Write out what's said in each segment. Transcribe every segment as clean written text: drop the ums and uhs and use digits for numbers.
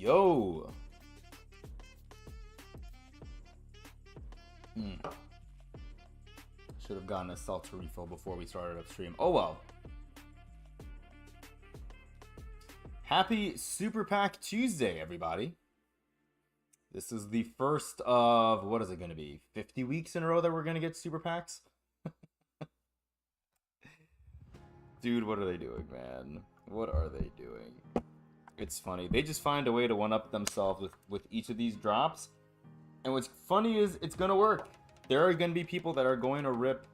Yo. Should have gotten a seltzer refill before we started upstream. Oh well. Happy Super Pack Tuesday, everybody. This is the first of, what is it going to be? 50 weeks in a row that we're going to get Super Packs? Dude, what are they doing, man? What are they doing? It's funny. They just find a way to one-up themselves with each of these drops. And what's funny is it's going to work. There are going to be people that are going to rip.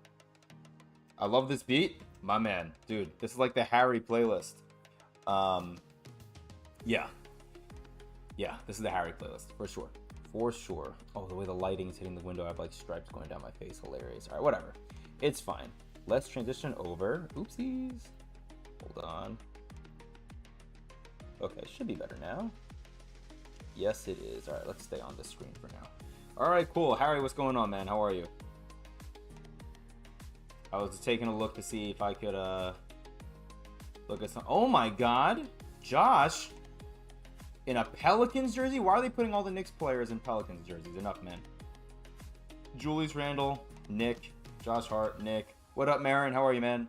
I love this beat. My man. Dude, this is like the Harry playlist. Yeah. Yeah, this is the Harry playlist, for sure. For sure. Oh, the way the lighting is hitting the window, I have like stripes going down my face. Hilarious. All right, whatever. It's fine. Let's transition over. Oopsies. Hold on. Okay, should be better now. Yes, it is. All right, let's stay on this screen for now. All right, cool. Harry, what's going on, man? How are you? I was taking a look to see if I could look at some. Oh my God, Josh, in a Pelicans jersey? Why are they putting all the Knicks players in Pelicans jerseys? Enough, man. Julius Randle, Nick, Josh Hart, Nick. What up, Marin? How are you, man?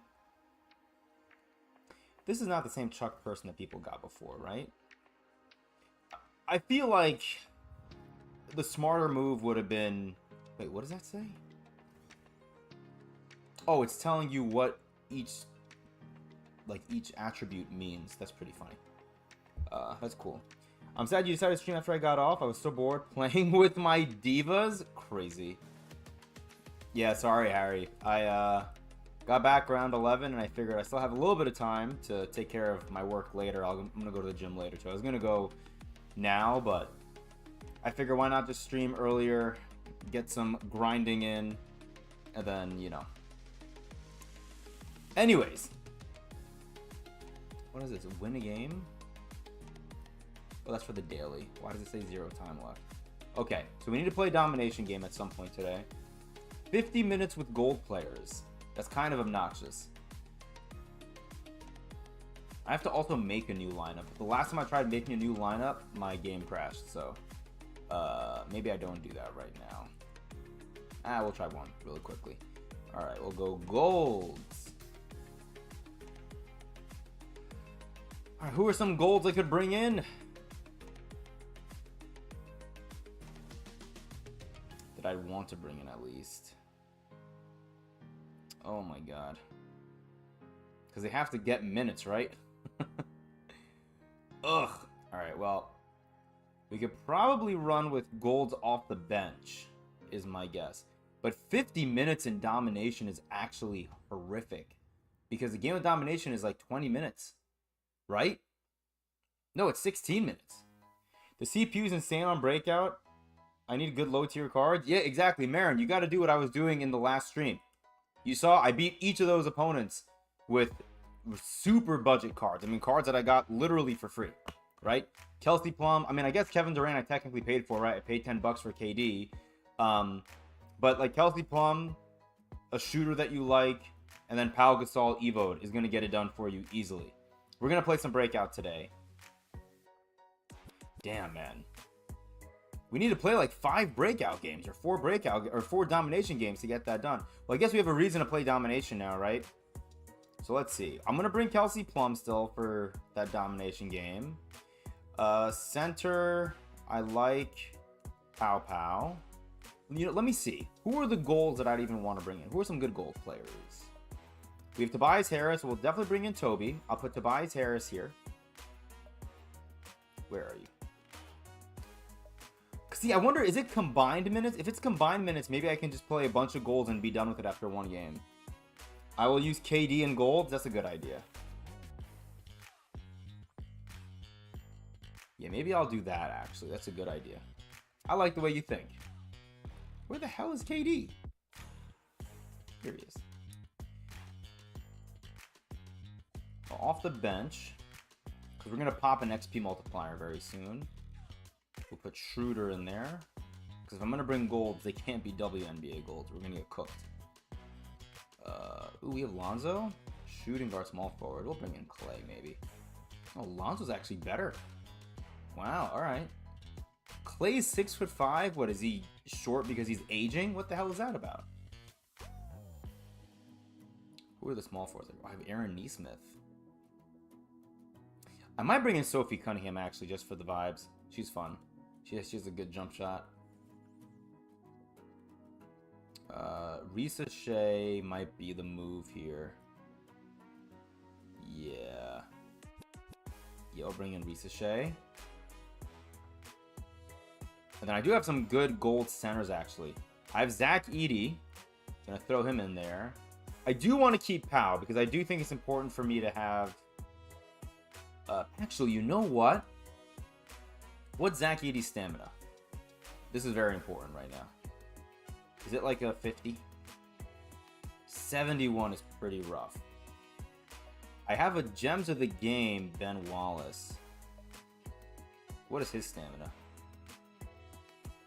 This is not the same Chuck person that people got before, right? I feel like the smarter move would have been... Wait, what does that say? Oh, it's telling you what each attribute means. That's pretty funny. That's cool. I'm sad you decided to stream after I got off. I was so bored playing with my divas. Crazy. Yeah, sorry, Harry. I got back around 11, and I figured I still have a little bit of time to take care of my work later. I'm going to go to the gym later, too. I was going to go now, but I figure why not just stream earlier, get some grinding in, and then, you know. Anyways. What is this? Win a game? Oh, that's for the daily. Why does it say 0 time left? Okay, so we need to play a domination game at some point today. 50 minutes with gold players. That's kind of obnoxious. I have to also make a new lineup. The last time I tried making a new lineup, my game crashed, so maybe I don't do that right now. We'll try one really quickly. All right, we'll go golds. All right, who are some golds I could bring in? That I'd want to bring in at least. Oh my God. Because they have to get minutes, right? Ugh. Alright, well. We could probably run with golds off the bench, is my guess. But 50 minutes in domination is actually horrific. Because the game of domination is like 20 minutes. Right? No, it's 16 minutes. The CPU is insane on Breakout. I need good low tier cards. Yeah, exactly. Marin, you got to do what I was doing in the last stream. You saw I beat each of those opponents with super budget cards. I mean, cards that I got literally for free, right? Kelsey Plum. I mean, I guess Kevin Durant I technically paid for, right? I paid $10 for KD. But like Kelsey Plum, a shooter that you like, and then Pau Gasol Evo'd is going to get it done for you easily. We're going to play some Breakout today. Damn, man. We need to play like 5 Breakout games or 4 domination games to get that done. Well, I guess we have a reason to play domination now, right? So let's see. I'm going to bring Kelsey Plum still for that domination game. Center, I like Pow Pow. You know, let me see. Who are the goals that I'd even want to bring in? Who are some good gold players? We have Tobias Harris. We'll definitely bring in Toby. I'll put Tobias Harris here. Where are you? See, I wonder, is it combined minutes? If it's combined minutes, maybe I can just play a bunch of golds and be done with it after one game. I will use KD and golds. That's a good idea. Yeah, maybe I'll do that, actually. That's a good idea. I like the way you think. Where the hell is KD? Here he is. Off the bench, because we're going to pop an XP multiplier very soon. We'll put Schroeder in there. Because if I'm going to bring golds, they can't be WNBA golds. We're going to get cooked. Ooh, we have Lonzo. Shooting guard, small forward. We'll bring in Clay, maybe. Oh, Lonzo's actually better. Wow, alright. Clay's 6'5". What, is he short because he's aging? What the hell is that about? Who are the small forwards? I have Aaron Neesmith. I might bring in Sophie Cunningham, actually, just for the vibes. She's fun. She has a good jump shot. Risa Shea might be the move here. Yeah. Yeah, I'll bring in Risa Shea. And then I do have some good gold centers, actually. I have Zach Edey. Gonna throw him in there. I do want to keep Powell, because I do think it's important for me to have... actually, you know what? What's Zach Edey's stamina? This is very important right now. Is it like a 50? 71 is pretty rough. I have a Gems of the Game, Ben Wallace. What is his stamina?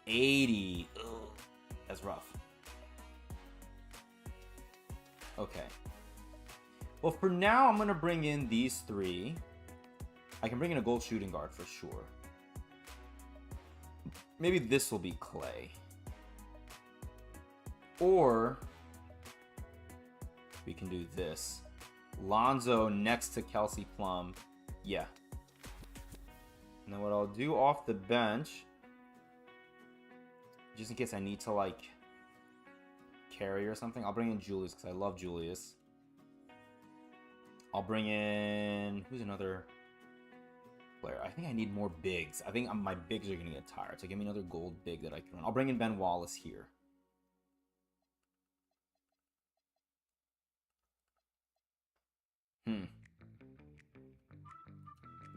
80. Ugh, that's rough. Okay. Well, for now, I'm going to bring in these three. I can bring in a gold shooting guard for sure. Maybe this will be Clay. Or we can do this. Lonzo next to Kelsey Plum. Yeah. And then what I'll do off the bench, just in case I need to, like, carry or something, I'll bring in Julius because I love Julius. I'll bring in... who's another player? I think I need more bigs. I think my bigs are going to get tired. So give me another gold big that I can run. I'll bring in Ben Wallace here.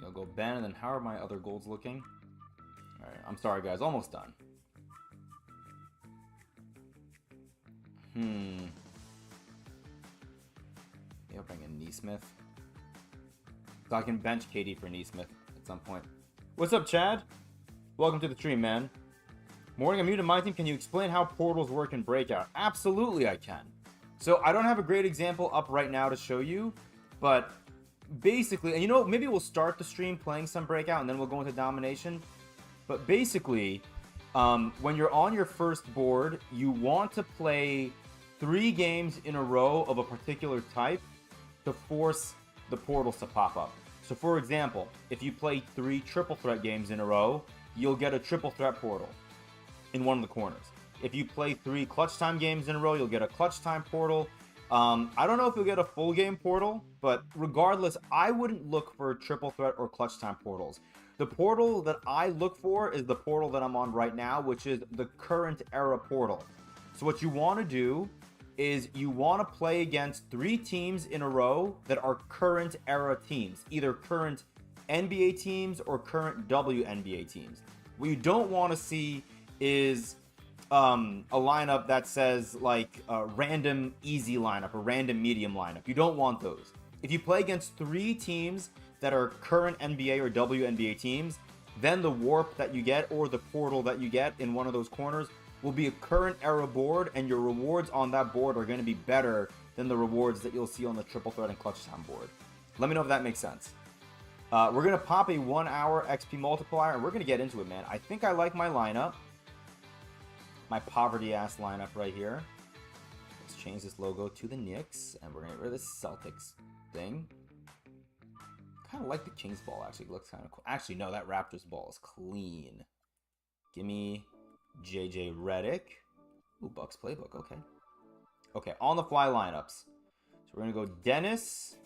I'll go Ben, and then how are my other golds looking? Alright, I'm sorry guys, almost done. Yeah, I'll bring in Neesmith. So I can bench KD for Neesmith at some point. What's up, Chad? Welcome to the stream, man. Morning, I'm new to MyTeam. Can you explain how portals work in Breakout? Absolutely, I can. So I don't have a great example up right now to show you, but basically, and you know, maybe we'll start the stream playing some Breakout and then we'll go into Domination. But basically, when you're on your first board, you want to play 3 games in a row of a particular type to force the portals to pop up. So for example, if you play 3 triple threat games in a row, you'll get a triple threat portal in one of the corners. If you play 3 clutch time games in a row, you'll get a clutch time portal. I don't know if you'll get a full game portal, but regardless, I wouldn't look for triple threat or clutch time portals. The portal that I look for is the portal that I'm on right now, which is the current era portal. So what you want to do is you want to play against 3 teams in a row that are current era teams, either current NBA teams or current WNBA teams. What you don't want to see is a lineup that says like a random easy lineup or random medium lineup. You don't want those. If you play against 3 teams that are current NBA or WNBA teams, then the warp that you get or the portal that you get in one of those corners will be a current era board, and your rewards on that board are going to be better than the rewards that you'll see on the triple threat and clutch time board. Let me know if that makes sense. We're going to pop a 1-hour XP multiplier, and we're going to get into it, man. I think I like my lineup. My poverty-ass lineup right here. Let's change this logo to the Knicks, and we're going to get rid of this Celtics thing. Kind of like the Kings ball, actually. It looks kind of cool. Actually, no, that Raptors ball is clean. Give me JJ Redick. Ooh, Bucks playbook. Okay. Okay, on the fly lineups. So we're going to go Dennis.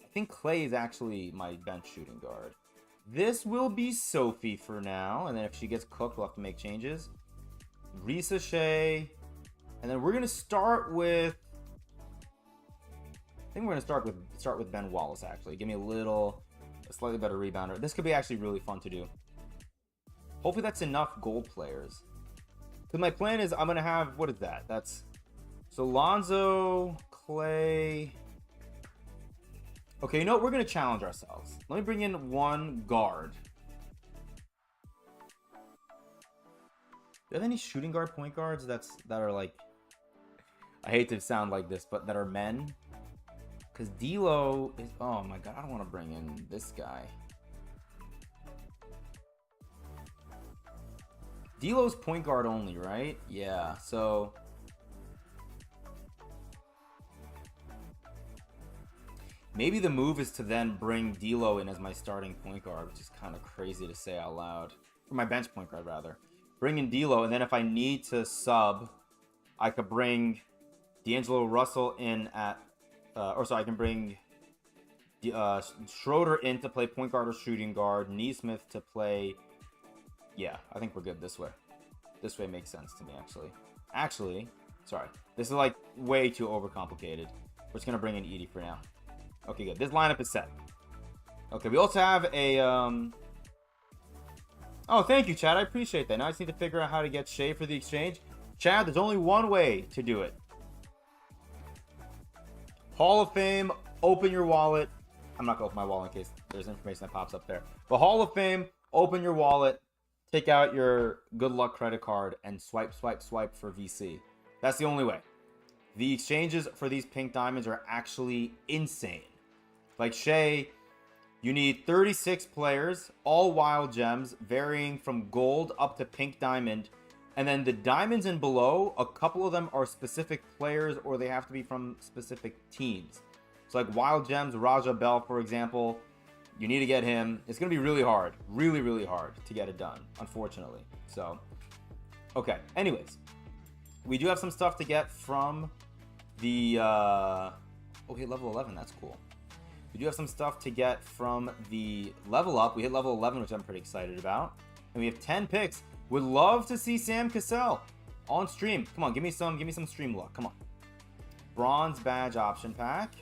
I think Clay is actually my bench shooting guard. This will be Sophie for now. And then if she gets cooked, we'll have to make changes. Risa Shea. And then we're going to start with... I think we're going to start with Ben Wallace, actually. Give me a slightly better rebounder. This could be actually really fun to do. Hopefully that's enough gold players. Because my plan is I'm going to have... What is that? That's... So Lonzo, Clay... Okay, you know what? We're going to challenge ourselves. Let me bring in 1 guard. Do you have any shooting guard, point guards that are like... I hate to sound like this, but that are men? Because D'Lo is... Oh my god, I don't want to bring in this guy. D'Lo's point guard only, right? Yeah, so... maybe the move is to then bring D'Lo in as my starting point guard, which is kind of crazy to say out loud. Or my bench point guard, rather. Bring in D'Lo, and then if I need to sub, I could bring D'Angelo Russell in at... I can bring Schroeder in to play point guard or shooting guard. Neesmith to play... yeah, I think we're good this way. This way makes sense to me, actually. Actually, sorry. This is, like, way too overcomplicated. We're just going to bring in Edie for now. Okay, good. This lineup is set. Okay, we also have a... oh, thank you, Chad. I appreciate that. Now I just need to figure out how to get Shea for the exchange. Chad, there's only one way to do it. Hall of Fame, open your wallet. I'm not going to open my wallet in case there's information that pops up there. But Hall of Fame, open your wallet, take out your good luck credit card, and swipe, swipe, swipe for VC. That's the only way. The exchanges for these pink diamonds are actually insane. Like Shea, you need 36 players, all wild gems, varying from gold up to pink diamond. And then the diamonds and below, a couple of them are specific players or they have to be from specific teams. So like wild gems, Raja Bell, for example, you need to get him. It's going to be really hard, really, really hard to get it done, unfortunately. So, okay. Anyways, we do have some stuff to get from the, okay, level 11. That's cool. We do have some stuff to get from the level up. We hit level 11, which I'm pretty excited about. And we have 10 picks. Would love to see Sam Cassell on stream. Come on, give me some stream luck. Come on. Bronze badge option pack.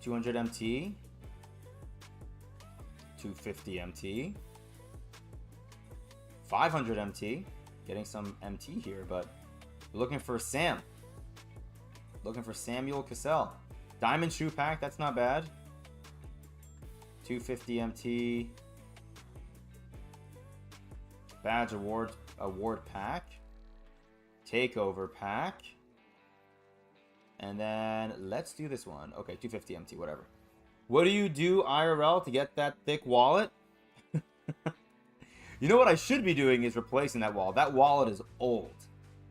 200 MT. 250 MT. 500 MT. Getting some MT here, but we're looking for Sam. Looking for Samuel Cassell. Diamond shoe pack, that's not bad. 250 MT. Badge award pack. Takeover pack. And then let's do this one. Okay, 250 MT, whatever. What do you do IRL to get that thick wallet? You know what I should be doing is replacing that wallet. That wallet is old.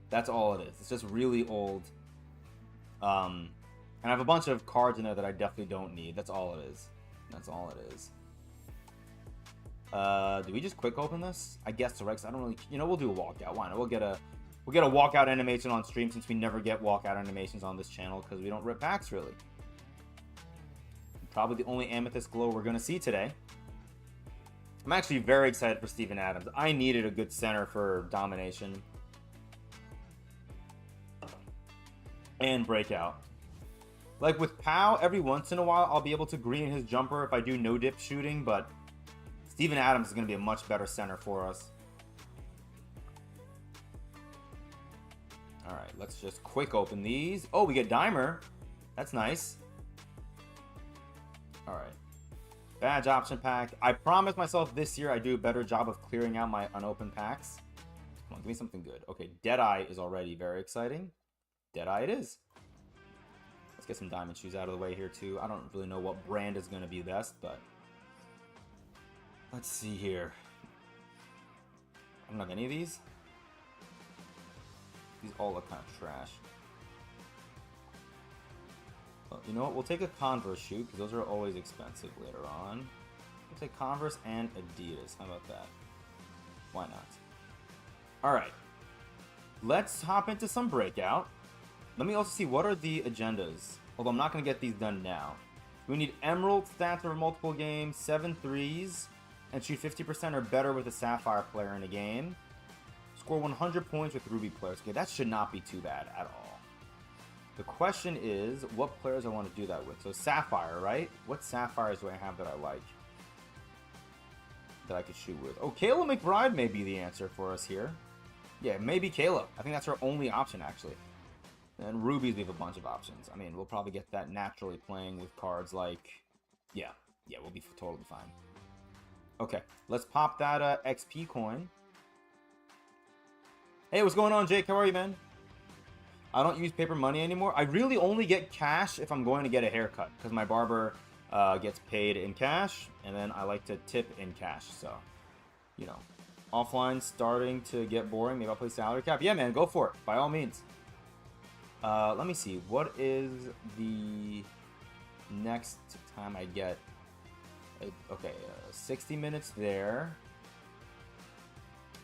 That's all it is. It's just really old. And I have a bunch of cards in there that I definitely don't need. That's all it is. That's all it is. Do we just quick open this? I guess so, right? 'Cause I don't really... you know, we'll do a walkout. Why not? We'll get a walkout animation on stream since we never get walkout animations on this channel because we don't rip packs, really. Probably the only Amethyst Glow we're going to see today. I'm actually very excited for Steven Adams. I needed a good center for domination. And Breakout. Like with Pow, every once in a while, I'll be able to green his jumper if I do no-dip shooting, but Steven Adams is going to be a much better center for us. All right, let's just quick open these. Oh, we get Dimer. That's nice. All right. Badge option pack. I promised myself this year I do a better job of clearing out my unopened packs. Come on, give me something good. Okay, Deadeye is already very exciting. Deadeye it is. Let's get some diamond shoes out of the way here too. I don't really know what brand is going to be best, but let's see here. I don't have any of these. These all look kind of trash. Well, you know what? We'll take a Converse shoe because those are always expensive later on. We'll take Converse and Adidas. How about that? Why not? All right. Let's hop into some Breakout. Let me also see what are the agendas. Although I'm not going to get these done now. We need Emerald stats over multiple games, 7 threes, and shoot 50% or better with a Sapphire player in a game. Score 100 points with Ruby players. Okay, that should not be too bad at all. The question is, what players I want to do that with? So Sapphire, right? What Sapphires do I have that I like? That I could shoot with? Oh, Kayla McBride may be the answer for us here. Yeah, maybe Kayla. I think that's our only option, actually. And Rubies, we have a bunch of options. I mean, we'll probably get that naturally playing with cards like... Yeah, we'll be totally fine. Okay, let's pop that XP coin. Hey, what's going on, Jake? How are you, man? I don't use paper money anymore. I really only get cash if I'm going to get a haircut because my barber gets paid in cash, and then I like to tip in cash. So, you know, Offline starting to get boring. Maybe I'll play salary cap. Yeah, man, go for it. By all means. Let me see. What is the next time I get... Okay, 60 minutes there.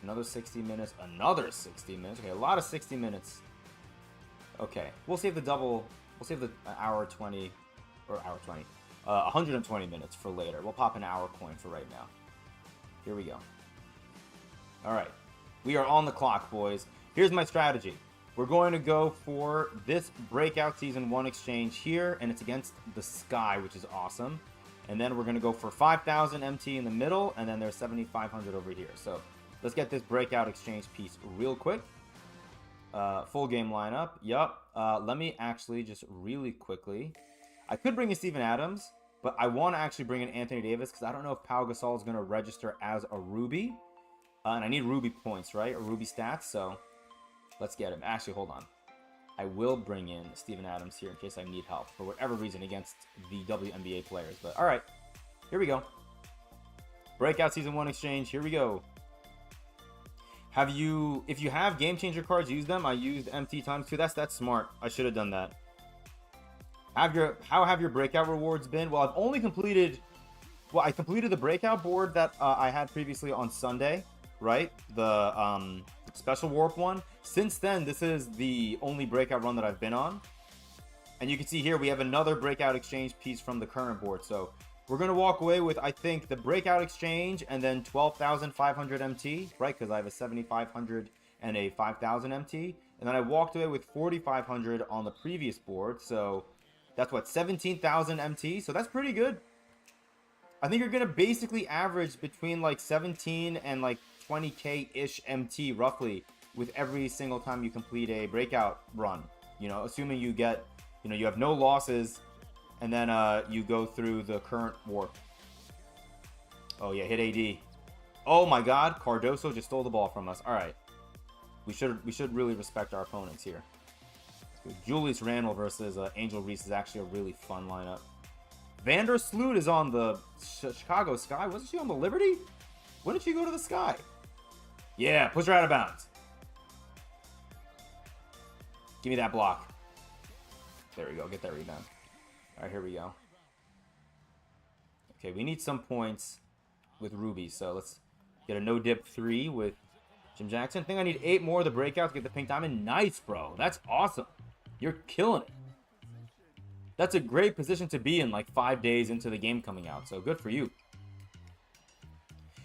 Another 60 minutes. Another 60 minutes. Okay, a lot of 60 minutes. Okay, we'll save the double... We'll save the hour 20... Or hour 20. 120 minutes for later. We'll pop an hour coin for right now. Here we go. Alright. We are on the clock, boys. Here's my strategy. We're going to go for this Breakout Season 1 exchange here, and it's against the Sky, which is awesome. And then we're going to go for 5,000 MT in the middle, and then there's 7,500 over here. So let's get this Breakout exchange piece real quick. Full game lineup. Yup. Let me actually just really quickly... I could bring in Steven Adams, but I want to actually bring in Anthony Davis because I don't know if Pau Gasol is going to register as a Ruby. And I need Ruby points, right? Or Ruby stats, so let's get him. Actually, hold on. I will bring in Steven Adams here in case I need help for whatever reason against the WNBA players. But all right, here we go. Breakout Season 1 exchange. Here we go. If you have Game Changer cards, use them. I used MT times 2. That's smart. I should have done that. How have your breakout rewards been? Well, I've only completed... Well, I completed the breakout board that I had previously on Sunday, right? The special warp one. Since then, this is the only breakout run that I've been on. And you can see here, we have another breakout exchange piece from the current board. So we're going to walk away with, I think, the breakout exchange and then 12,500 MT, right? Because I have a 7,500 and a 5,000 MT. And then I walked away with 4,500 on the previous board. So... that's what, 17,000 MT? So that's pretty good. I think you're going to basically average between like 17 and like 20k-ish MT roughly with every single time you complete a breakout run. You know, assuming you get, you know, you have no losses and then you go through the current warp. Oh yeah, hit AD. Oh my god, Cardoso just stole the ball from us. All right. We should really respect our opponents here. Julius Randle versus Angel Reese is actually a really fun lineup. Vander Sloot is on the Chicago Sky. Wasn't she on the Liberty? When did she go to the Sky? Yeah, push her out of bounds. Give me that block. There we go. Get that rebound. All right, here we go. Okay, we need some points with Ruby. So let's get a no-dip 3 with Jim Jackson. I think I need 8 more of the breakout to get the pink diamond. Nice, bro. That's awesome. You're killing it. That's a great position to be in like 5 days into the game coming out. So good for you.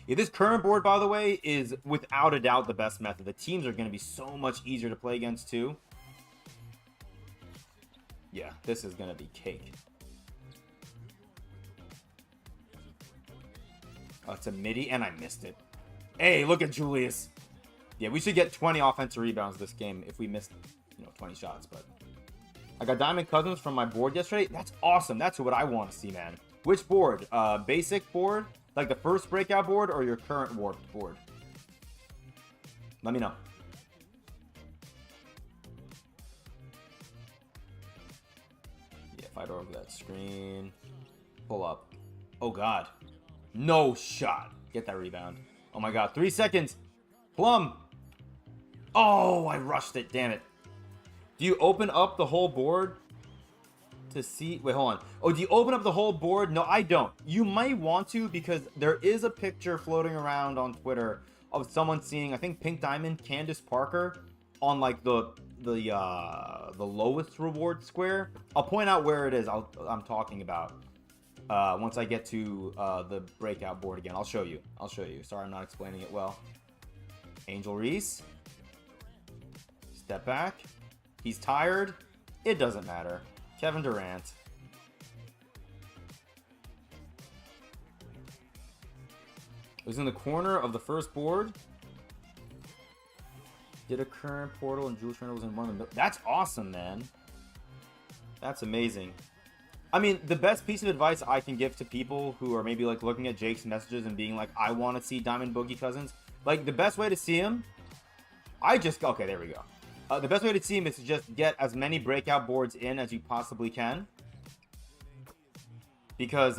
Yeah, this current board, by the way, is without a doubt the best method. The teams are going to be so much easier to play against too. Yeah, this is going to be cake. Oh, it's a midi and I missed it. Hey, look at Julius. Yeah, we should get 20 offensive rebounds this game if we missed, 20 shots, but... I got Diamond Cousins from my board yesterday. That's awesome. That's what I want to see, man. Which board? Basic board? Like the first breakout board or your current warped board? Let me know. Yeah, fight over that screen. Pull up. Oh, God. No shot. Get that rebound. Oh, my God. 3 seconds. Plum. Oh, I rushed it. Damn it. Do you open up the whole board to see? Wait, hold on. Oh, do you open up the whole board? No, I don't. You might want to because there is a picture floating around on Twitter of someone seeing, I think, Pink Diamond Candace Parker on like the lowest reward square. I'll point out where it is. I'm talking about once I get to the breakout board again. I'll show you. Sorry, I'm not explaining it well. Angel Reese. Step back. He's tired. It doesn't matter. Kevin Durant. It was in the corner of the first board. Did a current portal and Julius Randle was in one of the middle. That's awesome, man. That's amazing. I mean, the best piece of advice I can give to people who are maybe like looking at Jake's messages and being like, I want to see Diamond Boogie Cousins. Like, the best way to see him, okay, there we go. The best way to see him is to just get as many breakout boards in as you possibly can. Because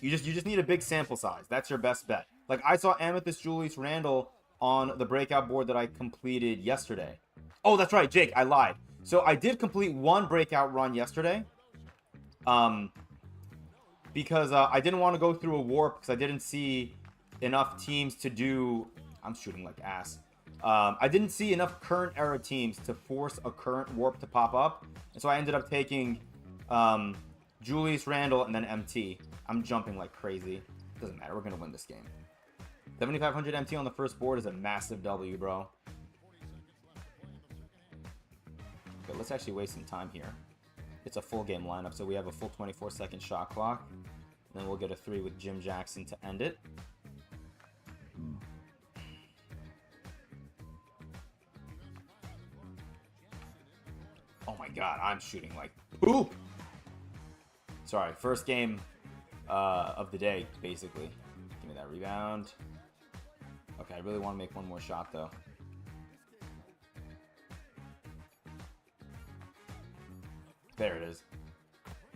you just need a big sample size. That's your best bet. Like, I saw Amethyst Julius Randle on the breakout board that I completed yesterday. Oh, that's right, Jake, I lied. So I did complete one breakout run yesterday. Because I didn't want to go through a warp because I didn't see enough teams to do... I'm shooting like ass. I didn't see enough current era teams to force a current warp to pop up. And so I ended up taking Julius Randle and then MT. I'm jumping like crazy. Doesn't matter. We're going to win this game. 7,500 MT on the first board is a massive W, bro. Okay, let's actually waste some time here. It's a full game lineup, so we have a full 24-second shot clock. And then we'll get a 3 with Jim Jackson to end it. Oh my god, I'm shooting like poop! Sorry, first game of the day, basically. Give me that rebound. Okay, I really want to make one more shot, though. There it is.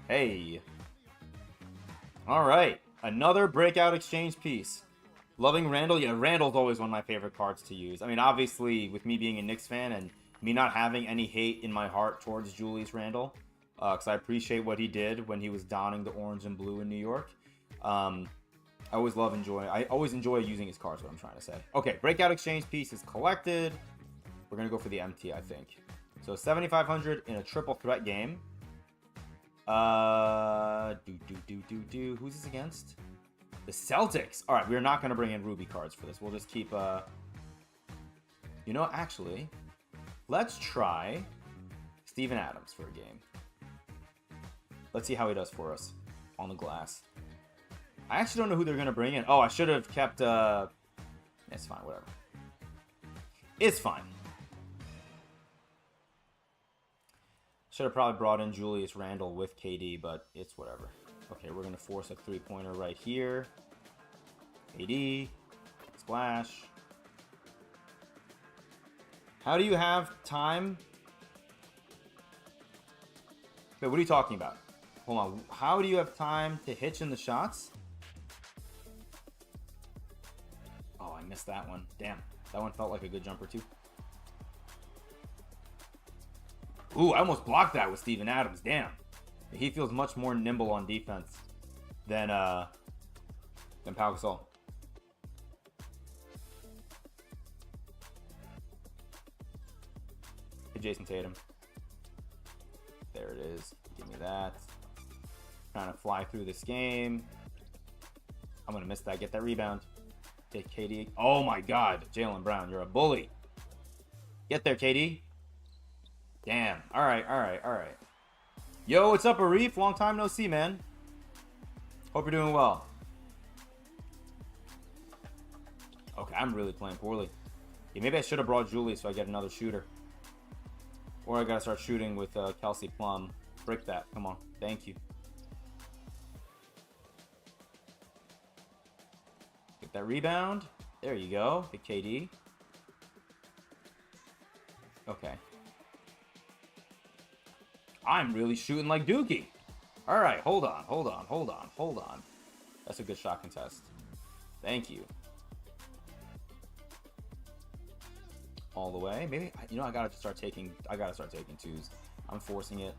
Hey! Alright, another breakout exchange piece. Loving Randall? Yeah, Randall's always one of my favorite cards to use. I mean, obviously, with me being a Knicks fan and me not having any hate in my heart towards Julius Randle, because I appreciate what he did when he was donning the orange and blue in New York. I always enjoy using his cards, what I'm trying to say. Okay, breakout exchange piece is collected. We're going to go for the MT, I think. So 7,500 in a triple threat game. Who's this against? The Celtics. All right, we're not going to bring in Ruby cards for this. We'll just keep, you know, actually, let's try Steven Adams for a game. Let's see how he does for us on the glass. I actually don't know who they're going to bring in. Oh, I should have kept, it's fine, whatever. It's fine. Should have probably brought in Julius Randle with KD, but it's whatever. Okay, we're going to force a three-pointer right here. KD. Splash. How do you have time? Wait, what are you talking about? Hold on. How do you have time to hitch in the shots? Oh, I missed that one. Damn. That one felt like a good jumper, too. Ooh, I almost blocked that with Steven Adams. Damn. He feels much more nimble on defense than Pau Gasol. Hey, Jason Tatum. There it is. Give me that. Trying to fly through this game. I'm going to miss that. Get that rebound. Take KD. Oh my god. Jaylen Brown, you're a bully. Get there, KD. Damn. Alright. Yo, what's up, Arif? Long time no see, man. Hope you're doing well. Okay, I'm really playing poorly. Yeah, maybe I should have brought Julie so I get another shooter. Or I gotta start shooting with Kelsey Plum. Break that. Come on. Thank you. Get that rebound. There you go. Hit KD. Okay. I'm really shooting like Dookie. All right, hold on. That's a good shot contest. Thank you. All the way. Maybe, you know, I gotta start taking twos. I'm forcing it.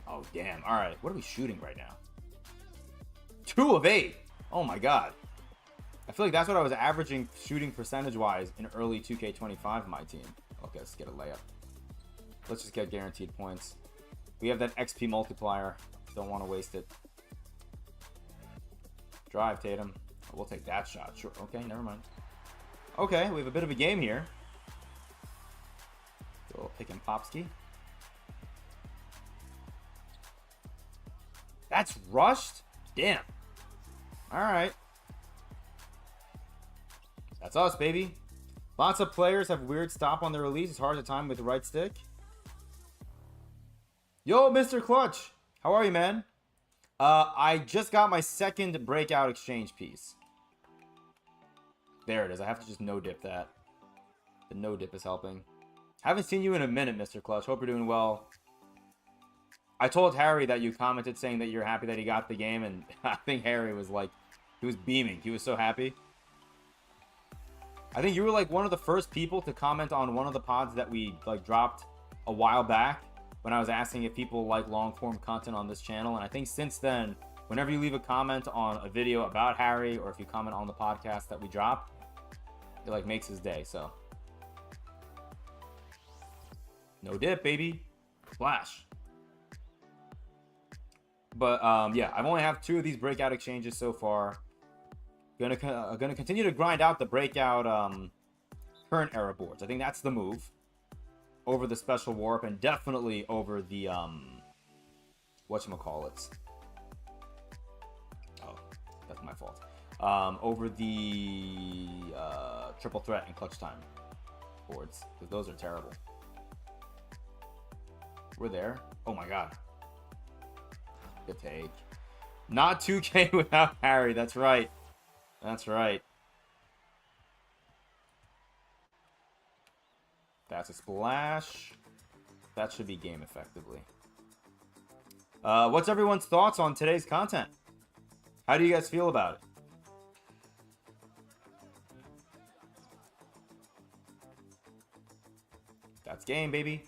Oh, damn. All right, what are we shooting right now? 2 of 8. Oh my god. I feel like that's what I was averaging shooting percentage-wise in early 2K25 my team. Okay, let's get a layup. Let's just get guaranteed points. We have that XP multiplier. Don't want to waste it. Drive, Tatum. We'll take that shot. Sure. Okay, never mind. Okay, we have a bit of a game here. Go pick and Popsky. That's rushed? Damn. Alright. That's us, baby. Lots of players have weird stop on their release. It's hard to time with the right stick. Yo, Mr. Clutch. How are you, man? I just got my second breakout exchange piece. There it is. I have to just no-dip that. The no-dip is helping. Haven't seen you in a minute, Mr. Clutch. Hope you're doing well. I told Harry that you commented saying that you're happy that he got the game, and I think Harry was like He was beaming. He was so happy. I think you were like one of the first people to comment on one of the pods that we like dropped a while back when I was asking if people like long form content on this channel. And I think since then, whenever you leave a comment on a video about Harry, or if you comment on the podcast that we drop, it like makes his day. So no dip, baby. Splash. But yeah, I've only have 2 of these breakout exchanges so far. Gonna continue to grind out the breakout current era boards. I think that's the move over the special warp, and definitely over the whatchamacallits. Oh, that's my fault. Over the triple threat and clutch time boards, because those are terrible. We're there. Oh my god. Good take. Not 2K without Harry. That's right. That's right. That's a splash. That should be game effectively. What's everyone's thoughts on today's content? How do you guys feel about it? That's game, baby.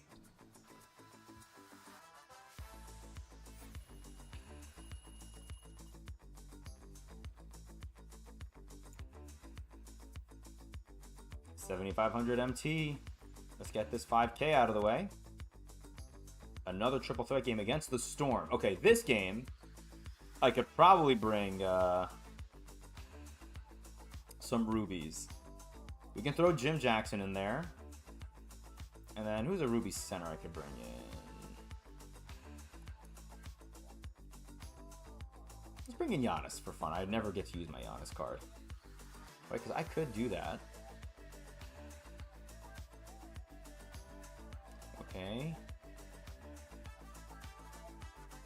$7,500 MT. Let's get this 5K out of the way. Another triple threat game against the Storm. Okay, this game, I could probably bring some rubies. We can throw Jim Jackson in there. And then who's a ruby center I could bring in? Let's bring in Giannis for fun. I'd never get to use my Giannis card. Right, because I could do that. Okay.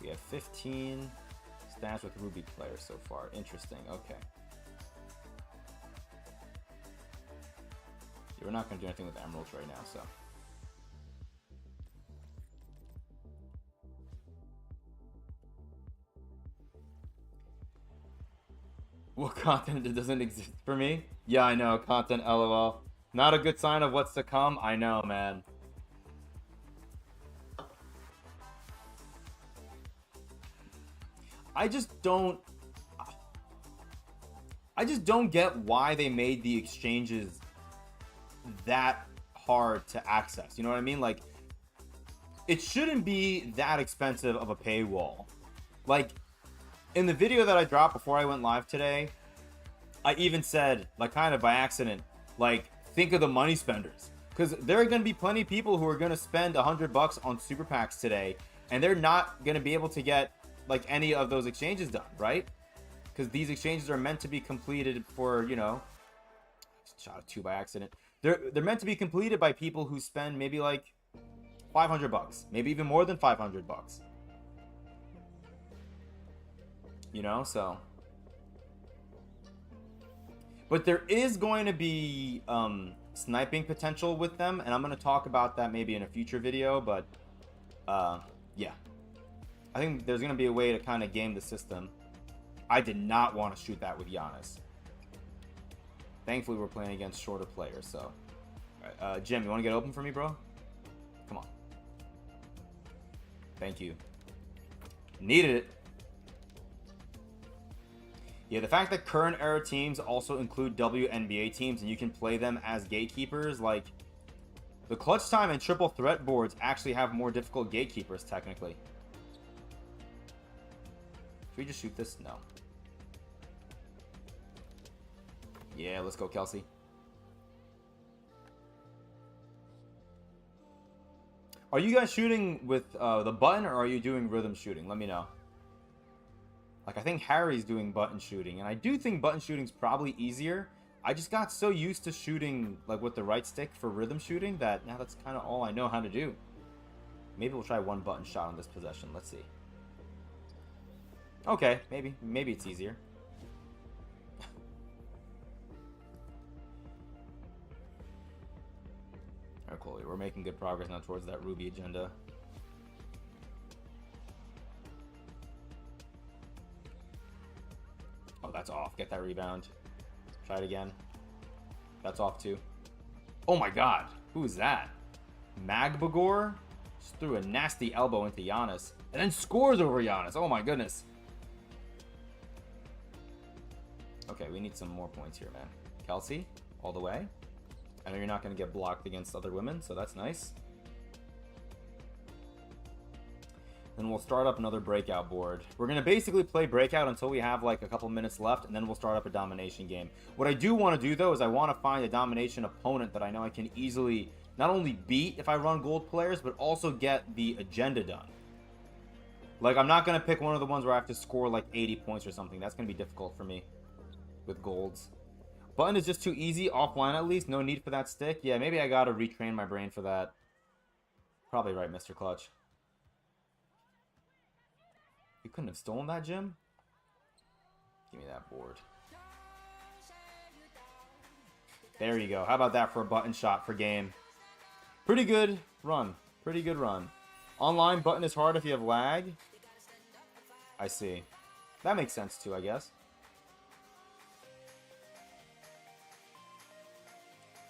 We have 15 stats with Ruby players so far. Interesting. Okay. Yeah, we're not going to do anything with Emeralds right now, so. What content doesn't exist for me? Yeah, I know. Content, LOL. Not a good sign of what's to come. I know, man. I just don't get why they made the exchanges that hard to access. You know what I mean? Like, it shouldn't be that expensive of a paywall. Like, in the video that I dropped before I went live today, I even said, like, kind of by accident, like, think of the money spenders. Because there are going to be plenty of people who are going to spend $100 on super packs today, and they're not going to be able to get like any of those exchanges done, right? Because these exchanges are meant to be completed for, you know, shot a 2 by accident. They're meant to be completed by people who spend maybe like $500, maybe even more than $500. You know, so. But there is going to be sniping potential with them, and I'm going to talk about that maybe in a future video, but yeah. I think there's going to be a way to kind of game the system. I did not want to shoot that with Giannis. Thankfully, we're playing against shorter players, so. All right, Jim, you want to get open for me, bro? Come on. Thank you. Needed it. Yeah, the fact that current era teams also include WNBA teams and you can play them as gatekeepers, like, the clutch time and triple threat boards actually have more difficult gatekeepers, technically. Should we just shoot this? No. Yeah, let's go, Kelsey. Are you guys shooting with the button, or are you doing rhythm shooting? Let me know. Like, I think Harry's doing button shooting, and I do think button shooting's probably easier. I just got so used to shooting like with the right stick for rhythm shooting that now that's kind of all I know how to do. Maybe we'll try one button shot on this possession. Let's see. Okay, maybe it's easier. Alright, cool. We're making good progress now towards that Ruby agenda. Oh, that's off. Get that rebound. Try it again. That's off too. Oh my god. Who is that? Magbagor just threw a nasty elbow into Giannis. And then scores over Giannis. Oh my goodness. Okay, we need some more points here, man. Kelsey, all the way. I know you're not going to get blocked against other women, so that's nice. Then we'll start up another breakout board. We're going to basically play breakout until we have like a couple minutes left, and then we'll start up a domination game. What I do want to do, though, is I want to find a domination opponent that I know I can easily not only beat if I run gold players, but also get the agenda done. Like, I'm not going to pick one of the ones where I have to score like 80 points or something. That's going to be difficult for me with golds. Button is just too easy, offline at least. No need for that stick. Yeah, maybe I got to retrain my brain for that. Probably right, Mr. Clutch. You couldn't have stolen that, Jim? Give me that board. There you go. How about that for a button shot per game? Pretty good run. Pretty good run. Online, button is hard if you have lag. I see. That makes sense too, I guess.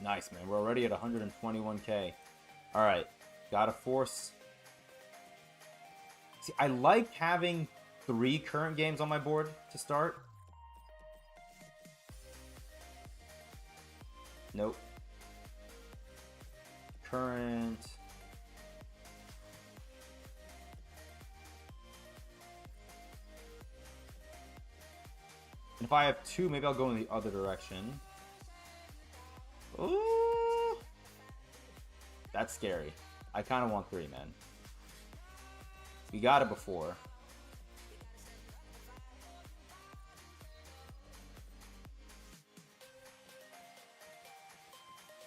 Nice, man. We're already at 121k. Alright. Gotta force... See, I like having 3 current games on my board to start. Nope. Current. And if I have 2, maybe I'll go in the other direction. Ooh. That's scary. I kind of want 3, man. We got it before.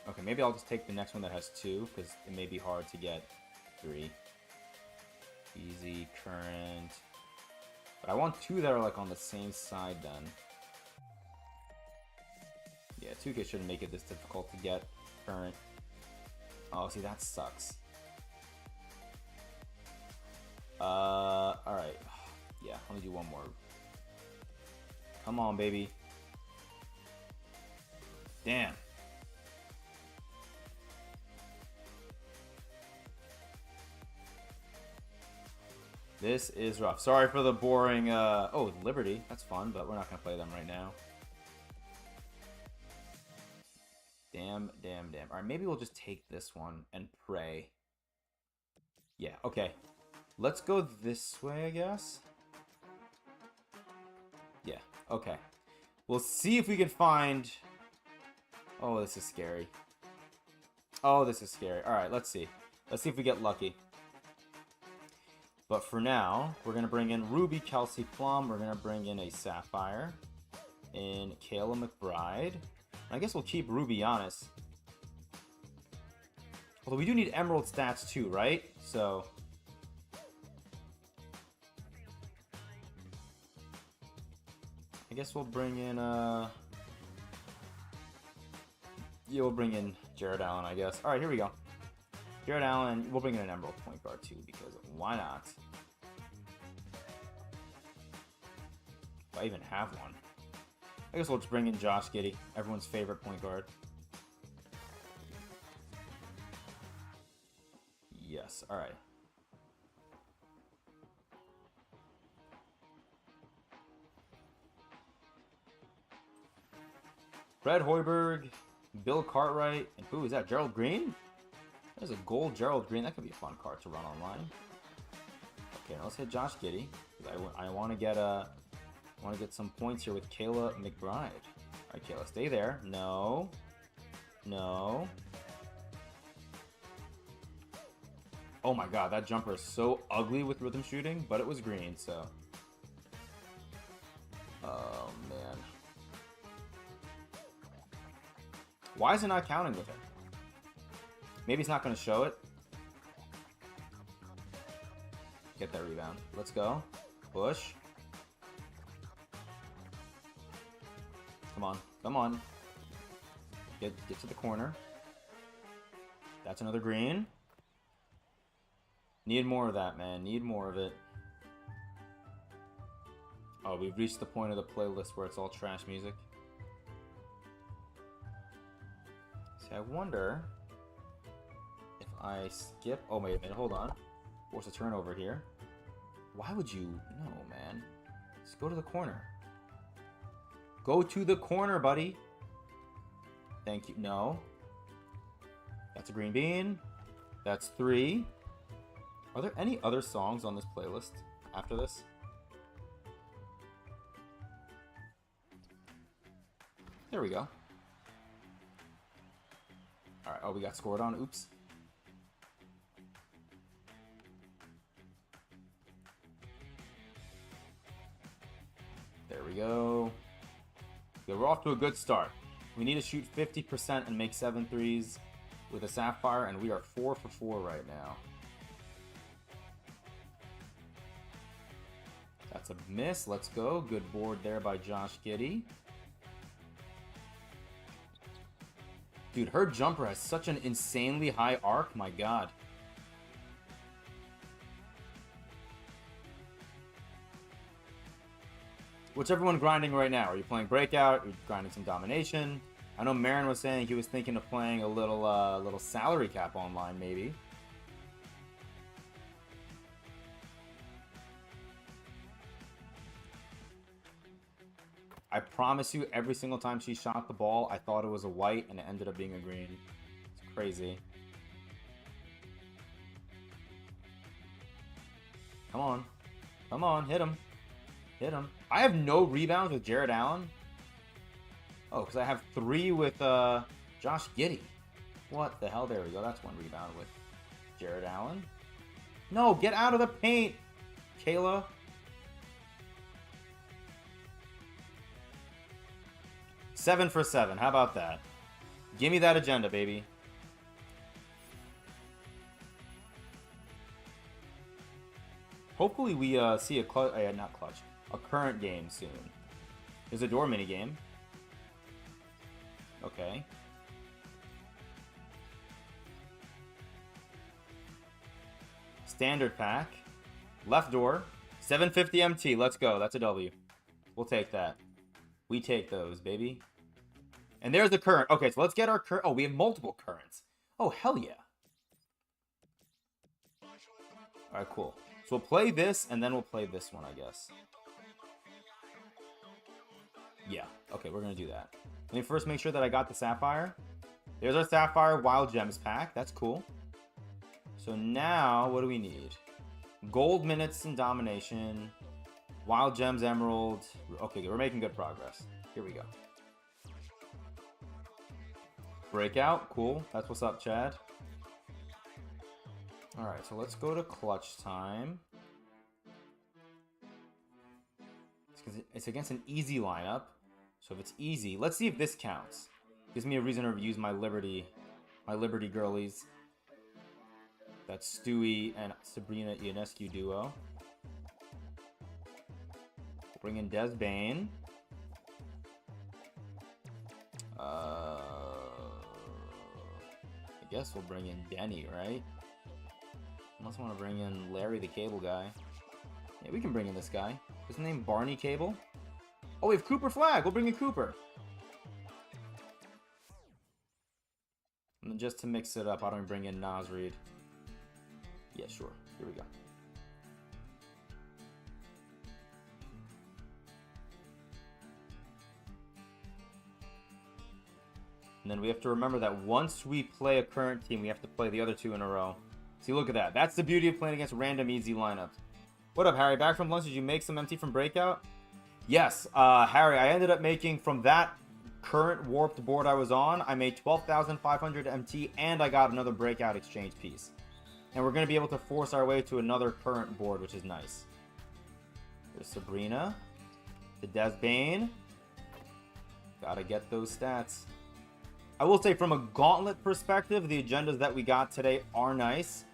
Okay, maybe I'll just take the next one that has 2, because it may be hard to get 3. Easy, current. But I want 2 that are like on the same side then. Yeah, 2K shouldn't make it this difficult to get current. Oh, see, that sucks. Alright. Yeah, let me do one more. Come on, baby. Damn. This is rough. Sorry for the boring, oh, Liberty. That's fun, but we're not gonna play them right now. Damn, damn, damn. Alright, maybe we'll just take this one and pray. Yeah, okay. Let's go this way, I guess. Yeah, okay. We'll see if we can find... Oh, this is scary. Oh, this is scary. Alright, let's see. Let's see if we get lucky. But for now, we're going to bring in Ruby, Kelsey, Plum. We're going to bring in a Sapphire. In Kayla McBride. I guess we'll keep Ruby honest. Although we do need Emerald stats too, right? So... I guess we'll bring in, yeah, we'll bring in Jared Allen, I guess. Alright, here we go. Jared Allen, we'll bring in an Emerald point guard too, because why not? If I even have one. I guess we'll just bring in Josh Giddey, everyone's favorite point guard. Yes, alright. Fred Hoiberg, Bill Cartwright, and who is that? Gerald Green? There's a gold Gerald Green. That could be a fun card to run online. Okay, now let's hit Josh Giddey. I want to get some points here with Kayla McBride. All right, Kayla, stay there. No, no. Oh my God, that jumper is so ugly with rhythm shooting, but it was green, so. Oh man. Why is it not counting with it? Maybe it's not going to show it. Get that rebound. Let's go. Push. Come on. Come on. Get to the corner. That's another green. Need more of that, man. Need more of it. Oh, we've reached the point of the playlist where it's all trash music. See, I wonder if I skip... Oh, wait a minute, hold on. Force a turnover here. Why would you... No, man. Just go to the corner. Go to the corner, buddy. Thank you. No. That's a green bean. That's 3. Are there any other songs on this playlist after this? There we go. Alright, oh, we got scored on. Oops. There we go. Okay, we're off to a good start. We need to shoot 50% and make 7 threes with a Sapphire, and we are 4 for 4 right now. That's a miss. Let's go. Good board there by Josh Giddey. Dude, her jumper has such an insanely high arc. My God. What's everyone grinding right now? Are you playing Breakout? Are you grinding some Domination? I know Marin was saying he was thinking of playing a little salary cap online, maybe. I promise you, every single time she shot the ball, I thought it was a white, and it ended up being a green. It's crazy. Come on. Come on, hit him. Hit him. I have no rebounds with Jared Allen. Oh, because I have 3 with Josh Giddey. What the hell? There we go. That's 1 rebound with Jared Allen. No, get out of the paint, Kayla. Seven for 7. How about that? Give me that agenda, baby. Hopefully we see a clutch, not clutch, a current game soon. There's a door mini game. Okay. Standard pack. Left door. 750 MT. Let's go. That's a W. We'll take that. We take those, baby. And there's the current. Okay, so let's get our current. Oh, we have multiple currents. Oh, hell yeah. All right, cool. So we'll play this, and then we'll play this one, I guess. Yeah. Okay, we're going to do that. Let me first make sure that I got the Sapphire. There's our Sapphire Wild Gems pack. That's cool. So now, what do we need? Gold minutes and Domination. Wild Gems, Emerald. Okay, we're making good progress. Here we go. Breakout. Cool. That's what's up, Chad. Alright, so let's go to clutch time. It's against an easy lineup. So if it's easy, let's see if this counts. Gives me a reason to use my Liberty girlies. That's Stewie and Sabrina Ionescu duo. Bring in Des Bane. I guess we'll bring in Denny, right? Unless I want to bring in Larry the Cable guy. Yeah, we can bring in this guy. Is his name Barney Cable? Oh, we have Cooper Flag. We'll bring in Cooper. And then just to mix it up, I don't bring in Nas Reed. Yeah, sure. Here we go. And then we have to remember that once we play a current team, we have to play the other 2 in a row. See, look at that. That's the beauty of playing against random easy lineups. What up, Harry? Back from lunch, did you make some MT from Breakout? Yes, Harry, I ended up making from that current warped board I was on, I made 12,500 MT, and I got another Breakout exchange piece. And we're going to be able to force our way to another current board, which is nice. There's Sabrina. The Des Bane. Gotta get those stats. I will say, from a gauntlet perspective, the agendas that we got today are nice.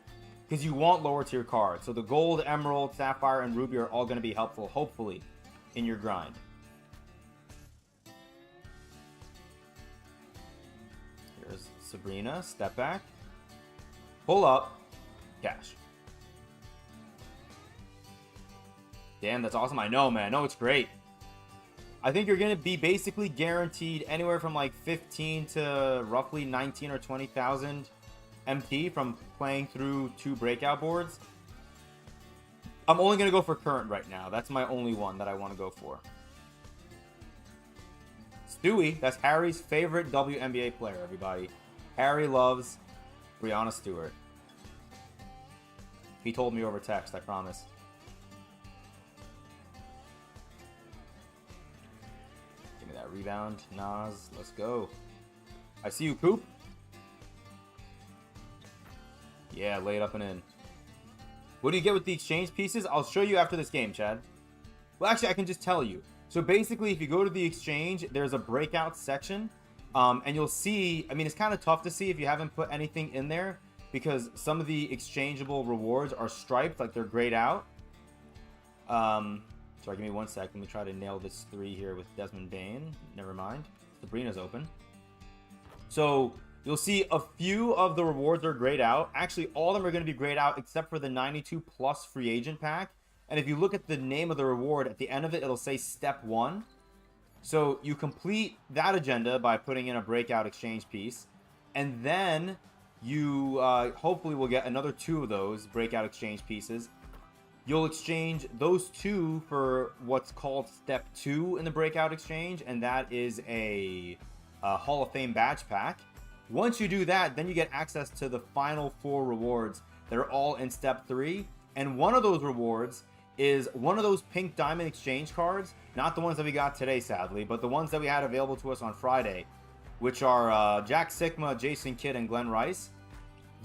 Because you want lower tier cards. So the Gold, Emerald, Sapphire, and Ruby are all going to be helpful, hopefully, in your grind. Here's Sabrina. Step back. Pull up. Cash. Damn, that's awesome. I know, man. No, it's great. I think you're going to be basically guaranteed anywhere from like 15 to roughly 19 or 20,000 MT from playing through 2 breakout boards. I'm only going to go for current right now. That's my only one that I want to go for. Stewie, that's Harry's favorite WNBA player, everybody. Harry loves Breanna Stewart. He told me over text, I promise. Give me that rebound, Nas. Let's go. I see you, Coop. Yeah, lay it up and in. What do you get with the exchange pieces? I'll show you after this game, Chad. Well, actually, I can just tell you. So basically, if you go to the exchange, there's a breakout section. And you'll see, I mean, it's kind of tough to see if you haven't put anything in there, because some of the exchangeable rewards are striped, like they're grayed out. Sorry, give me 1 sec. Let me try to nail this 3 here with Desmond Bain. Never mind. Sabrina's open. So you'll see a few of the rewards are grayed out. Actually, all of them are going to be grayed out except for the 92 plus free agent pack. And if you look at the name of the reward, at the end of it, it'll say Step 1. So you complete that agenda by putting in a breakout exchange piece. And then you hopefully will get another 2 of those breakout exchange pieces. You'll exchange those 2 for what's called Step 2 in the breakout exchange. And that is a Hall of Fame badge pack. Once you do that, then you get access to the final 4 rewards that are all in Step 3. And one of those rewards is one of those pink diamond exchange cards, not the ones that we got today, sadly, but the ones that we had available to us on Friday, which are Jack Sigma, Jason Kidd, and Glenn Rice.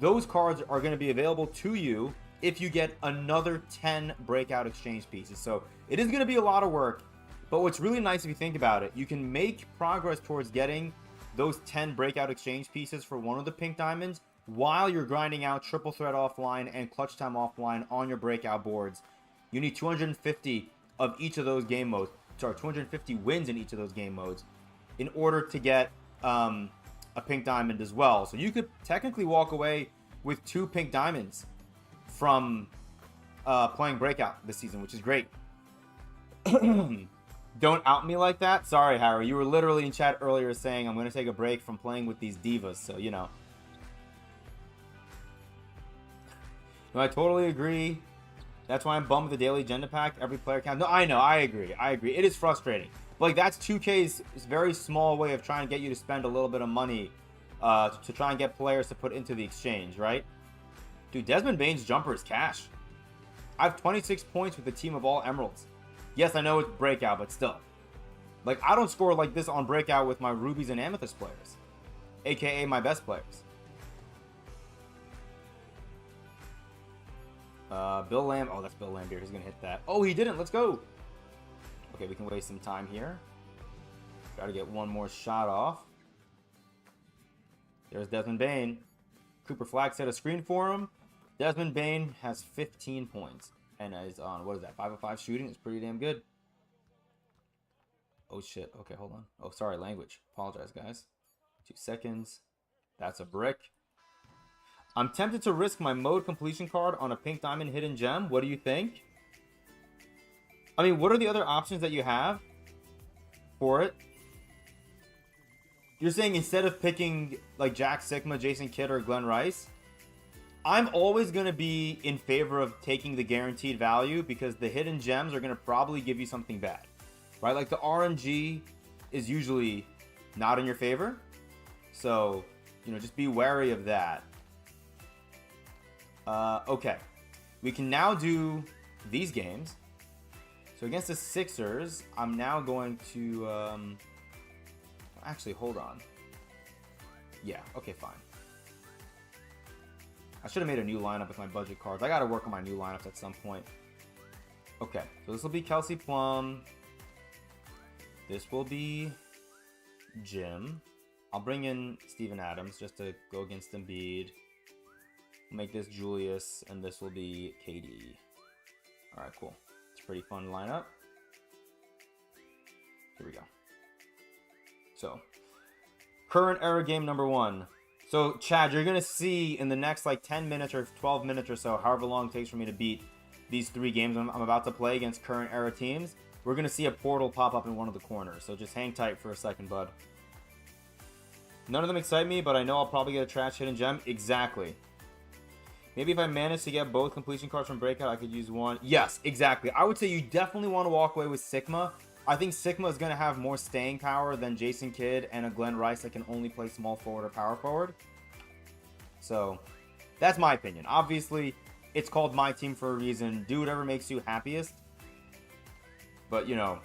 Those cards are going to be available to you if you get another 10 breakout exchange pieces. So it is going to be a lot of work, but what's really nice if you think about it, you can make progress towards getting those 10 breakout exchange pieces for one of the pink diamonds while you're grinding out triple threat offline and clutch time offline on your breakout boards. You need 250 of each of those game modes. Sorry, 250 wins in each of those game modes in order to get a pink diamond as well. So you could technically walk away with 2 pink diamonds from playing Breakout this season, which is great. Don't out me like that. Sorry, Harry. You were literally in chat earlier saying I'm going to take a break from playing with these divas. So, you know. No, I totally agree. That's why I'm bummed with the daily agenda pack. Every player counts. No, I know. I agree. It is frustrating. But, like, that's 2K's very small way of trying to get you to spend a little bit of money to try and get players to put into the exchange, right? Dude, Desmond Bain's jumper is cash. I have 26 points with a team of all emeralds. Yes, I know it's Breakout, but still. Like, I don't score like this on Breakout with my rubies and amethyst players. AKA my best players. Bill Lamb. Oh, that's Bill Lambier. He's going to hit that. Oh, he didn't. Let's go. Okay, we can waste some time here. Try to get one more shot off. There's Desmond Bain. Cooper Flag set a screen for him. Desmond Bain has 15 points. And is on, what is that, 5 of 5 shooting? It's pretty damn good. Oh, shit. Okay, hold on. Oh, sorry, language. Apologize, guys. 2 seconds. That's a brick. I'm tempted to risk my mode completion card on a pink diamond hidden gem. What do you think? I mean, what are the other options that you have for it? You're saying instead of picking like Jack Sigma, Jason Kidd, or Glenn Rice? I'm always going to be in favor of taking the guaranteed value because the hidden gems are going to probably give you something bad, right? Like the RNG is usually not in your favor. So, you know, just be wary of that. Okay. We can now do these games. So against the Sixers, I'm now going to... actually, hold on. Yeah, okay, fine. I should have made a new lineup with my budget cards. I got to work on my new lineups at some point. Okay, so this will be Kelsey Plum. This will be Jim. I'll bring in Steven Adams just to go against Embiid. Make this Julius, and this will be KD. All right, cool. It's a pretty fun lineup. Here we go. So, current era game number 1. So, Chad, you're going to see in the next like 10 minutes or 12 minutes or so, however long it takes for me to beat these 3 games I'm about to play against current era teams, we're going to see a portal pop up in one of the corners. So just hang tight for a second, bud. None of them excite me, but I know I'll probably get a trash hidden gem. Exactly. Maybe if I manage to get both completion cards from Breakout, I could use one. Yes, exactly. I would say you definitely want to walk away with Sigma. I think Sigma is going to have more staying power than Jason Kidd and a Glenn Rice that can only play small forward or power forward. So, that's my opinion. Obviously, it's called My Team for a reason. Do whatever makes you happiest. But, you know,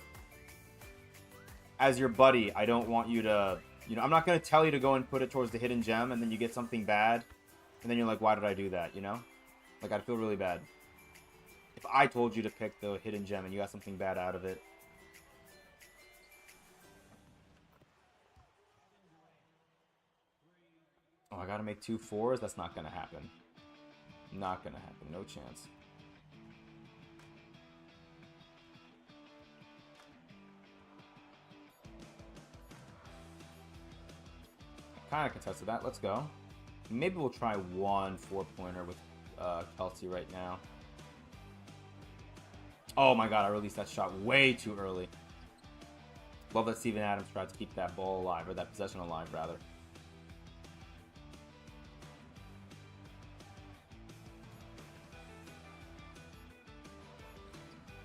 as your buddy, I don't want you to... You know, I'm not going to tell you to go and put it towards the hidden gem and then you get something bad. And then you're like, why did I do that, you know? Like, I'd feel really bad. If I told you to pick the hidden gem and you got something bad out of it. Oh, I gotta make 2 4s? That's not gonna happen. Not gonna happen. No chance. Kind of contested that. Let's go. Maybe we'll try 1 4-pointer with Kelsey right now. Oh my god, I released that shot way too early. Love that Steven Adams tried to keep that ball alive, or that possession alive, rather.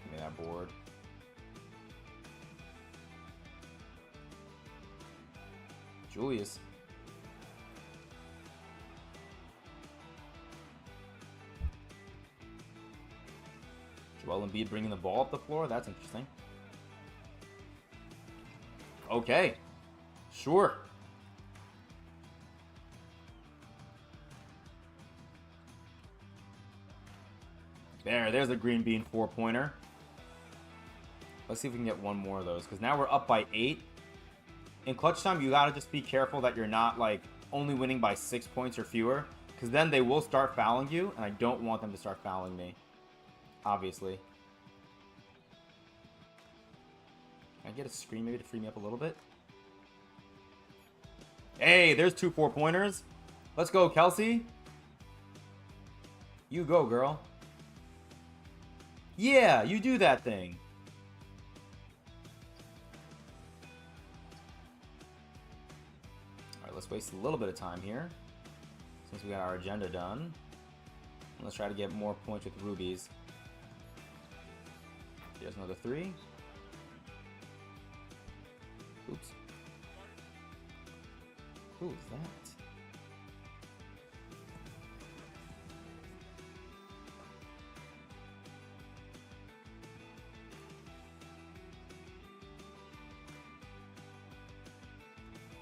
Give me that board. Julius. Joel Embiid bringing the ball up the floor. That's interesting. Okay. Sure. There's a green bean 4-pointer. Let's see if we can get one more of those, because now we're up by 8. In clutch time, you gotta just be careful that you're not, like, only winning by 6 points or fewer, because then they will start fouling you, and I don't want them to start fouling me. Obviously. Can I get a screen maybe to free me up a little bit? Hey, there's 2 4-pointers. Let's go, Kelsey. You go, girl. Yeah, you do that thing. Alright, let's waste a little bit of time here, since we got our agenda done. Let's try to get more points with rubies. Here's another 3. Oops. Who is that?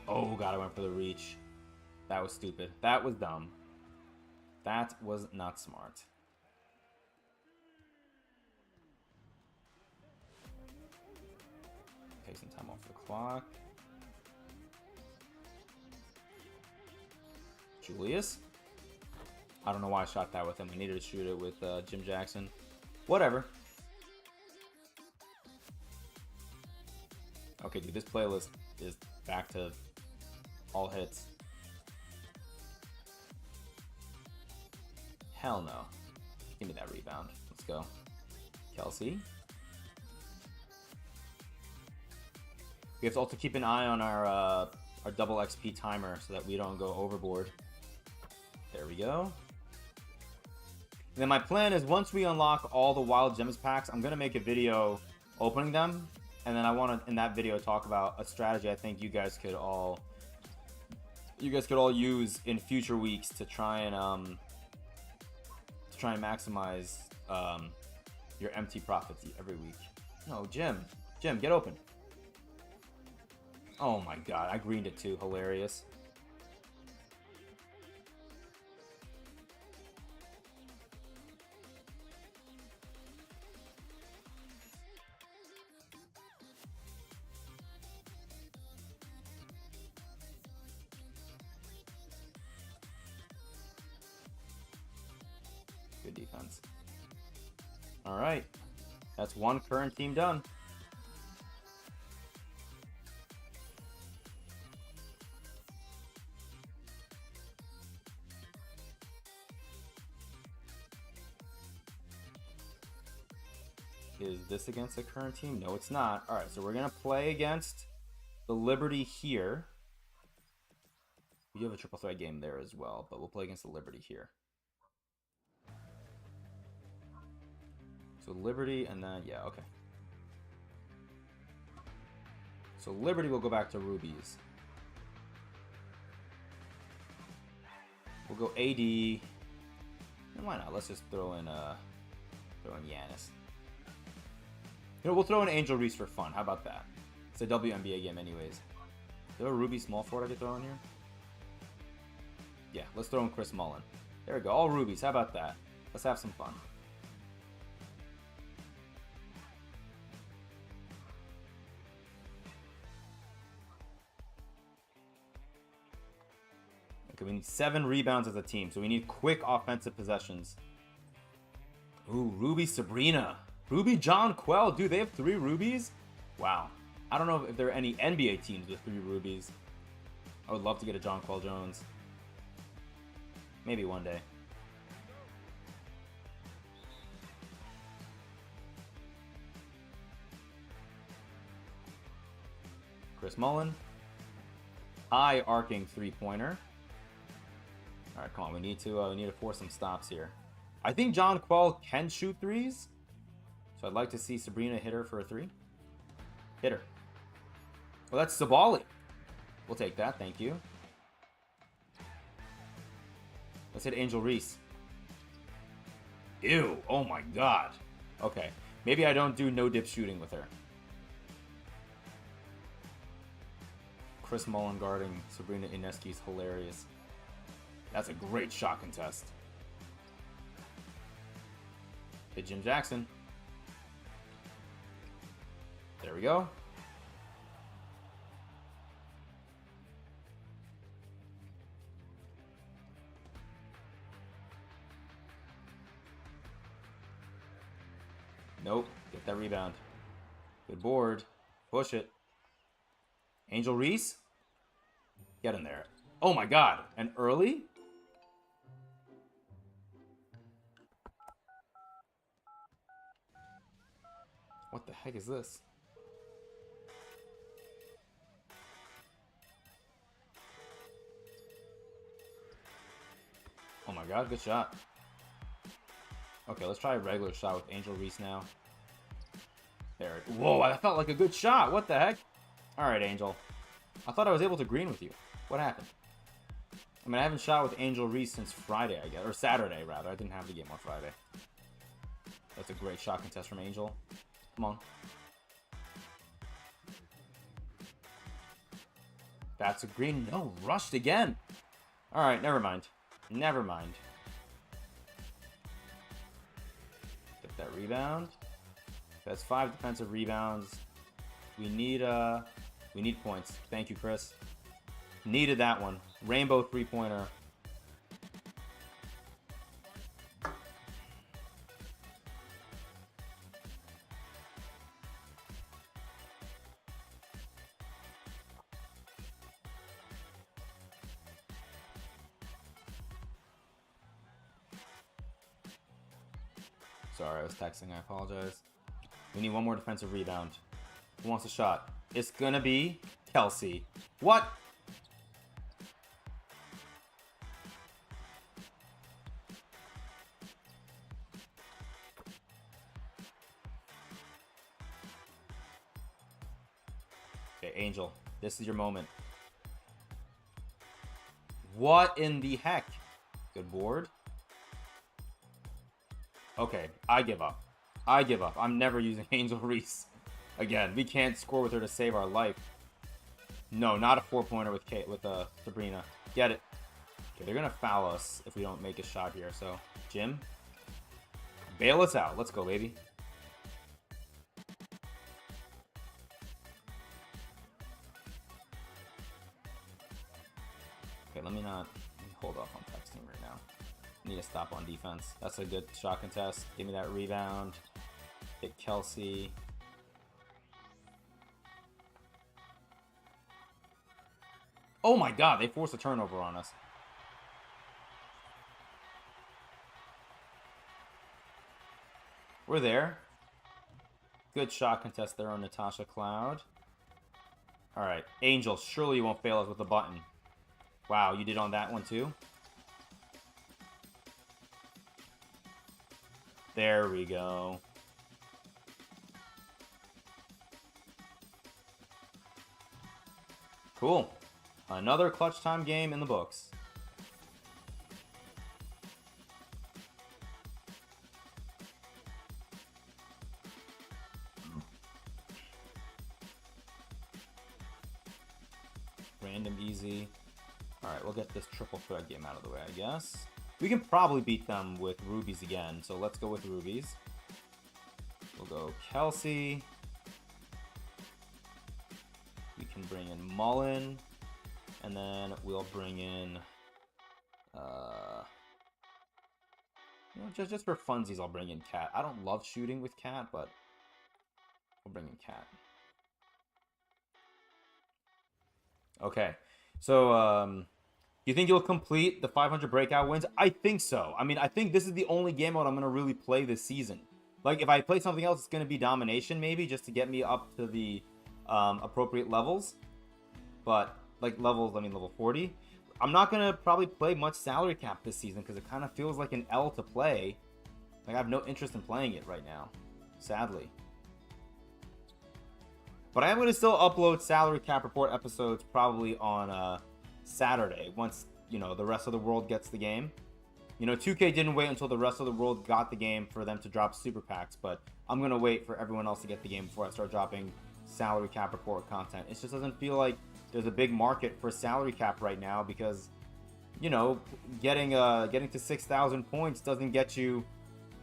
Oh god, I went for the reach. That was stupid. That was dumb. That was not smart. Take some time off the clock. Julius? I don't know why I shot that with him. I needed to shoot it with Jim Jackson. Whatever. Okay, dude, this playlist is back to all hits. Hell no. Give me that rebound. Let's go. Kelsey. We have to also keep an eye on our double XP timer so that we don't go overboard. There we go. And then my plan is, once we unlock all the Wild Gems packs, I'm going to make a video opening them. And then I want to, in that video, talk about a strategy I think you guys could all use in future weeks to try and maximize your MT profits every week. No, Jim, get open. Oh my god, I greened it too. Hilarious. Good defense. All right, that's one current team done. Is this against the current team? No, it's not. All right, so we're going to play against the Liberty here. We do have a triple threat game there as well, but we'll play against the Liberty here. So Liberty and then, yeah, okay. So Liberty will go back to rubies. We'll go AD. And why not? Let's just throw in Giannis. You know, we'll throw in Angel Reese for fun. How about that? It's a WNBA game anyways. Is there a Ruby small forward I could throw in here? Yeah, let's throw in Chris Mullin. There we go. All rubies. How about that? Let's have some fun. Okay, we need 7 rebounds as a team, so we need quick offensive possessions. Ooh, Ruby Sabrina. Ruby John Quell. Dude, they have 3 rubies? Wow. I don't know if there are any NBA teams with 3 rubies. I would love to get a John Quell Jones. Maybe one day. Chris Mullin. High arcing 3-pointer. All right, come on. We need to force some stops here. I think John Quell can shoot threes. So I'd like to see Sabrina hit her for a 3. Hit her. Well, that's Sabali. We'll take that. Thank you. Let's hit Angel Reese. Ew. Oh, my God. Okay. Maybe I don't do no-dip shooting with her. Chris Mullin guarding Sabrina Ionescu is hilarious. That's a great shot contest. Hit Jim Jackson. There we go. Nope. Get that rebound. Good board. Push it. Angel Reese. Get in there. Oh my God. And early? What the heck is this? Oh my God, good shot. Okay, let's try a regular shot with Angel Reese now. There. Whoa, I felt like a good shot. What the heck? All right, Angel. I thought I was able to green with you. What happened? I mean, I haven't shot with Angel Reese since Friday, I guess. Or Saturday, rather. I didn't have the game on Friday. That's a great shot contest from Angel. Come on. That's a green. No, rushed again. All right, never mind. Never mind. Get that rebound. That's 5 defensive rebounds. We need points. Thank you, Chris. Needed that one. Rainbow 3-pointer. Sorry, I was texting. I apologize. We need one more defensive rebound. Who wants a shot? It's gonna be Kelsey. What? Okay, Angel. This is your moment. What in the heck? Good board. Okay, I give up. I give up. I'm never using Angel Reese again. We can't score with her to save our life. No, not a 4-pointer with Sabrina. Get it. Okay, they're gonna foul us if we don't make a shot here. So, Jim, bail us out. Let's go, baby. Okay, let me hold off on texting right now. Need to stop on defense. That's a good shot contest. Give me that rebound. Hit Kelsey. Oh my God, they forced a turnover on us. We're there. Good shot contest there on Natasha Cloud. Alright, Angel, surely you won't fail us with the button. Wow, you did on that one too? There we go. Cool. Another clutch time game in the books. Random easy. Alright, we'll get this triple threat game out of the way, I guess. We can probably beat them with rubies again, so let's go with rubies. We'll go Kelsey. We can bring in Mullen. And then we'll bring in... you know, just for funsies, I'll bring in Cat. I don't love shooting with Cat, but we'll bring in Cat. Okay, so you think you'll complete the 500 breakout wins? I think so. I mean, I think this is the only game mode I'm going to really play this season. Like, if I play something else, it's going to be domination, maybe, just to get me up to the appropriate levels. But, like, levels, I mean, level 40. I'm not going to probably play much salary cap this season, because it kind of feels like an L to play. Like, I have no interest in playing it right now, sadly. But I am going to still upload salary cap report episodes probably on Saturday, once, you know, the rest of the world gets the game. You know, 2K didn't wait until the rest of the world got the game for them to drop super packs, but I'm going to wait for everyone else to get the game before I start dropping salary cap report content. It just doesn't feel like there's a big market for salary cap right now because, you know, getting to 6,000 points doesn't get you,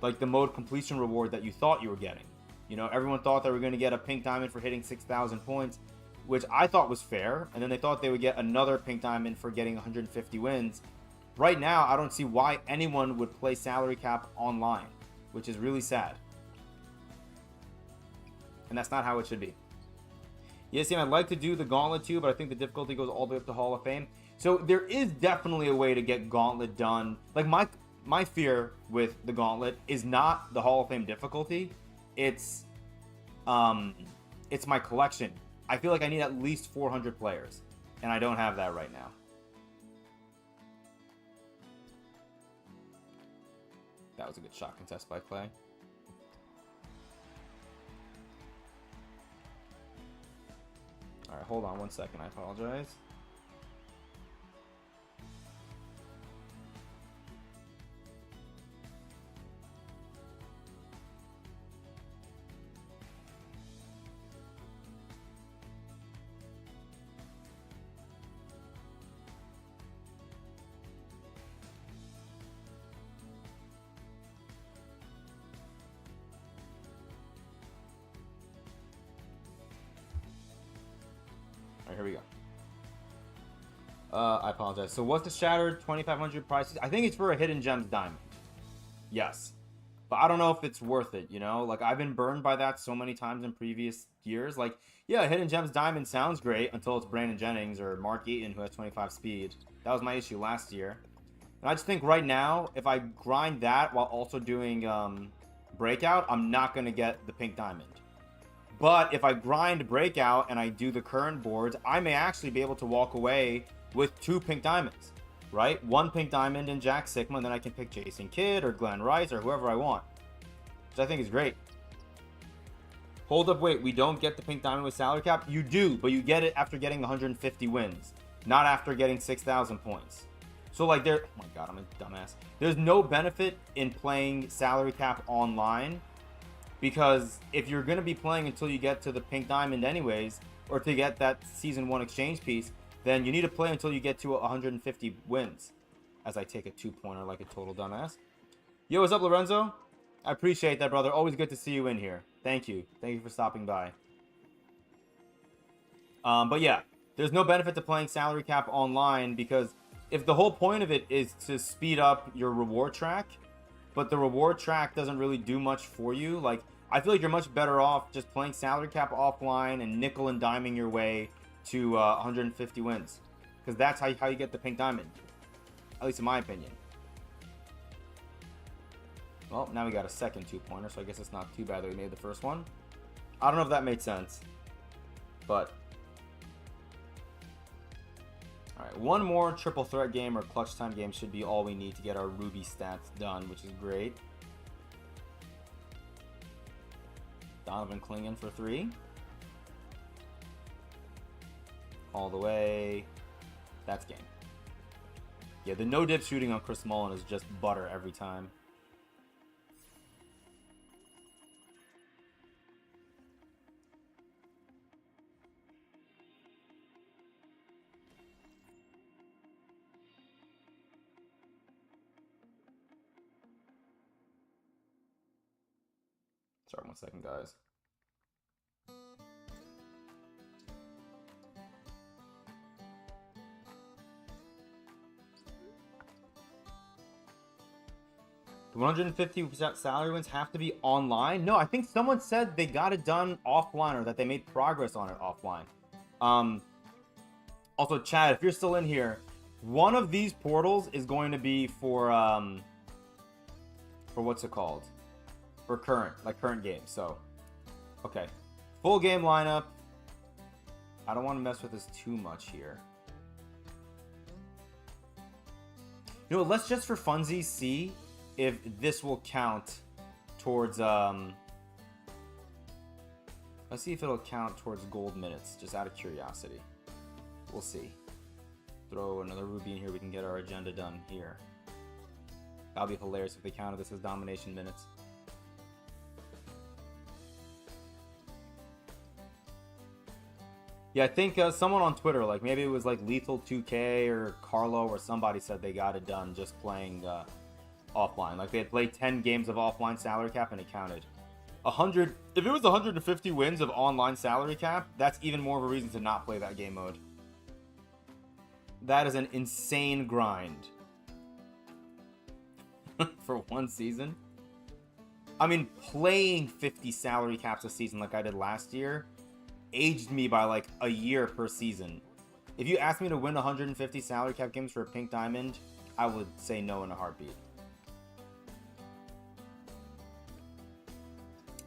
like, the mode completion reward that you thought you were getting. You know, everyone thought they were going to get a pink diamond for hitting 6,000 points, which I thought was fair, and then they thought they would get another pink diamond for getting 150 wins. Right now, I don't see why anyone would play salary cap online, which is really sad. And that's not how it should be. Yes, I'd like to do the Gauntlet too, but I think the difficulty goes all the way up to Hall of Fame. So there is definitely a way to get Gauntlet done. Like, my fear with the Gauntlet is not the Hall of Fame difficulty. It's my collection. I feel like I need at least 400 players, and I don't have that right now. That was a good shot contest by Clay. All right, hold on one second. I apologize. Here we go. I apologize. So what's the shattered 2,500 prices? I think it's for a Hidden Gems diamond. Yes. But I don't know if it's worth it, you know? Like, I've been burned by that so many times in previous years. Like, yeah, Hidden Gems diamond sounds great until it's Brandon Jennings or Mark Eaton who has 25 speed. That was my issue last year. And I just think right now, if I grind that while also doing Breakout, I'm not going to get the pink diamond. But if I grind Breakout and I do the current boards, I may actually be able to walk away with 2 pink diamonds, right? 1 pink diamond in Jack Sigma, and then I can pick Jason Kidd or Glenn Rice or whoever I want, which I think is great. Hold up, wait, we don't get the pink diamond with salary cap? You do, but you get it after getting 150 wins, not after getting 6,000 points. So, like, oh my god, I'm a dumbass. There's no benefit in playing salary cap online, because if you're going to be playing until you get to the pink diamond anyways, or to get that season 1 exchange piece, then you need to play until you get to 150 wins. As I take a 2-pointer like a total dumbass. Yo, what's up, Lorenzo? I appreciate that, brother. Always good to see you in here. Thank you. Thank you for stopping by. But yeah, there's no benefit to playing salary cap online, because if the whole point of it is to speed up your reward track, but the reward track doesn't really do much for you. Like, I feel like you're much better off just playing salary cap offline and nickel and diming your way to 150 wins. Because that's how you get the pink diamond. At least in my opinion. Well, now we got a second 2-pointer, so I guess it's not too bad that we made the first one. I don't know if that made sense, but all right, one more triple threat game or clutch time game should be all we need to get our Ruby stats done, which is great. Donovan Klingon for 3. All the way. That's game. Yeah, the no-dip shooting on Chris Mullen is just butter every time. Sorry, 1 second, guys. The 150% salary wins have to be online? No, I think someone said they got it done offline or that they made progress on it offline. Also, Chad, if you're still in here, one of these portals is going to be for what's it called? For current games. So, okay. Full game lineup. I don't want to mess with this too much here. You know, let's just for funsies see if this will count towards let's see if it'll count towards gold minutes, just out of curiosity. We'll see. Throw another Ruby in here, we can get our agenda done here. That'll be hilarious if they counted this as domination minutes. Yeah, I think someone on Twitter, like maybe it was like Lethal 2K or Carlo or somebody said they got it done just playing offline. Like they had played 10 games of offline salary cap and it counted. 100. If it was 150 wins of online salary cap, that's even more of a reason to not play that game mode. That is an insane grind for one season. I mean, playing 50 salary caps a season like I did last year aged me by like a year per season. If you asked me to win 150 salary cap games for a pink diamond, I would say no in a heartbeat.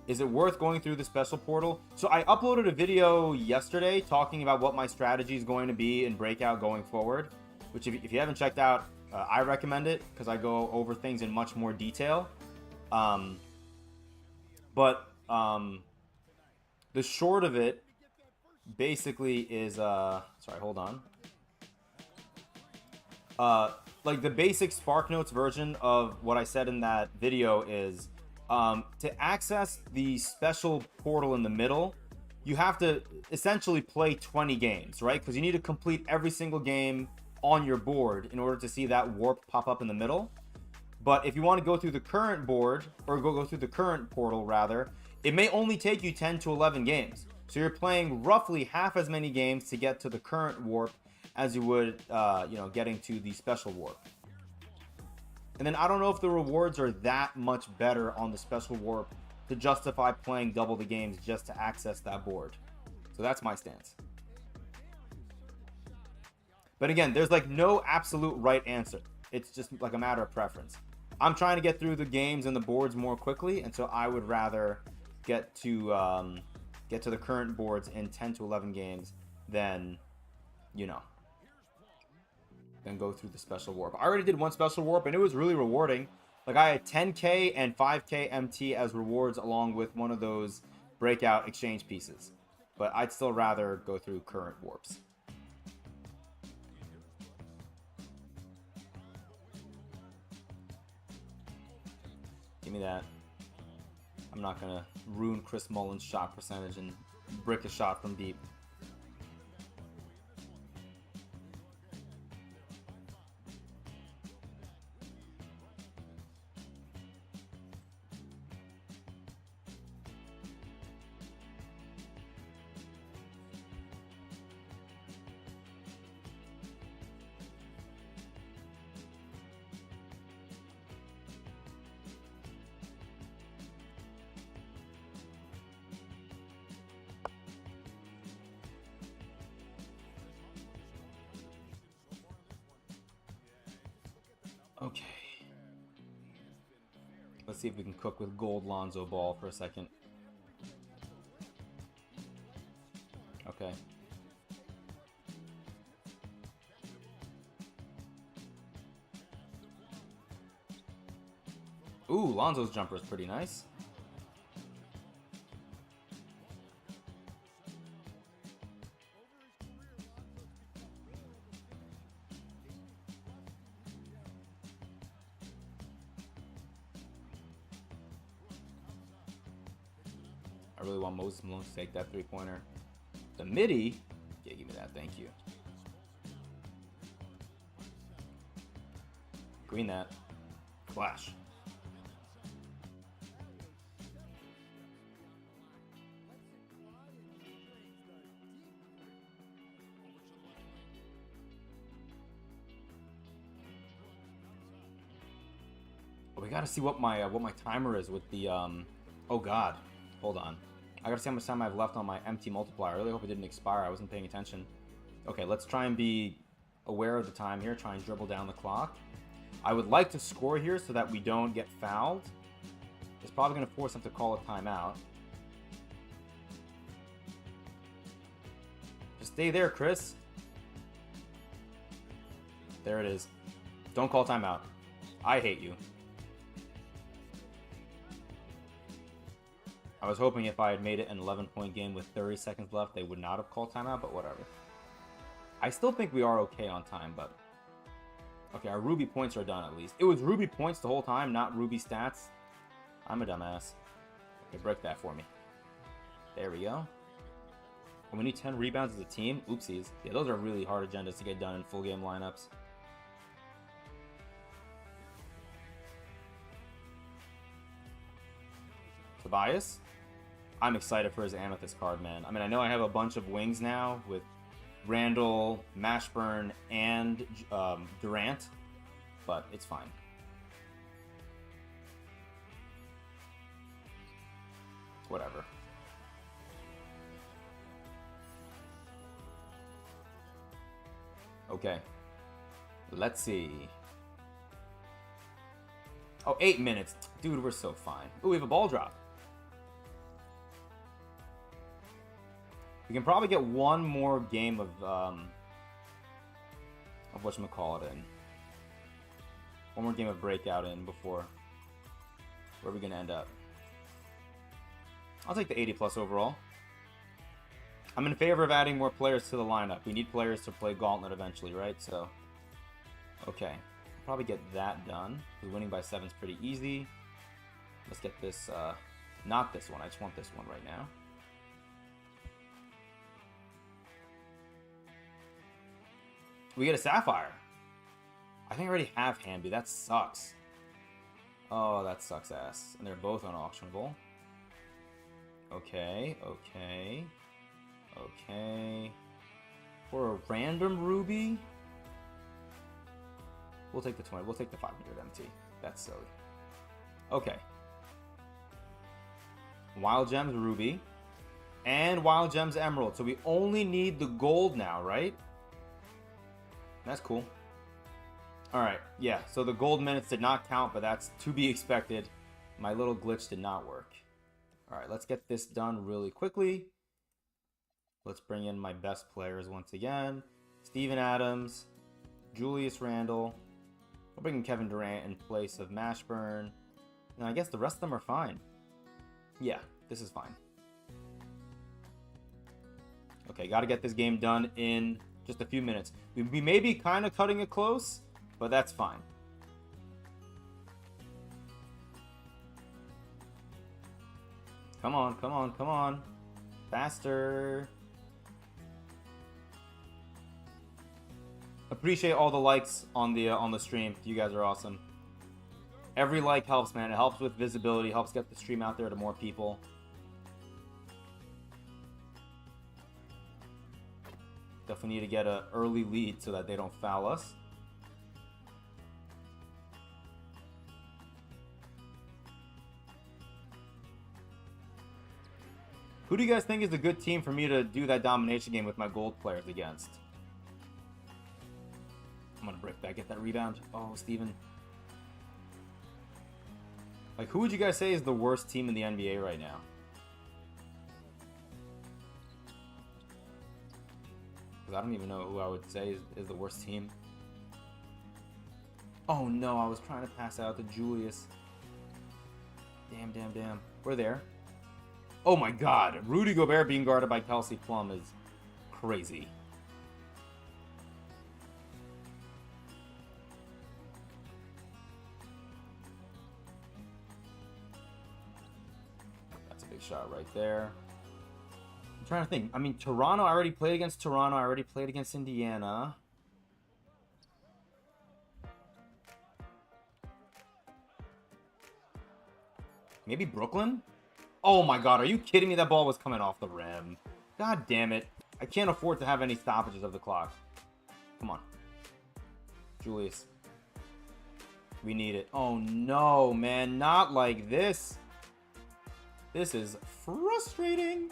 Is it worth going through the special portal? So I uploaded a video yesterday talking about what my strategy is going to be in Breakout going forward, which if you haven't checked out, I recommend it because I go over things in much more detail. But the short of it basically is, sorry, hold on. Like the basic SparkNotes version of what I said in that video is, to access the special portal in the middle, you have to essentially play 20 games, right? Because you need to complete every single game on your board in order to see that warp pop up in the middle. But if you want to go through the current board, or go through the current portal rather, it may only take you 10 to 11 games. So you're playing roughly half as many games to get to the current warp as you would, getting to the special warp. And then I don't know if the rewards are that much better on the special warp to justify playing double the games just to access that board. So that's my stance. But again, there's like no absolute right answer. It's just like a matter of preference. I'm trying to get through the games and the boards more quickly, and so I would rather get to the current boards in 10 to 11 games than, than go through the special warp. I already did one special warp and it was really rewarding. Like I had 10k and 5k MT as rewards along with one of those breakout exchange pieces. But I'd still rather go through current warps. Give me that. I'm not gonna ruin Chris Mullen's shot percentage and brick a shot from deep. Okay. Let's see if we can cook with gold Lonzo Ball for a second. Okay. Ooh, Lonzo's jumper is pretty nice. I really want Moses Malone to take that three-pointer. The midi? Yeah, give me that. Thank you. Green that. Flash. Oh, we gotta see what my timer is with the Oh God, hold on. I gotta see how much time I have left on my MT multiplier. I really hope it didn't expire. I wasn't paying attention. Okay, let's try and be aware of the time here. Try and dribble down the clock. I would like to score here so that we don't get fouled. It's probably going to force them to call a timeout. Just stay there, Chris. There it is. Don't call timeout. I hate you. I was hoping if I had made it an 11-point game with 30 seconds left, they would not have called timeout, but whatever. I still think we are okay on time, but... Okay, our Ruby points are done at least. It was Ruby points the whole time, not Ruby stats. I'm a dumbass. Okay, break that for me. There we go. And we need 10 rebounds as a team. Oopsies. Yeah, those are really hard agendas to get done in full game lineups. Tobias? I'm excited for his Amethyst card, man. I mean, I know I have a bunch of wings now with Randall, Mashburn, and Durant, but it's fine. Whatever. Okay. Let's see. Oh, 8 minutes. Dude, we're so fine. Ooh, we have a ball drop. We can probably get one more game of whatchamacallit in. One more game of Breakout in before... Where are we going to end up? I'll take the 80+ overall. I'm in favor of adding more players to the lineup. We need players to play Gauntlet eventually, right? So, okay. I'll probably get that done. Winning by 7 is pretty easy. Let's get this, not this one. I just want this one right now. We get a Sapphire. I think I already have Hamby. That sucks. Oh, that sucks ass. And they're both unauctionable. Okay, okay. Okay. For a random Ruby? We'll take the 20. We'll take the 500 MT. That's silly. Okay. Wild Gems Ruby. And Wild Gems Emerald. So we only need the gold now, right? That's cool. Alright, yeah. So the gold minutes did not count, but that's to be expected. My little glitch did not work. Alright, let's get this done really quickly. Let's bring in my best players once again. Steven Adams, Julius Randle. We'll bring in Kevin Durant in place of Mashburn. And I guess the rest of them are fine. Yeah, this is fine. Okay, got to get this game done in just a few minutes. We may be kind of cutting it close, but that's fine. Come on, come on, come on. Faster. Appreciate all the likes on the stream. You guys are awesome. Every like helps, man. It helps with visibility, helps get the stream out there to more people. Definitely need to get an early lead so that they don't foul us. Who do you guys think is a good team for me to do that domination game with my gold players against? I'm gonna break that, get that rebound. Oh, Steven. Like, who would you guys say is the worst team in the NBA right now? Because I don't even know who I would say is the worst team. Oh no, I was trying to pass out to Julius. Damn, damn, damn. We're there. Oh my god. Rudy Gobert being guarded by Kelsey Plum is crazy. That's a big shot right there. I'm trying to think. I mean, Toronto, I already played against Toronto. I already played against Indiana. Maybe Brooklyn? Oh my god, are you kidding me? That ball was coming off the rim. God damn it. I can't afford to have any stoppages of the clock. Come on. Julius. We need it. Oh no, man. Not like this. This is frustrating.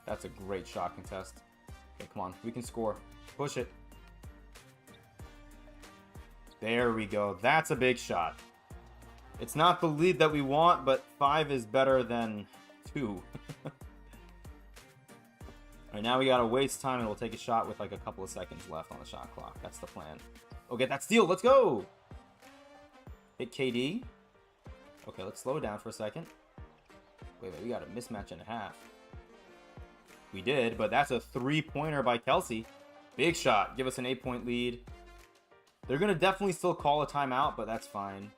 That's a great shot contest. Okay, come on. We can score. Push it. There we go. That's a big shot. It's not the lead that we want, but 5 is better than 2. Alright, now we gotta waste time and we'll take a shot with like a couple of seconds left on the shot clock. That's the plan. Oh, get that steal. Let's go! Hit KD. Okay, let's slow it down for a second. Wait, we got a mismatch and a half. We did, but that's a 3-pointer by Kelsey. Big shot. Give us an 8-point lead. They're going to definitely still call a timeout, but that's fine.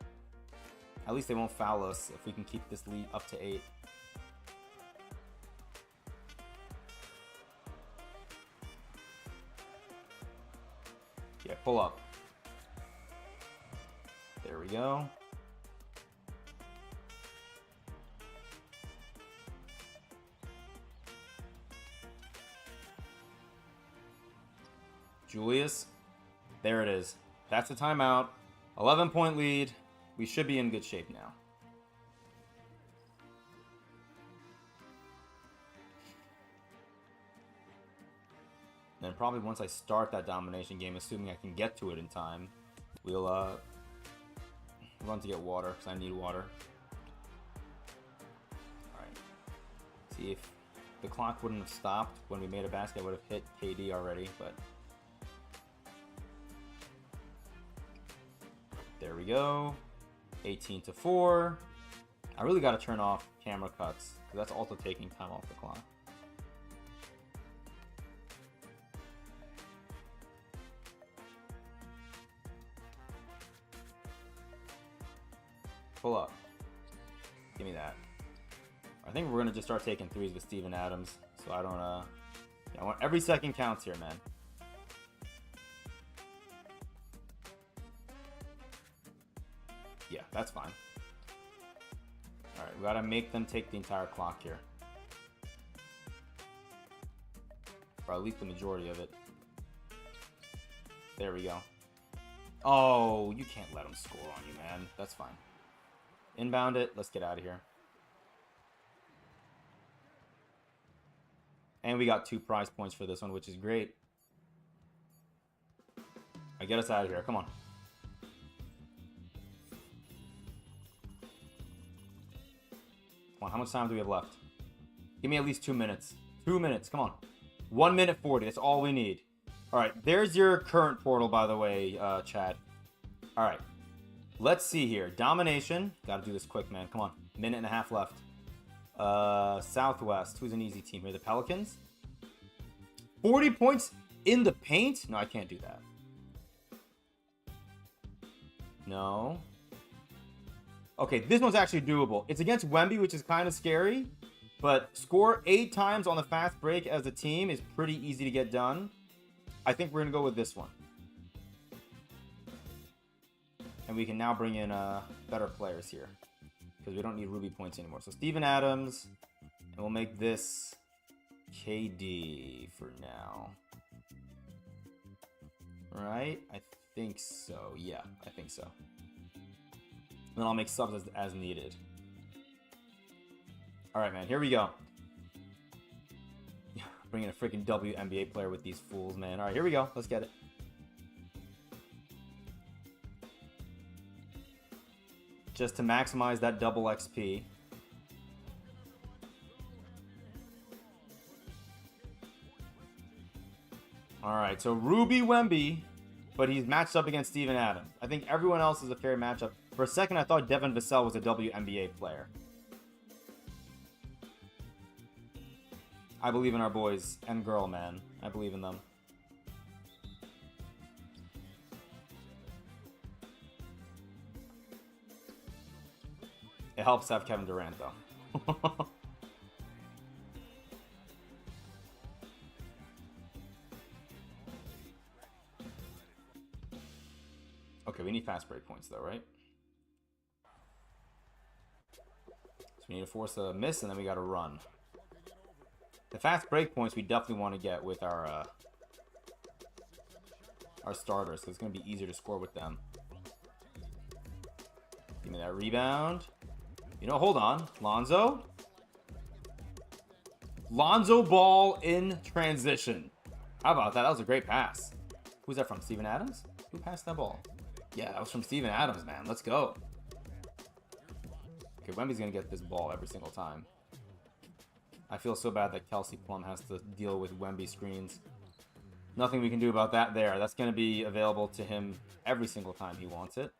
At least they won't foul us if we can keep this lead up to 8. Yeah, pull up. There we go. Julius. There it is. That's the timeout. 11-point lead. We should be in good shape now. And then probably once I start that domination game, assuming I can get to it in time, we'll run to get water, because I need water. Alright. See, if the clock wouldn't have stopped when we made a basket, I would have hit KD already, but... There we go. 18-4. I really got to turn off camera cuts, because that's also taking time off the clock. Pull up. Give me that. I think we're going to just start taking threes with Steven Adams, so I don't, I want every second counts here, man. Yeah, that's fine. Alright, we gotta make them take the entire clock here. Or at least the majority of it. There we go. Oh, you can't let them score on you, man. That's fine. Inbound it. Let's get out of here. And we got 2 prize points for this one, which is great. Alright, get us out of here. Come on. Come on, how much time do we have left? Give me at least 2 minutes. 2 minutes, come on. 1 minute 40, that's all we need. Alright, there's your current portal, by the way, Chad. Alright, let's see here. Domination. Gotta do this quick, man. Come on. Minute and a half left. Southwest. Who's an easy team here? The Pelicans? 40 points in the paint? No, I can't do that. No. Okay, this one's actually doable. It's against Wemby, which is kind of scary. But score 8 times on the fast break as a team is pretty easy to get done. I think we're going to go with this one. And we can now bring in better players here. Because we don't need Ruby points anymore. So Steven Adams. And we'll make this KD for now. Right? I think so. Yeah, I think so. Then I'll make subs as needed. Alright, man. Here we go. Bringing a freaking WNBA player with these fools, man. Alright, here we go. Let's get it. just to maximize that double XP. Alright, so Ruby Wemby, but he's matched up against Steven Adams. I think everyone else is a fair matchup. For a second, I thought Devin Vassell was a WNBA player. I believe in our boys and girl, man. I believe in them. It helps to have Kevin Durant, though. Okay, we need fast break points, though, right? So we need to force a miss, and then we got to run. The fast break points we definitely want to get with our starters, because it's going to be easier to score with them. Give me that rebound. You know, hold on. Lonzo. Lonzo Ball in transition. How about that? That was a great pass. Who's that from? Steven Adams? Who passed that ball? Yeah, that was from Steven Adams, man. Let's go. Okay, Wemby's going to get this ball every single time. I feel so bad that Kelsey Plum has to deal with Wemby screens. Nothing we can do about that there. That's going to be available to him every single time he wants it.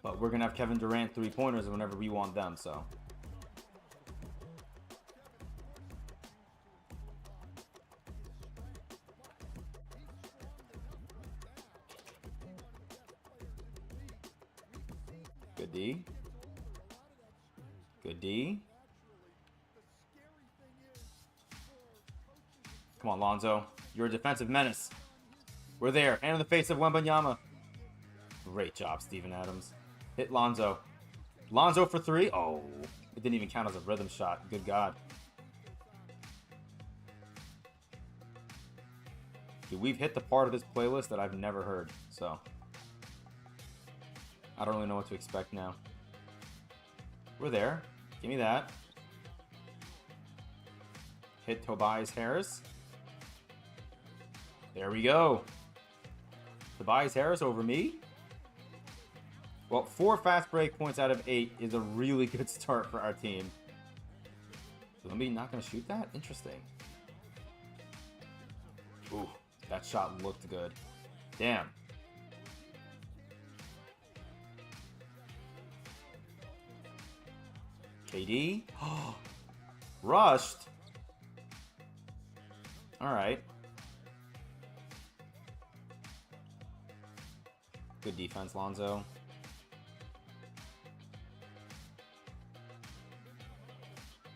But we're going to have Kevin Durant three-pointers whenever we want them, so. Good D. Good D. Come on, Lonzo. You're a defensive menace. We're there. Hand in the face of Wembanyama. Great job, Steven Adams. Hit Lonzo. Lonzo for three. Oh, it didn't even count as a rhythm shot. Good God. Dude, we've hit the part of this playlist that I've never heard, so I don't really know what to expect now. We're there. Give me that. Hit Tobias Harris. There we go. Tobias Harris over me. Well, 4 fast break points out of 8 is a really good start for our team. So Wemby not going to shoot that? Interesting. Ooh, that shot looked good. Damn. KD. Rushed. All right. Good defense, Lonzo.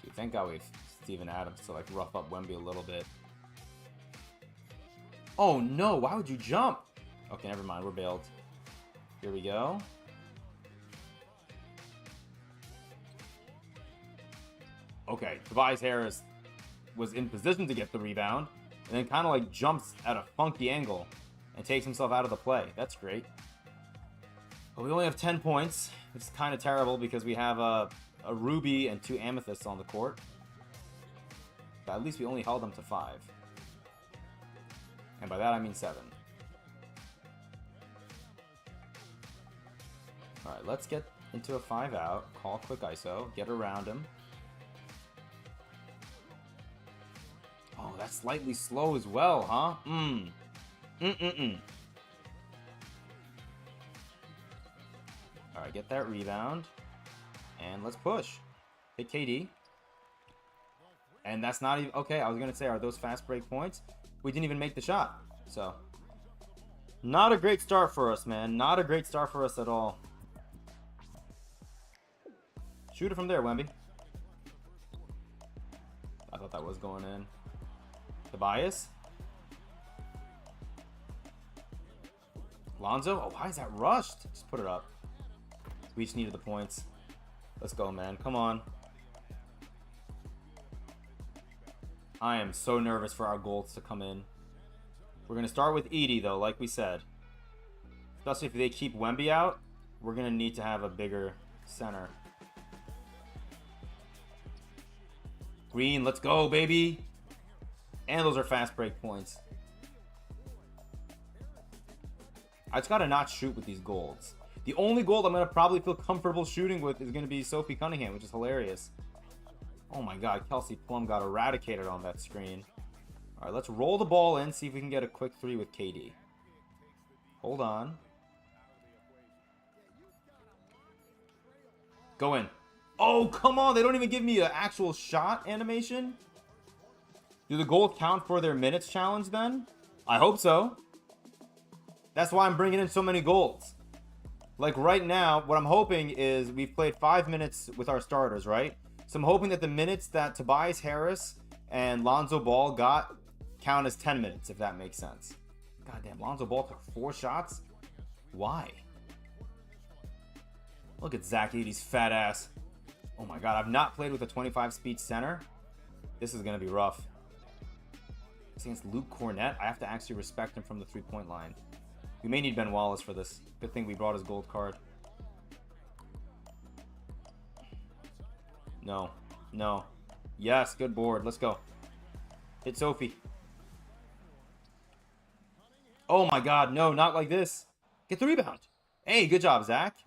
Dude, thank God we have Steven Adams to like rough up Wemby a little bit. Oh no, why would you jump? Okay, never mind, we're bailed. Here we go. Okay, Tobias Harris was in position to get the rebound, and then kind of like jumps at a funky angle and takes himself out of the play. That's great. But we only have 10 points. It's kind of terrible because we have a Ruby and 2 Amethysts on the court. But at least we only held them to 5. And by that I mean 7. Alright, let's get into a 5 out. Call quick ISO. Get around him. Oh, that's slightly slow as well, huh? Alright, get that rebound. And let's push. Hit KD. And that's not even... Okay, I was going to say, are those fast break points? We didn't even make the shot. So, not a great start for us, man. Not a great start for us at all. Shoot it from there, Wemby. I thought that was going in. Tobias. Lonzo. Oh, why is that rushed? Just put it up. We just needed the points. Let's go, man. Come on. I am so nervous for our goals to come in. We're going to start with Edie, though, like we said. Especially if they keep Wemby out, we're going to need to have a bigger center. Green, let's go, baby. And those are fast break points. I just gotta not shoot with these golds. The only gold I'm gonna probably feel comfortable shooting with is gonna be Sophie Cunningham, which is hilarious. Oh my god, Kelsey Plum got eradicated on that screen. Alright, let's roll the ball in, see if we can get a quick 3 with KD. Hold on. Go in. Oh, come on. They don't even give me an actual shot animation. Do the gold count for their minutes challenge then? I hope so. That's why I'm bringing in so many golds. Like right now, what I'm hoping is we've played 5 minutes with our starters, right? So I'm hoping that the minutes that Tobias Harris and Lonzo Ball got count as 10 minutes, if that makes sense. Goddamn, Lonzo Ball took 4 shots? Why? Look at Zach Edey's fat ass. Oh my god, I've not played with a 25 speed center. This is going to be rough. Against Luke Cornett, I have to actually respect him from the 3-point line. We may need Ben Wallace for this. Good thing we brought his gold card. No. No. Yes, good board. Let's go. Hit Sophie. Oh my god, no, not like this. Get the rebound. Hey, good job, Zach.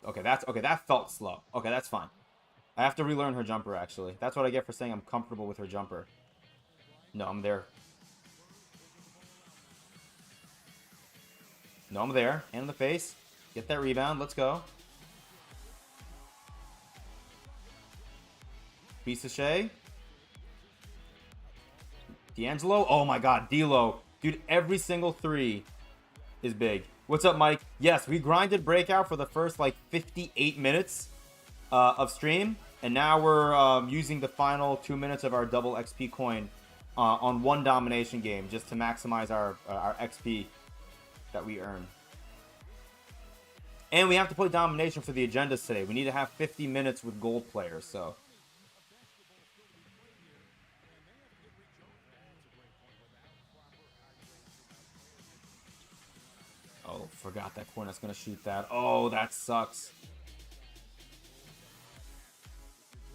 Okay, that felt slow. Okay, that's fine. I have to relearn her jumper, actually. That's what I get for saying I'm comfortable with her jumper. No, I'm there. No, I'm there. Hand in the face. Get that rebound. Let's go. Piece of Shea. D'Angelo. Oh my god, D'Lo. Dude, every single 3 is big. What's up, Mike? Yes, we grinded Breakout for the first, like, 58 minutes of stream. And now we're using the final 2 minutes of our double XP coin on one domination game just to maximize our XP that we earn. And we have to play domination for the agendas today. We need to have 50 minutes with gold players, so... Oh, forgot that Cornet's gonna shoot that. Oh, that sucks.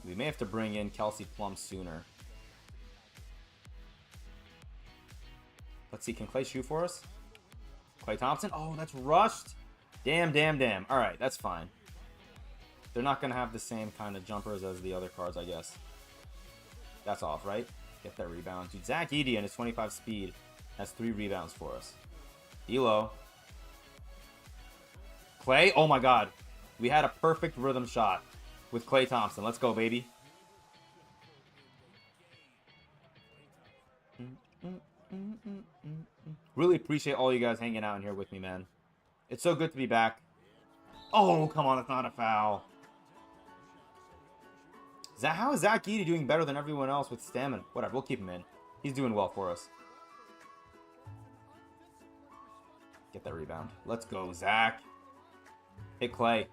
We may have to bring in Kelsey Plum sooner. Let's see, can Clay shoot for us? Klay Thompson? Oh, that's rushed. Damn, damn, damn. All right, that's fine. They're not gonna have the same kind of jumpers as the other cards, I guess. That's off, right? Get that rebound. Dude, Zach Edey and his 25 speed has 3 rebounds for us. D'Lo. Klay, oh my god. We had a perfect rhythm shot with Klay Thompson. Let's go, baby. Really appreciate all you guys hanging out in here with me, man. It's so good to be back. Oh, come on, it's not a foul. How is Zach Edey doing better than everyone else with stamina? Whatever, we'll keep him in. He's doing well for us. Get that rebound. Let's go, Zach. Hit Klay.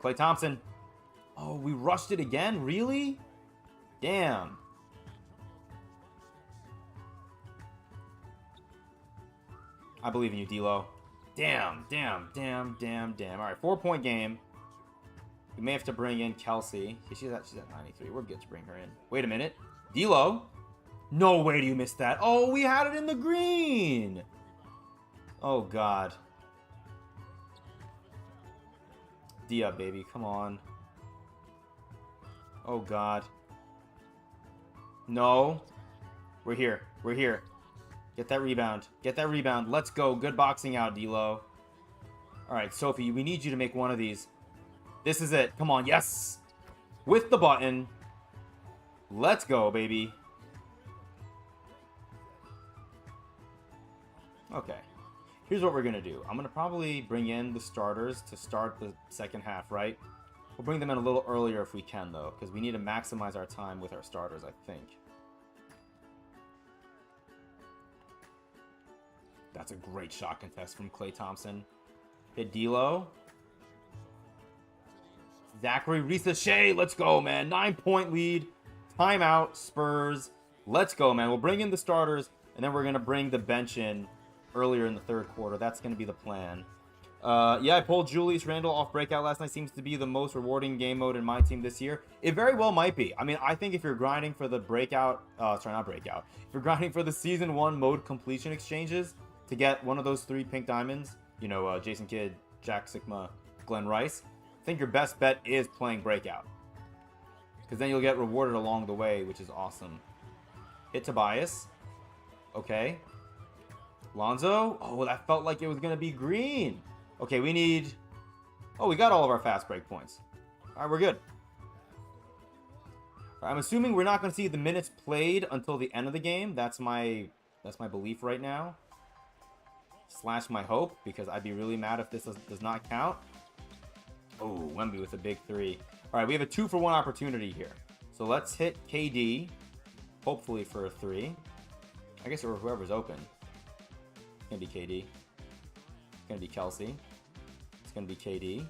Klay Thompson. Oh, we rushed it again? Really? Damn. I believe in you, D'Lo. Damn, damn, damn, damn, damn. All right, 4-point game. We may have to bring in Kelsey. She's at 93. We're good to bring her in. Wait a minute. D'Lo? No way do you miss that. Oh, we had it in the green. Oh, God. Dia, baby. Come on. Oh, God. No. We're here. We're here. Get that rebound. Get that rebound. Let's go. Good boxing out, D'Lo. All right, Sophie, we need you to make one of these. This is it. Come on. Yes. With the button. Let's go, baby. Okay. Here's what we're going to do. I'm going to probably bring in the starters to start the second half, right? We'll bring them in a little earlier if we can, though, because we need to maximize our time with our starters, I think. That's a great shot contest from Klay Thompson. Hit D'Lo. Zachary Risa-Shea. Let's go, man. 9-point lead. Timeout. Spurs. Let's go, man. We'll bring in the starters, and then we're going to bring the bench in earlier in the third quarter. That's going to be the plan. Yeah, I pulled Julius Randle off Breakout last night. Seems to be the most rewarding game mode in my team this year. It very well might be. I mean, I think if you're grinding for the Breakout... sorry, not Breakout. If you're grinding for the Season 1 mode completion exchanges to get one of those 3 pink diamonds, you know, Jason Kidd, Jack Sigma, Glenn Rice, I think your best bet is playing Breakout. Because then you'll get rewarded along the way, which is awesome. Hit Tobias. Okay. Lonzo. Oh, that felt like it was going to be green. Okay, we need... Oh, we got all of our fast break points. All right, we're good. I'm assuming we're not going to see the minutes played until the end of the game. That's my belief right now. Slash my hope, because I'd be really mad if this does not count. Oh, Wemby with a big 3. All right, we have a 2-for-1 opportunity here. So let's hit KD, hopefully for a 3. I guess, or whoever's open. It's going to be KD. It's going to be Kelsey. It's going to be KD.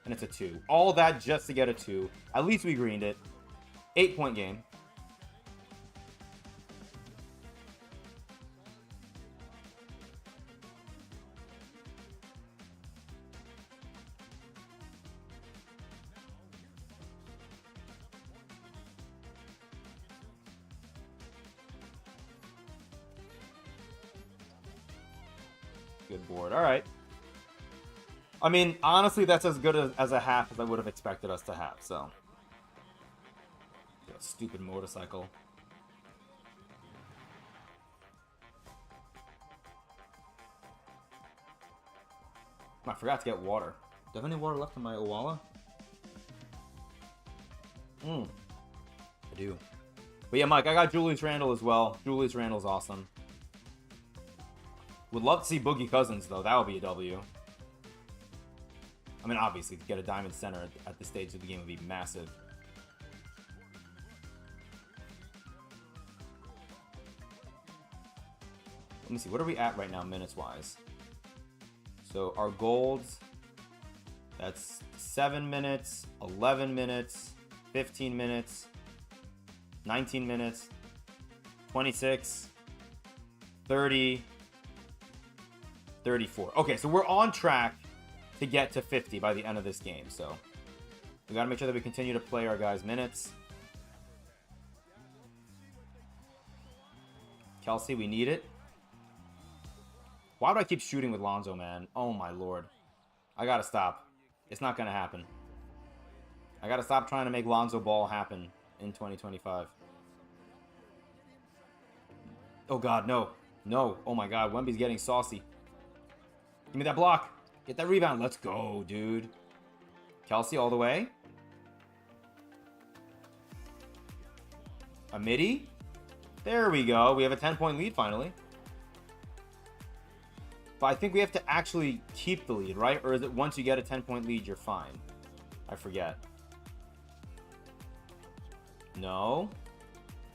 And it's a 2. All that just to get a 2. At least we greened it. 8-point game. Good board. All right. I mean, honestly, that's as good as a half as I would have expected us to have, so. That stupid motorcycle. I forgot to get water. Do I have any water left in my Owala? I do. But yeah, Mike, I got Julius Randle as well. Julius Randle's awesome. Would love to see Boogie Cousins, though. That would be a W. I mean, obviously, to get a diamond center at this stage of the game would be massive. Let me see. What are we at right now, minutes-wise? So, our golds, that's 7 minutes, 11 minutes, 15 minutes, 19 minutes, 26, 30, 34. Okay, so we're on track to get to 50 by the end of this game. So we got to make sure that we continue to play our guys' minutes. Kelsey, we need it. Why do I keep shooting with Lonzo, man? Oh, my Lord. I got to stop. It's not going to happen. I got to stop trying to make Lonzo Ball happen in 2025. Oh, God, no. No. Oh, my God. Wemby's getting saucy. Give me that block. Get that rebound. Let's go, dude. Kelsey all the way. A midi. There we go. We have a 10-point lead finally. But I think we have to actually keep the lead, right? Or is it once you get a 10-point lead, you're fine? I forget. No.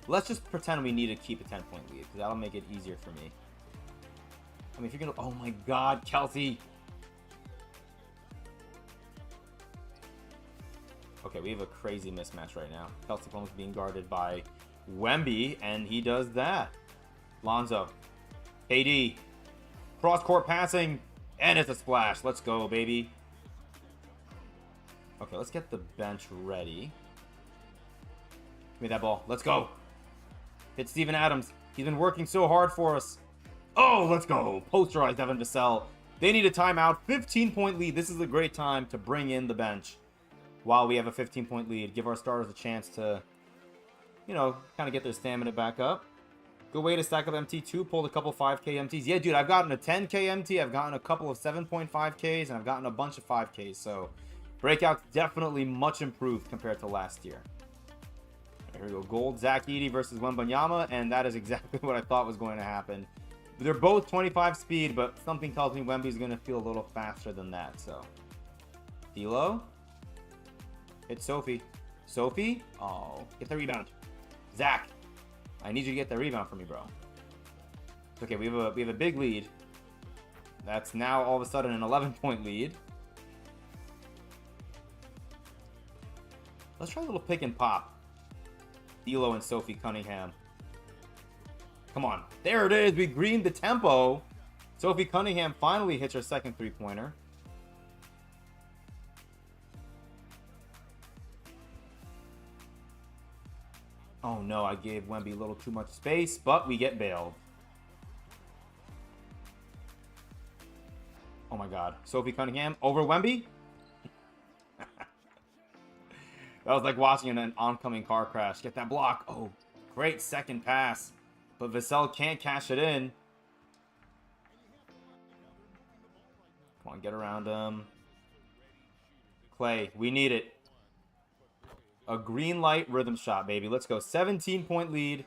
Let's just pretend we need to keep a 10-point lead, because that'll make it easier for me. I mean, if you're going to... Oh, my God, Kelsey. Okay, we have a crazy mismatch right now. Kelsey Plum's being guarded by Wemby, and he does that. Lonzo. KD. Cross-court passing, and it's a splash. Let's go, baby. Okay, let's get the bench ready. Give me that ball. Let's go. Hit Steven Adams. He's been working so hard for us. Oh, let's go. Posterize Devin Vassell. They need a timeout. 15-point lead. This is a great time to bring in the bench while we have a 15-point lead. Give our starters a chance to, you know, kind of get their stamina back up. Good way to stack up MT2. Pulled a couple 5K MTs. Yeah, dude, I've gotten a 10K MT. I've gotten a couple of 7.5Ks, and I've gotten a bunch of 5Ks. So, Breakout's definitely much improved compared to last year. Here we go. Gold, Zach Edey versus Wembanyama, and that is exactly what I thought was going to happen. They're both 25 speed, but something tells me Wemby's going to feel a little faster than that, so. D'Lo. Hit Sophie. Sophie? Oh, get the rebound. Zach, I need you to get the rebound for me, bro. It's okay, we have a big lead. That's now all of a sudden an 11-point lead. Let's try a little pick and pop. D'Lo and Sophie Cunningham. Come on. There it is. We greened the tempo. Sophie Cunningham finally hits her second three-pointer. Oh no, I gave Wemby a little too much space, but we get bailed. Oh my god. Sophie Cunningham over Wemby? That was like watching an oncoming car crash. Get that block. Oh, great second pass. But Vassell can't cash it in. Come on, get around him. Clay, we need it. A green light rhythm shot, baby. Let's go. 17-point lead.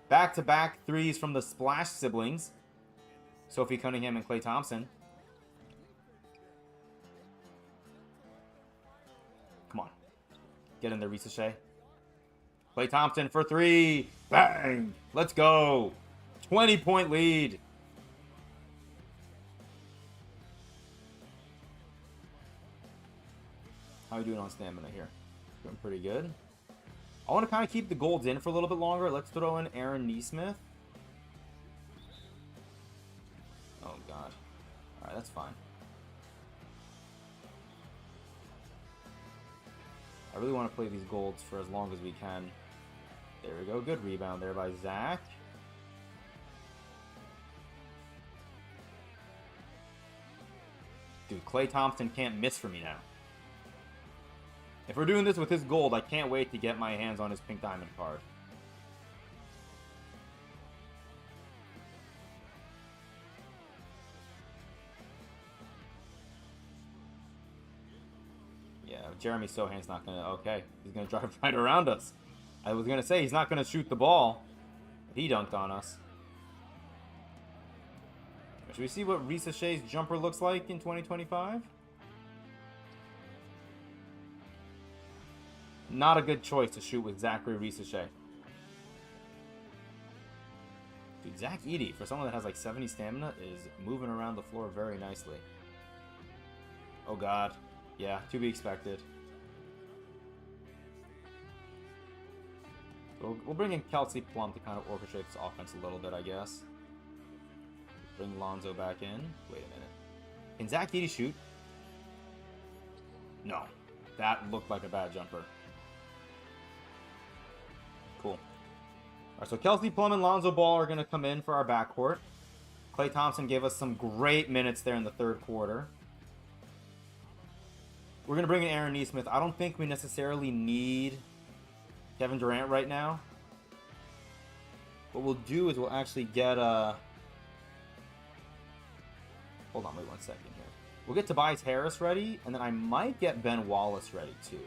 Back-to-back threes from the Splash siblings. Sophie Cunningham and Klay Thompson. Come on. Get in there, Risa Shea. Klay Thompson for three. Bang! Let's go. 20-point lead. How are we doing on stamina here? Doing pretty good. I want to kind of keep the golds in for a little bit longer. Let's throw in Aaron Nesmith. Oh, God. Alright, that's fine. I really want to play these golds for as long as we can. There we go. Good rebound there by Zach. Dude, Klay Thompson can't miss for me now. If we're doing this with his gold, I can't wait to get my hands on his pink diamond card. Yeah, Jeremy Sohan's not going to... Okay, he's going to drive right around us. I was going to say, he's not going to shoot the ball. But he dunked on us. Should we see what Risa Shea's jumper looks like in 2025? Not a good choice to shoot with Zachary Risa Shea. Dude, Zach Edey, for someone that has like 70 stamina, is moving around the floor very nicely. Oh god. Yeah, to be expected. So we'll bring in Kelsey Plum to kind of orchestrate this offense a little bit, I guess. Bring Lonzo back in. Wait a minute. Can Zach Edey shoot? No. That looked like a bad jumper. Cool. Alright, so Kelsey Plum and Lonzo Ball are going to come in for our backcourt. Klay Thompson gave us some great minutes there in the third quarter. We're going to bring in Aaron Nesmith. I don't think we necessarily need Kevin Durant right now. What we'll do is we'll actually get hold on, wait 1 second here. We'll get Tobias Harris ready, and then I might get Ben Wallace ready too.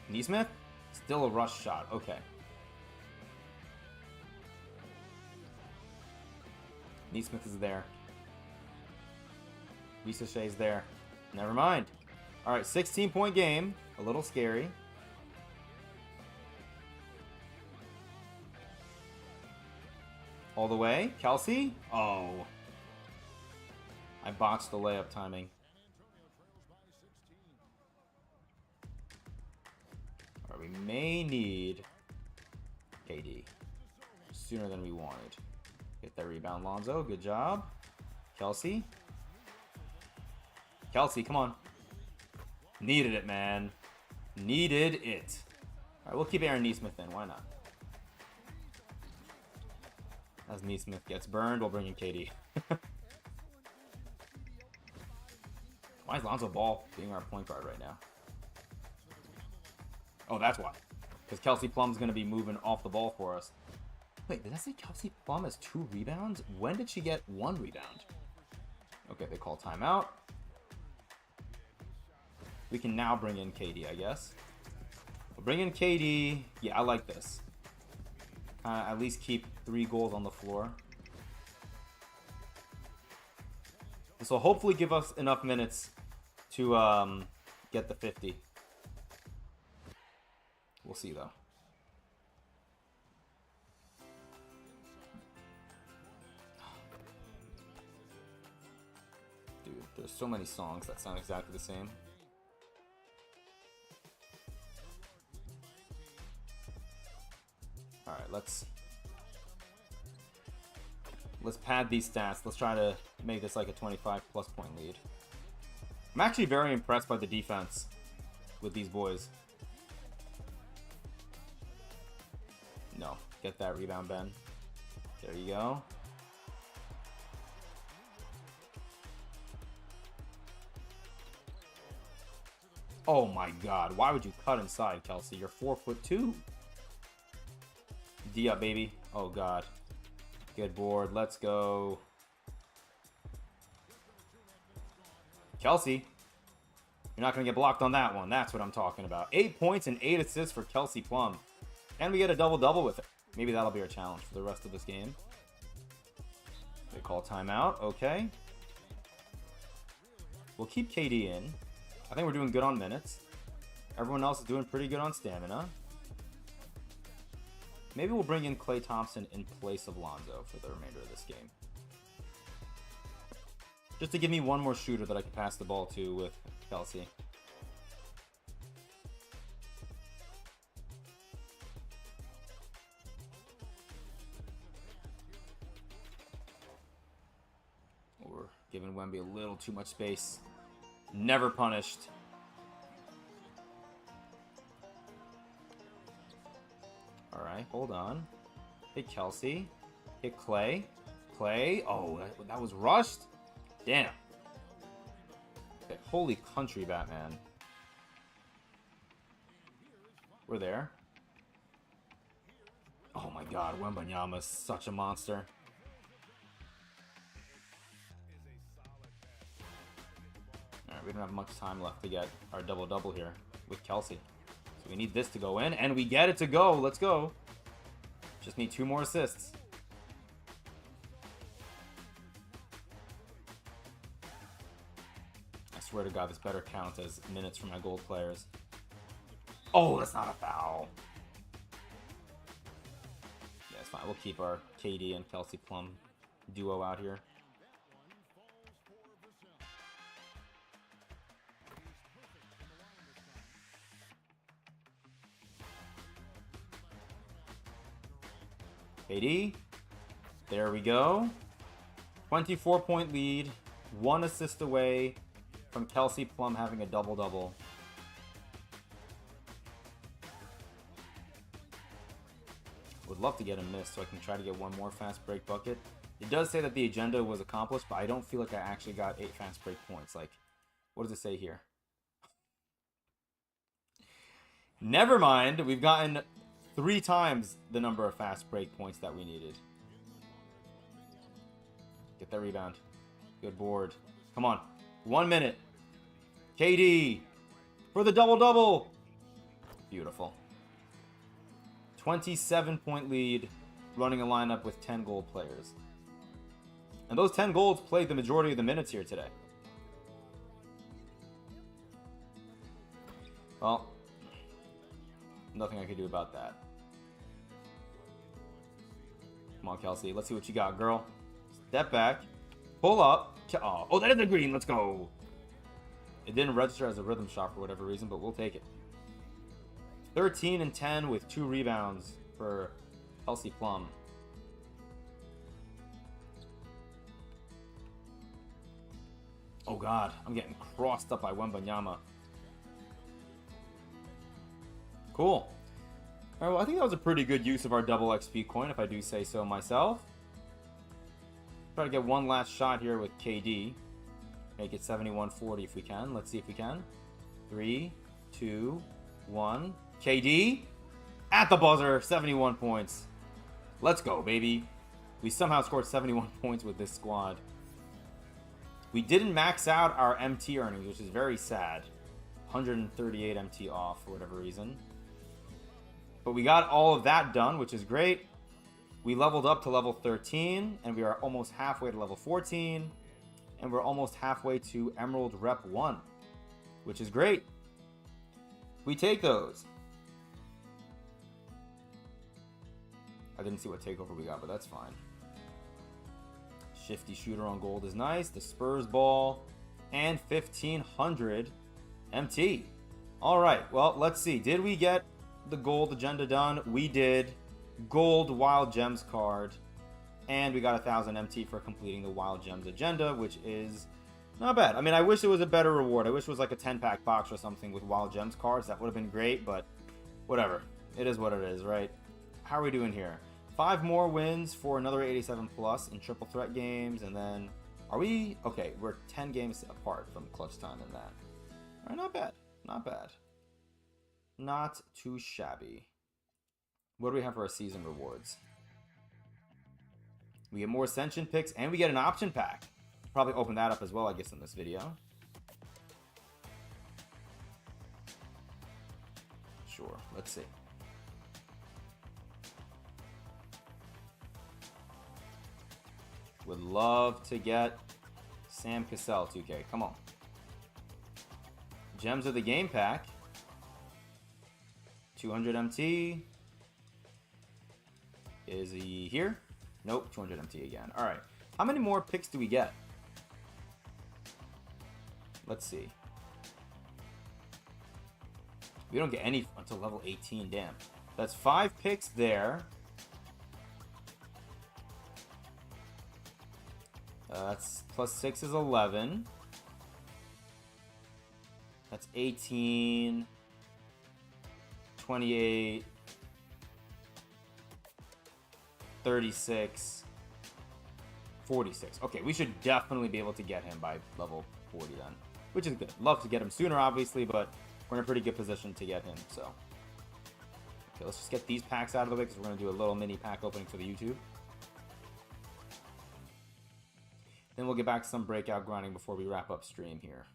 Nesmith? Still a rush shot. Okay. Nesmith is there. Risa Shea's there. Never mind. Alright, 16-point game. A little scary. All the way. Kelsey? Oh. I botched the layup timing. Alright, we may need KD sooner than we wanted. Get that rebound, Lonzo. Good job. Kelsey. Kelsey, come on. Needed it, man. Needed it. Alright, we'll keep Aaron Nesmith in. Why not? As Nesmith gets burned, we'll bring in KD. Why is Lonzo Ball being our point guard right now? Oh, that's why. Because Kelsey Plum's going to be moving off the ball for us. Wait, did I say Kelsey Plum has 2 rebounds? When did she get 1 rebound? Okay, they call timeout. We can now bring in KD, I guess. We'll bring in KD. Yeah, I like this. At least keep 3 goals on the floor. This will hopefully give us enough minutes to get the 50. We'll see, though. Dude, there's so many songs that sound exactly the same. Alright, let's pad these stats. Let's try to make this like a 25-plus point lead. I'm actually very impressed by the defense with these boys. No, get that rebound, Ben. There you go. Oh my god. Why would you cut inside, Kelsey? You're 4'2". D up, baby. Oh god. Good board. Let's go. Kelsey. You're not going to get blocked on that one. That's what I'm talking about. 8 points and 8 assists for Kelsey Plum. And we get a double-double with it. Maybe that'll be our challenge for the rest of this game. They call timeout. Okay. We'll keep KD in. I think we're doing good on minutes. Everyone else is doing pretty good on stamina. Maybe we'll bring in Klay Thompson in place of Lonzo for the remainder of this game. Just to give me one more shooter that I can pass the ball to with Kelsey. We're giving Wemby a little too much space. Never punished. Alright, hold on. Hey, Kelsey. Hit Klay. Klay. Oh, that was rushed? Damn. Okay, holy country, Batman. We're there. Oh my god, Wembanyama's such a monster. Alright, we don't have much time left to get our double-double here with Kelsey. So we need this to go in, and we get it to go. Let's go. Just need 2 more assists. I swear to God, this better count as minutes for my gold players. Oh, that's not a foul. Yeah, it's fine. We'll keep our KD and Kelsey Plum duo out here. KD. There we go. 24-point lead. 1 assist away from Kelsey Plum having a double-double. Would love to get a miss so I can try to get 1 more fast break bucket. It does say that the agenda was accomplished, but I don't feel like I actually got 8 fast break points. Like, what does it say here? Never mind. We've gotten 3 times the number of fast break points that we needed. Get that rebound. Good board. Come on. 1 minute. KD for the double-double. Beautiful. 27-point lead, running a lineup with 10 gold players. And those 10 golds played the majority of the minutes here today. Well, nothing I could do about that. Come on, Kelsey. Let's see what you got, girl. Step back. Pull up. Oh, that is a green. Let's go. It didn't register as a rhythm shot for whatever reason, but we'll take it. 13 and 10 with 2 rebounds for Kelsey Plum. Oh, God. I'm getting crossed up by Wembanyama. Cool. All right, well, I think that was a pretty good use of our double XP coin, if I do say so myself. Try to get 1 last shot here with KD. Make it 71-40 if we can. Let's see if we can. 3, 2, 1. KD at the buzzer. 71 points. Let's go, baby. We somehow scored 71 points with this squad. We didn't max out our MT earnings, which is very sad. 138 MT off for whatever reason. But we got all of that done, which is great. We leveled up to level 13, and we are almost halfway to level 14. And we're almost halfway to Emerald Rep 1, which is great. We take those. I didn't see what takeover we got, but that's fine. Shifty shooter on gold is nice. The Spurs ball and 1500 MT. All right, well, let's see. Did we get the gold agenda done? We did. Gold Wild Gems card. And we got 1000 MT for completing the Wild Gems agenda, which is not bad. I mean, I wish it was a better reward. I wish it was like a 10-pack box or something with Wild Gems cards. That would have been great, but whatever. It is what it is, right? How are we doing here? 5 more wins for another 87 plus in triple threat games, and then are we okay? We're 10 games apart from clutch time in that. All right, not bad. Not bad. Not too shabby. What do we have for our season rewards? We get more Ascension picks, and we get an option pack. Probably open that up as well, I guess, in this video. Sure, let's see. Would love to get Sam Cassell 2K. Come on. Gems of the Game pack. 200 MT. Is he here? Nope, 200 MT again. All right. How many more picks do we get? Let's see. We don't get any until level 18. Damn. That's 5 picks there. That's plus 6 is 11. That's 18. 28. 36. 46. Okay, we should definitely be able to get him by level 40 then. Which is good. Love to get him sooner, obviously, but we're in a pretty good position to get him, so. Okay, let's just get these packs out of the way because we're going to do a little mini pack opening for the YouTube. Then we'll get back to some breakout grinding before we wrap up stream here.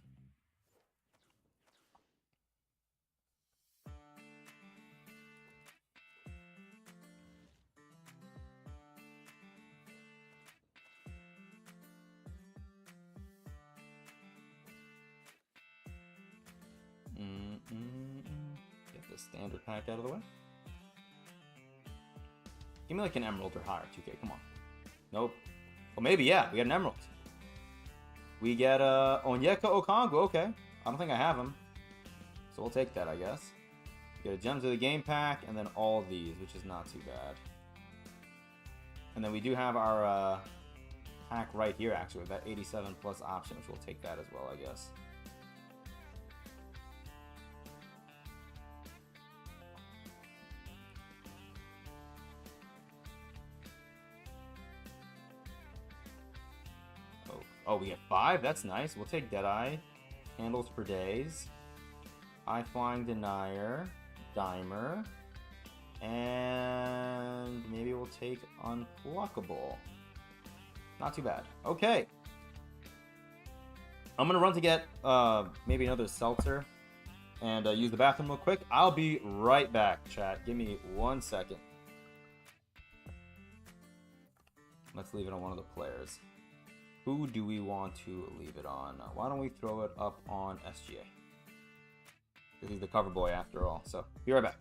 Get the standard pack out of the way. Give me like an emerald or higher, 2K. Come on. Nope. Well, maybe, yeah. We get an emerald. We get Onyeka Okongwu. Okay. I don't think I have him. So we'll take that, I guess. Get a Gems of the Game pack, and then all these, which is not too bad. And then we do have our pack right here, actually, with that 87 plus option, which we'll take that as well, I guess. Oh, we get 5? That's nice. We'll take Deadeye. Handles per days. High Flying Denier. Dimer. And maybe we'll take Unpluckable. Not too bad. Okay. I'm going to run to get maybe another seltzer and use the bathroom real quick. I'll be right back, chat. Give me 1 second. Let's leave it on one of the players. Who do we want to leave it on? Why don't we throw it up on SGA? Because he's the cover boy after all. So, be right back.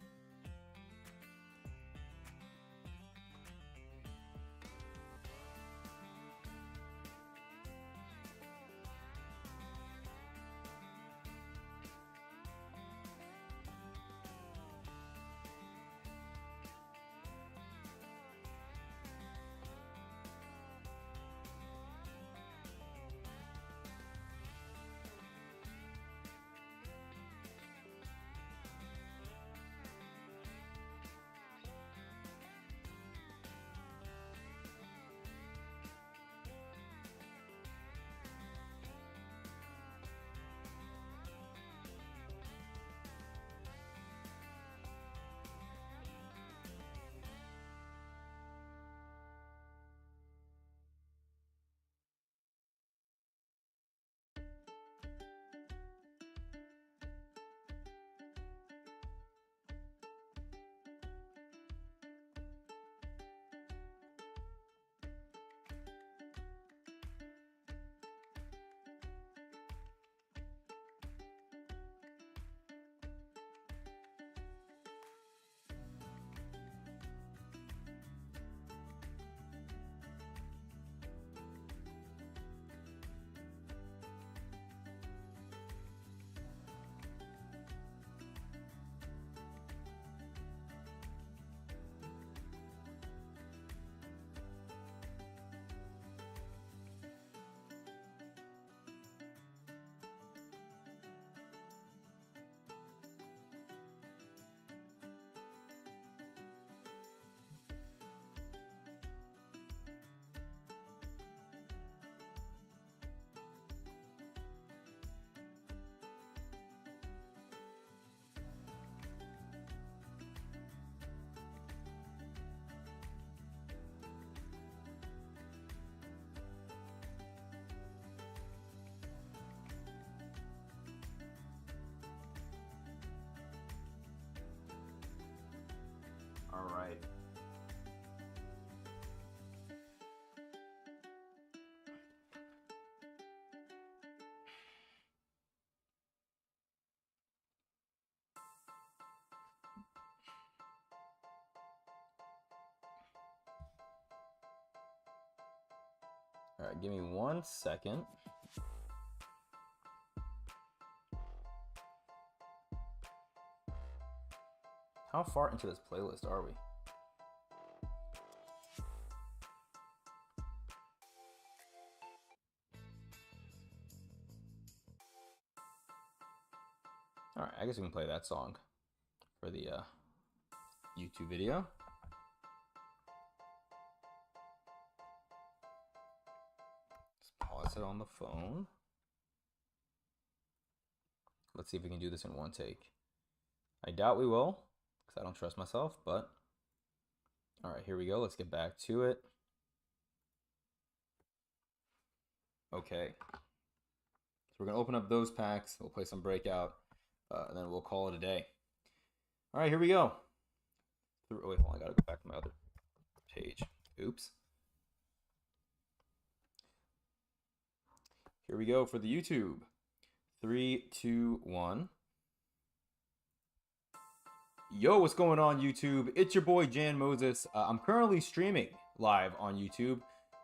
All right, give me 1 second. How far into this playlist are we? All right, I guess we can play that song for the YouTube video. Just pause it on the phone. Let's see if we can do this in one take. I doubt we will, because I don't trust myself, but all right, here we go. Let's get back to it. Okay. So we're going to open up those packs. We'll play some Breakout, and then we'll call it a day. All right, here we go. Oh, wait, hold on. I got to go back to my other page. Oops. Here we go for the YouTube. 3, 2, 1. Yo, what's going on, YouTube? It's your boy, Jan Moses. I'm currently streaming live on YouTube.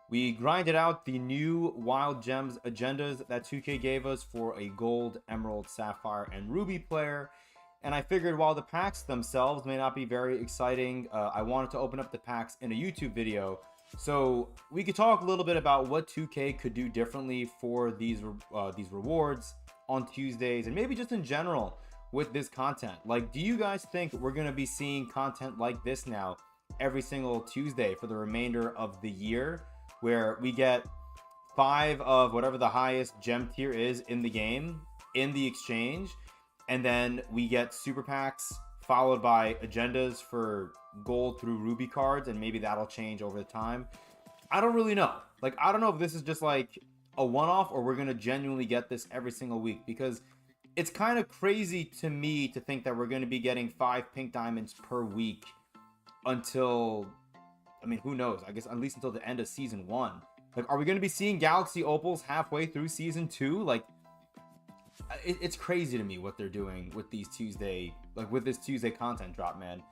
We grinded out the new Wild Gems agendas that 2K gave us for a Gold, Emerald, Sapphire, and Ruby player. And I figured while the packs themselves may not be very exciting, I wanted to open up the packs in a YouTube video so we could talk a little bit about what 2K could do differently for these rewards on Tuesdays, and maybe just in general with this content. Like, do you guys think we're going to be seeing content like this now every single Tuesday for the remainder of the year, where we get 5 of whatever the highest gem tier is in the game in the exchange, and then we get super packs followed by agendas for gold through ruby cards, and maybe that'll change over the time? I don't really know. Like, I don't know if this is just like a one-off or we're going to genuinely get this every single week, because it's kind of crazy to me to think that we're going to be getting 5 pink diamonds per week until, I mean, who knows? I guess at least until the end of season 1. Like, are we going to be seeing Galaxy Opals halfway through season 2? Like, it's crazy to me what they're doing with these Tuesday, like with this Tuesday content drop, man.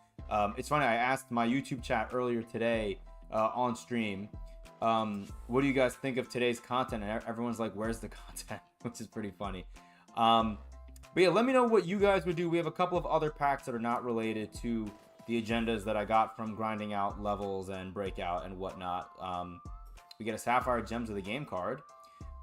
It's funny, I asked my YouTube chat earlier today on stream, what do you guys think of today's content? And everyone's like, where's the content? Which is pretty funny. But yeah, let me know what you guys would do. We have a couple of other packs that are not related to the agendas that I got from grinding out levels and Breakout and whatnot. We get a Sapphire Gems of the Game card.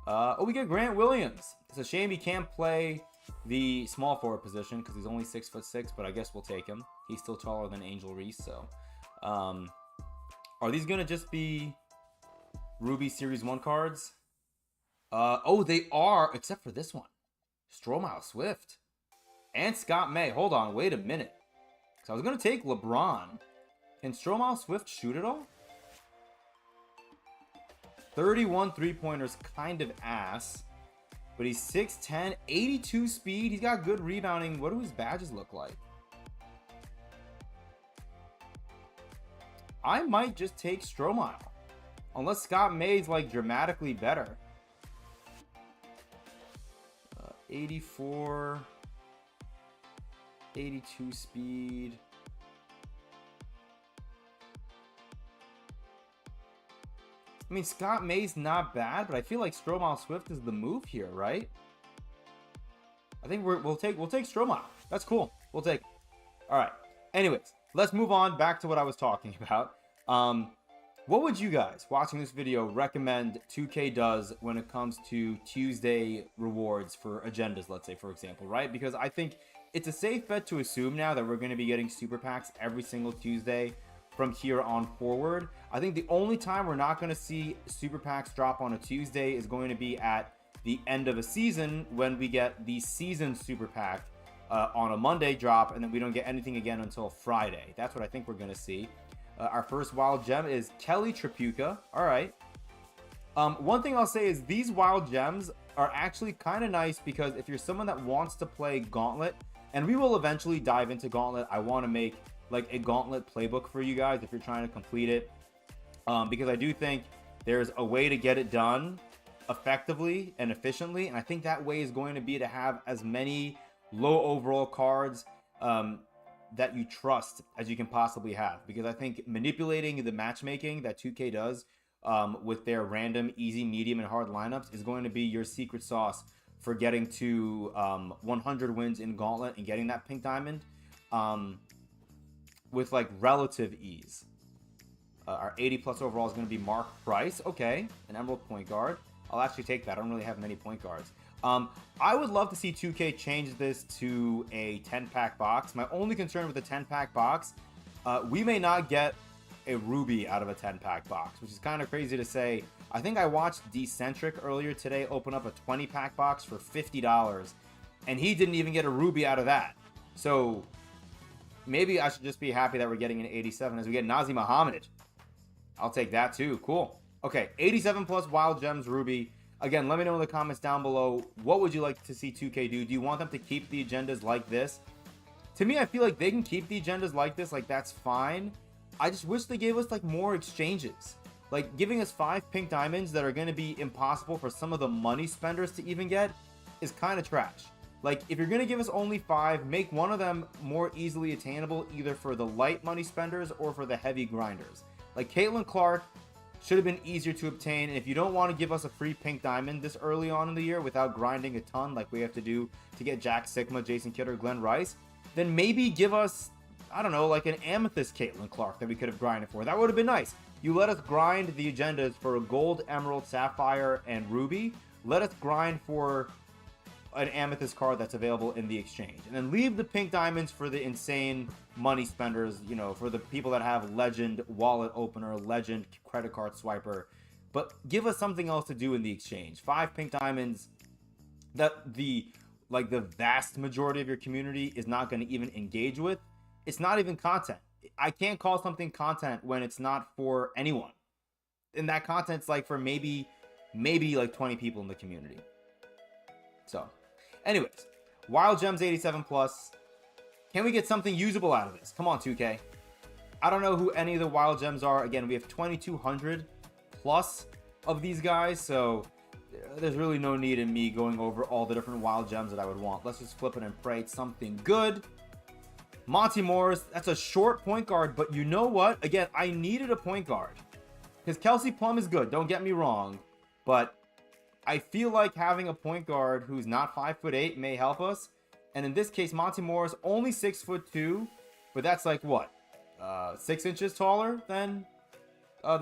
Oh, we get Grant Williams. It's a shame he can't play the small forward position because he's only 6'6", but I guess we'll take him. He's still taller than Angel Reese, so. Are these going to just be Ruby Series 1 cards? Oh, they are, except for this one. Stromile Swift. And Scott May. Hold on, wait a minute. So I was going to take LeBron. Can Stromile Swift shoot at all? 31 three-pointers, kind of ass. But he's 6'10", 82 speed. He's got good rebounding. What do his badges look like? I might just take Stromile. Unless Scott May's like dramatically better. 84. 82 speed. I mean, Scott May's not bad, but I feel like Stromile Swift is the move here, right? I think we'll take Stromile. That's cool. We'll take it. All right. Anyways, let's move on back to what I was talking about. What would you guys watching this video recommend 2K does when it comes to Tuesday rewards for agendas, let's say, for example, right? Because I think it's a safe bet to assume now that we're going to be getting super packs every single Tuesday from here on forward. I think the only time we're not going to see super packs drop on a Tuesday is going to be at the end of a season when we get the season super pack on a Monday drop, and then we don't get anything again until Friday. That's what I think we're going to see. Our first wild gem is Kelly Tripucka. All right. One thing I'll say is these wild gems are actually kind of nice because if you're someone that wants to play Gauntlet, and we will eventually dive into Gauntlet, I want to make like a Gauntlet playbook for you guys if you're trying to complete it, because I do think there's a way to get it done effectively and efficiently, and I think that way is going to be to have as many low overall cards that you trust as you can possibly have, because I think manipulating the matchmaking that 2K does with their random, easy, medium, and hard lineups is going to be your secret sauce for getting to 100 wins in Gauntlet and getting that pink diamond with like relative ease. Our 80 plus overall is going to be Mark Price. Okay, an Emerald point guard. I'll actually take that. I don't really have many point guards. I would love to see 2K change this to a 10-pack box. My only concern with the 10-pack box, we may not get a Ruby out of a 10-pack box, which is kind of crazy to say. I think I watched Decentric earlier today open up a 20-pack box for $50, and he didn't even get a Ruby out of that. So maybe I should just be happy that we're getting an 87 as we get Nazi Muhammad. I'll take that too. Cool. Okay, 87 plus Wild Gems Ruby. Again, let me know in the comments down below, what would you like to see 2K do? Do you want them to keep the agendas like this? To me, I feel like they can keep the agendas like this, like that's fine. I just wish they gave us like more exchanges. Like giving us 5 pink diamonds that are going to be impossible for some of the money spenders to even get is kind of trash. Like if you're going to give us only 5, make one of them more easily attainable either for the light money spenders or for the heavy grinders. Like Caitlin Clark should have been easier to obtain, and if you don't want to give us a free pink diamond this early on in the year without grinding a ton like we have to do to get Jack Sigma, Jason Kidd, or Glenn Rice, then maybe give us, I don't know, like an Amethyst Caitlin Clark that we could have grinded for. That would have been nice. You let us grind the agendas for a Gold, Emerald, Sapphire, and Ruby. Let us grind for an Amethyst card that's available in the exchange. And then leave the pink diamonds for the insane money spenders, you know, for the people that have Legend wallet opener, Legend credit card swiper. But give us something else to do in the exchange. 5 pink diamonds that the vast majority of your community is not going to even engage with. It's not even content. I can't call something content when it's not for anyone. And that content's like for maybe like 20 people in the community. So, anyways, Wild Gems 87 plus. Can we get something usable out of this? Come on, 2K. I don't know who any of the Wild Gems are. Again, we have 2,200 plus of these guys, so there's really no need in me going over all the different Wild Gems that I would want. Let's just flip it and pray it's something good. Monty Morris, that's a short point guard, but you know what? Again, I needed a point guard. Because Kelsey Plum is good, don't get me wrong, but I feel like having a point guard who's not 5'8" may help us. And in this case, Monty Morris only 6'2", but that's like what? 6 inches taller than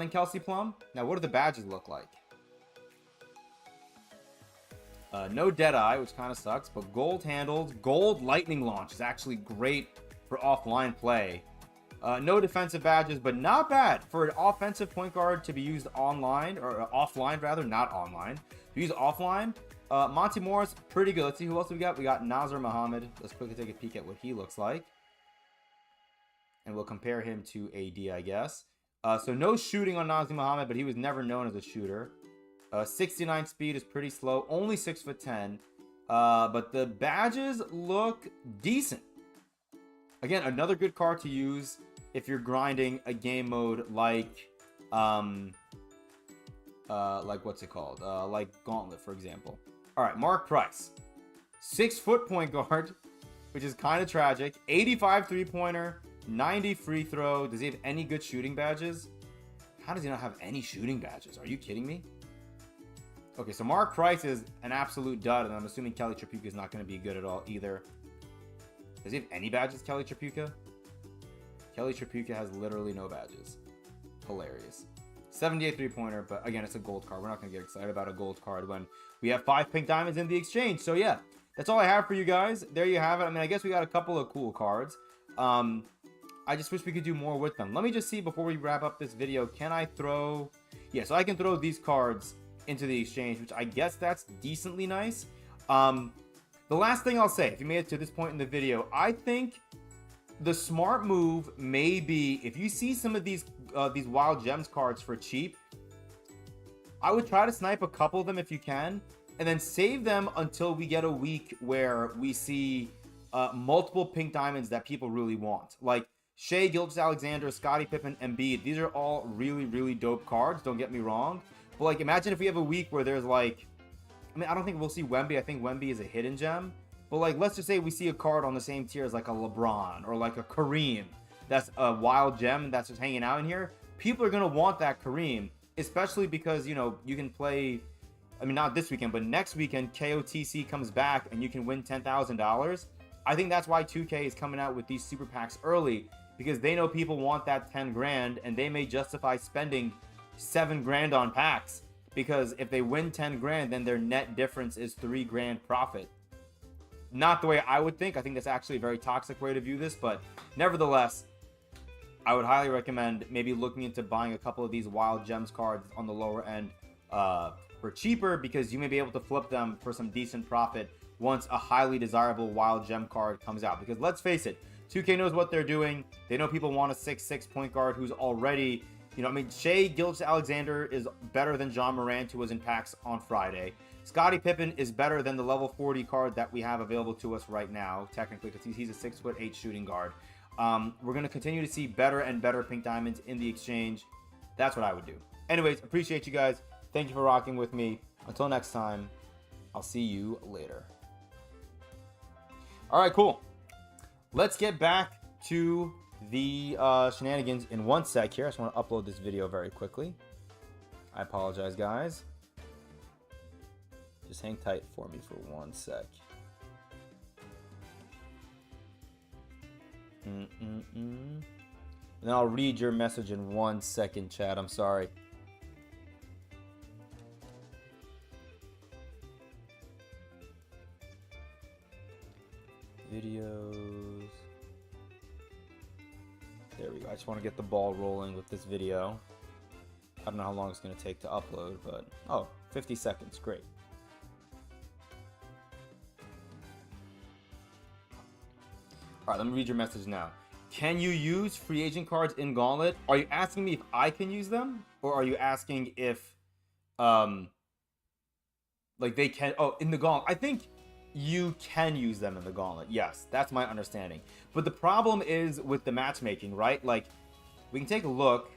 Kelsey Plum. Now, what do the badges look like? No Deadeye, which kind of sucks, but gold handled. Gold lightning launch is actually great for offline play. No defensive badges, but not bad for an offensive point guard to be used online, or offline rather, not online. To use offline. Monty Morris, pretty good. Let's see who else we got. We got Nazar Muhammad. Let's quickly take a peek at what he looks like. And we'll compare him to AD, I guess. So no shooting on Nazar Muhammad, but he was never known as a shooter. 69 speed is pretty slow. Only 6'10". But the badges look decent. Again, another good card to use if you're grinding a game mode like what's it called? Like Gauntlet, for example. All right, Mark Price. 6 foot point guard, which is kind of tragic. 85 3-pointer, 90 free throw. Does he have any good shooting badges? How does he not have any shooting badges? Are you kidding me? Okay, so Mark Price is an absolute dud, and I'm assuming Kelly Tripucka is not going to be good at all either. Does he have any badges, Kelly Tripucka? Kelly Tripucka has literally no badges. Hilarious. 78 3-pointer, but again, it's a gold card. We're not going to get excited about a gold card when we have 5 pink diamonds in the exchange. So yeah, that's all I have for you guys. There you have it. I mean, I guess we got a couple of cool cards. I just wish we could do more with them. Let me just see before we wrap up this video. Can I throw... Yeah, so I can throw these cards into the exchange, which I guess that's decently nice. The last thing I'll say, if you made it to this point in the video, I think the smart move may be, if you see some of these Wild Gems cards for cheap, I would try to snipe a couple of them if you can, and then save them until we get a week where we see multiple pink diamonds that people really want. Like Shea, Gilgeous-Alexander, Scottie Pippen, Embiid. These are all really, really dope cards, don't get me wrong. But like, imagine if we have a week where there's like, I mean, I don't think we'll see Wemby. I think Wemby is a hidden gem. But like, let's just say we see a card on the same tier as like a LeBron or like a Kareem. That's a Wild Gem that's just hanging out in here. People are going to want that Kareem. especially because, you know, you can play, I mean, not this weekend, but next weekend, KOTC comes back and you can win $10,000. I think that's why 2K is coming out with these super packs early, because they know people want that 10 grand and they may justify spending 7 grand on packs, because if they win 10 grand, then their net difference is 3 grand profit. Not the way I would think. I think that's actually a very toxic way to view this, but nevertheless, I would highly recommend maybe looking into buying a couple of these Wild Gems cards on the lower end for cheaper, because you may be able to flip them for some decent profit once a highly desirable Wild Gem card comes out. Because let's face it, 2K knows what they're doing. They know people want a 6'6" point guard who's already, you know, I mean, Shai Gilgeous-Alexander is better than John Morant, who was in packs on Friday. Scottie Pippen is better than the level 40 card that we have available to us right now, technically, because he's a 6'8" shooting guard. We're going to continue to see better and better pink diamonds in the exchange. That's what I would do. Anyways, appreciate you guys. Thank you for rocking with me. Until next time, I'll see you later. All right, cool. Let's get back to the shenanigans in one sec here. I just want to upload this video very quickly. I apologize, guys. Just hang tight for me for one sec. And then I'll read your message in 1 second, chat. I'm sorry. Videos. There we go. I just want to get the ball rolling with this video. I don't know how long it's going to take to upload, but oh, 50 seconds. Great. All right, let me read your message now. Can you use free agent cards in Gauntlet? Are you asking me if I can use them, or are you asking if, like they can? Oh, in the Gauntlet, I think you can use them in the Gauntlet. Yes, that's my understanding. But the problem is with the matchmaking, right? Like, we can take a look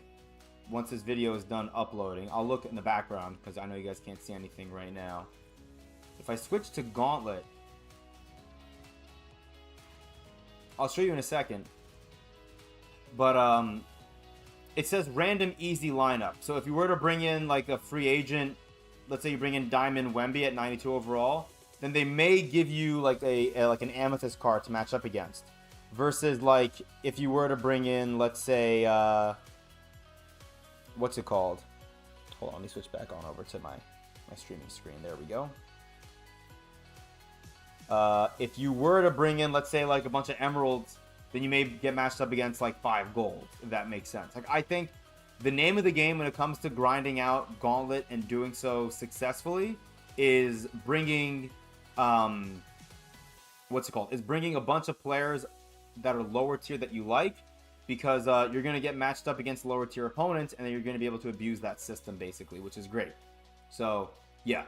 once this video is done uploading. I'll look in the background because I know you guys can't see anything right now. If I switch to Gauntlet, I'll show you in a second. But it says random easy lineup. So if you were to bring in like a free agent, let's say you bring in Diamond Wemby at 92 overall, then they may give you like an Amethyst card to match up against. Versus like if you were to bring in, let's say, what's it called? Hold on, let me switch back on over to my streaming screen. There we go. If you were to bring in, let's say, like a bunch of emeralds, then you may get matched up against like 5 gold, if that makes sense. Like, I think the name of the game when it comes to grinding out Gauntlet and doing so successfully is bringing, what's it called? Is bringing a bunch of players that are lower tier that you like, because you're going to get matched up against lower tier opponents, and then you're going to be able to abuse that system, basically, which is great. So, yeah.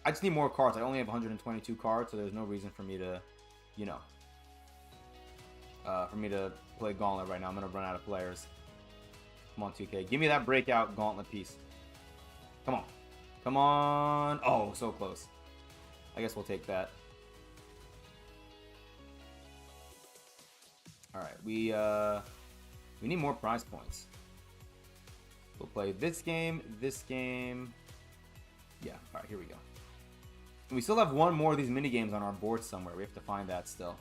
I just need more cards. I only have 122 cards, so there's no reason for me to, you know, for me to play Gauntlet right now. I'm going to run out of players. Come on, 2K. Give me that Breakout Gauntlet piece. Come on. Come on. Oh, so close. I guess we'll take that. All right. We need more prize points. We'll play this game, this game. Yeah. All right, here we go. We still have one more of these mini games on our board somewhere. We have to find that still.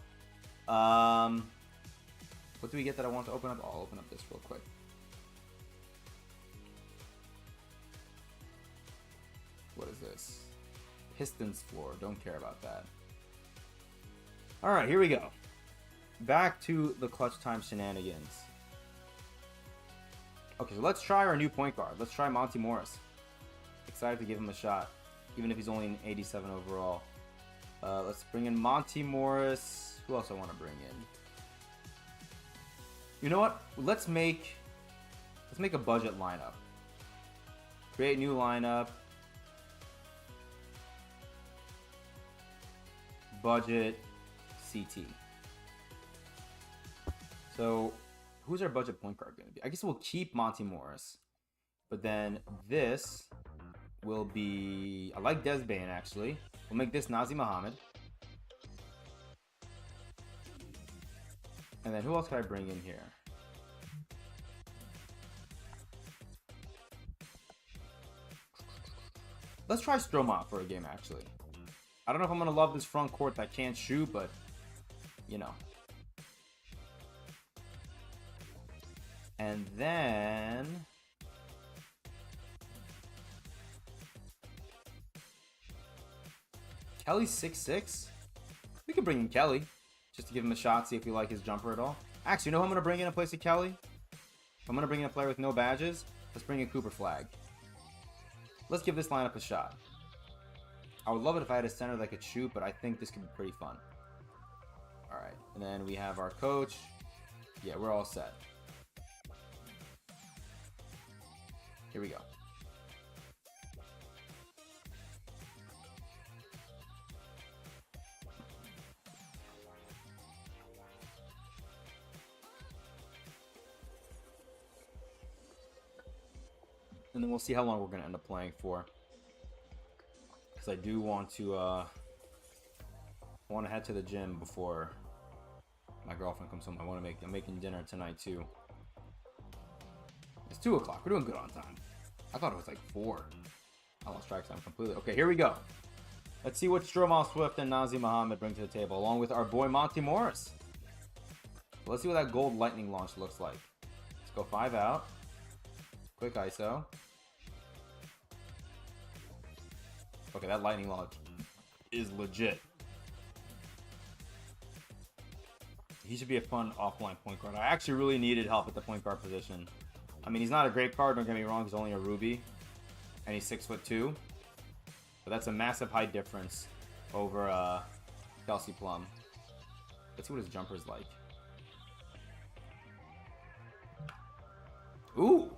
What do we get that I want to open up? I'll open up this real quick. What is this? Pistons floor. Don't care about that. All right, here we go. Back to the clutch time shenanigans. Okay, so let's try our new point guard. Let's try Monty Morris. Excited to give him a shot, even if he's only an 87 overall. Let's bring in Monty Morris. Who else I want to bring in? You know what? Let's make a budget lineup. Create new lineup. Budget CT. So, who's our budget point guard going to be? I guess we'll keep Monty Morris. But then this will be... I like Desbane, actually. We'll make this Nazi Muhammad. And then who else can I bring in here? Let's try Stroma for a game, actually. I don't know if I'm going to love this front court that can't shoot, but, you know. And then... Kelly's 6'6". We could bring in Kelly, just to give him a shot, see if we like his jumper at all. Actually, you know who I'm going to bring in place of Kelly? If I'm going to bring in a player with no badges, let's bring in Cooper Flag. Let's give this lineup a shot. I would love it if I had a center that could shoot, but I think this could be pretty fun. Alright, and then we have our coach. Yeah, we're all set. Here we go. And then we'll see how long we're going to end up playing for. Because I do want to head to the gym before my girlfriend comes home. I'm making dinner tonight too. It's 2 o'clock. We're doing good on time. I thought it was like 4. I lost track of time completely. Okay, here we go. Let's see what Stromal Swift and Nazir Muhammad bring to the table, along with our boy Monty Morris. Let's see what that gold lightning launch looks like. Let's go 5 out. Quick ISO. Okay, that lightning launch is legit. He should be a fun offline point guard. I actually really needed help at the point guard position. I mean, he's not a great card, don't get me wrong. He's only a Ruby. And he's 6'2". But that's a massive height difference over Kelsey Plum. Let's see what his jumper's like. Ooh!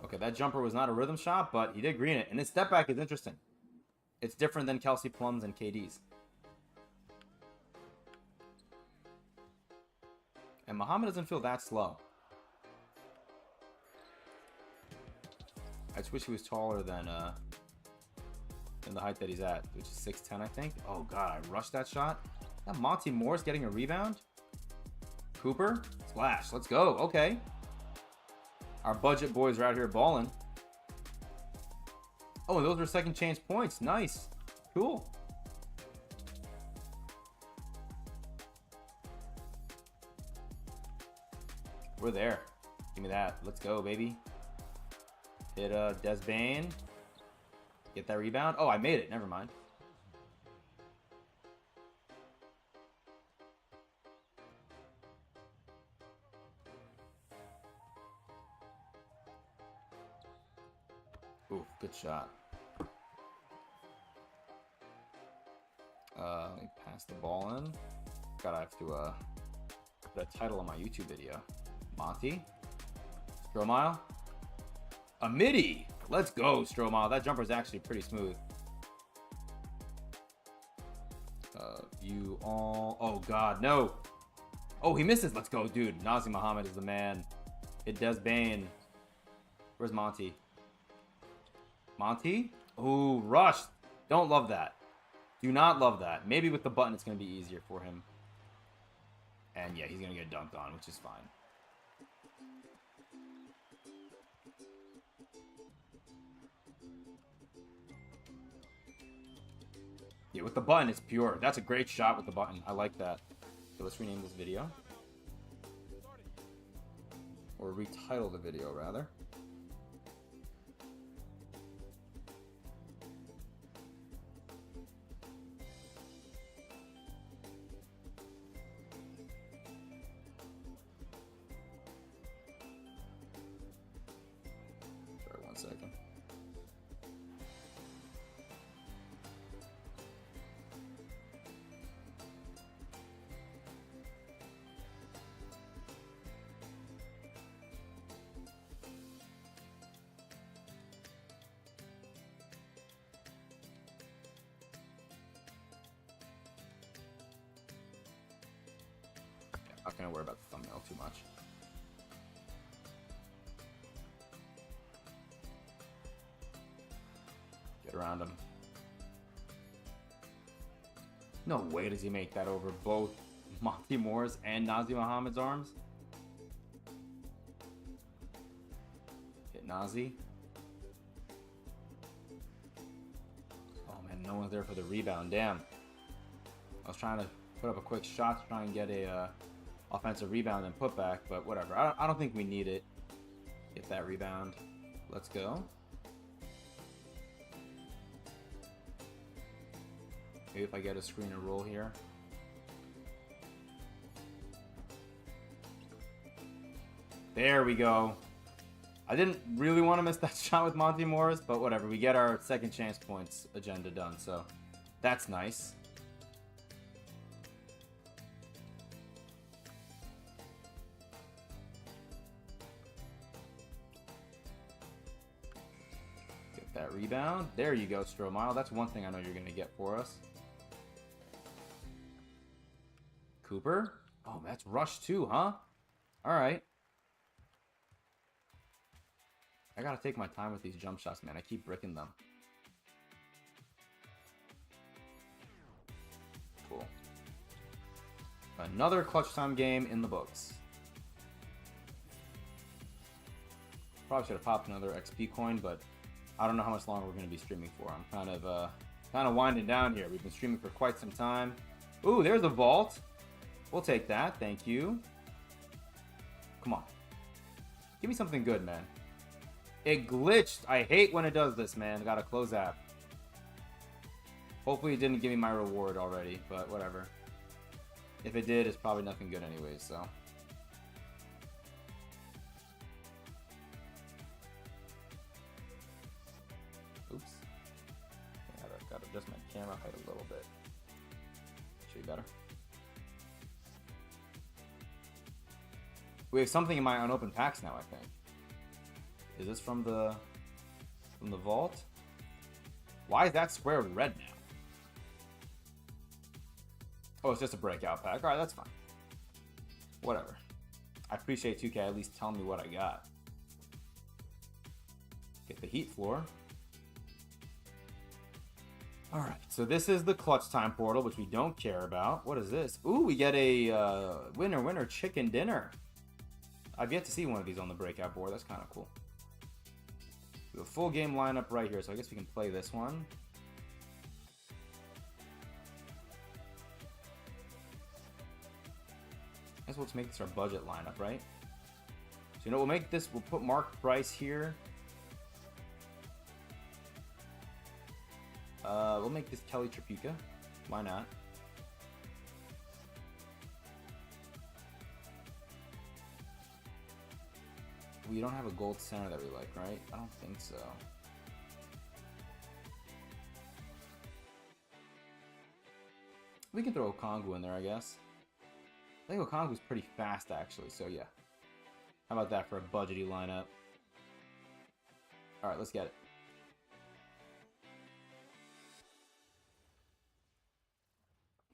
Okay, that jumper was not a rhythm shot, but he did green it. And his step back is interesting. It's different than Kelsey Plum's and KD's. And Muhammad doesn't feel that slow. I just wish he was taller than the height that he's at, which is 6'10", I think. Oh god, I rushed that shot. That Monty Morris getting a rebound. Cooper, splash. Let's go. Okay. Our budget boys are out here balling. Oh, those are second chance points. Nice. Cool. We're there. Give me that. Let's go, baby. Hit Desbane. Get that rebound. Oh, I made it. Never mind. Ooh, good shot. Let me pass the ball in. God, I have to put a title on my YouTube video. Monty. Stromile. A midi. Let's go, Stromile. That jumper is actually pretty smooth. You all. Oh god, no. Oh, he misses. Let's go, dude. Nazir Muhammad is the man. It does Bane. Where's Monty? Monty? Ooh, rushed. Don't love that. Do not love that. Maybe with the button it's going to be easier for him. And yeah, he's going to get dunked on, which is fine. Yeah, with the button, it's pure. That's a great shot with the button. I like that. So let's rename this video. Or retitle the video, rather. Sorry, 1 second. Not gonna worry about the thumbnail too much. Get around him. No way does he make that over both Monty Morris and Nazir Muhammad's arms. Hit Nazi. no one's there for the rebound. Damn. I was trying to put up a quick shot to try and get a offensive rebound and put back, but whatever. I don't think we need it. Get that rebound. Let's go. Maybe if I get a screen and roll here. There we go. I didn't really want to miss that shot with Monty Morris, but whatever. We get our second chance points agenda done, so that's nice. Get that rebound. There you go, Stromile. That's one thing I know you're going to get for us. Cooper? Oh, that's rush too, huh? All right. I gotta take my time with these jump shots, man. I keep bricking them. Cool. Another clutch time game in the books. Probably should have popped another XP coin, but I don't know how much longer we're going to be streaming for. I'm kind of winding down here. We've been streaming for quite some time. Ooh, there's a vault. We'll take that. Thank you. Come on. Give me something good, man. It glitched. I hate when it does this, man. I gotta close app. Hopefully it didn't give me my reward already, but whatever. If it did, it's probably nothing good anyways, so. Oops. Gotta adjust my camera height a little bit. Should be better. We have something in my unopened packs now, I think. Is this from the vault? Why is that square red now? Oh, it's just a breakout pack. Alright, that's fine. Whatever. I appreciate 2K at least telling me what I got. Get the heat floor. Alright, so this is the clutch time portal, which we don't care about. What is this? Ooh, we get a winner chicken dinner. I've yet to see one of these on the breakout board. That's kind of cool. We have a full game lineup right here, so I guess we can play this one. I guess let's make this our budget lineup, right? So you know, we'll make this, we'll put Mark Price here. We'll make this Kelly Tripucka. Why not? We don't have a gold center that we like, right? I don't think so. We can throw Okongwu in there, I guess. I think Okongwu's pretty fast, actually, so yeah. How about that for a budgety lineup? Alright, let's get it.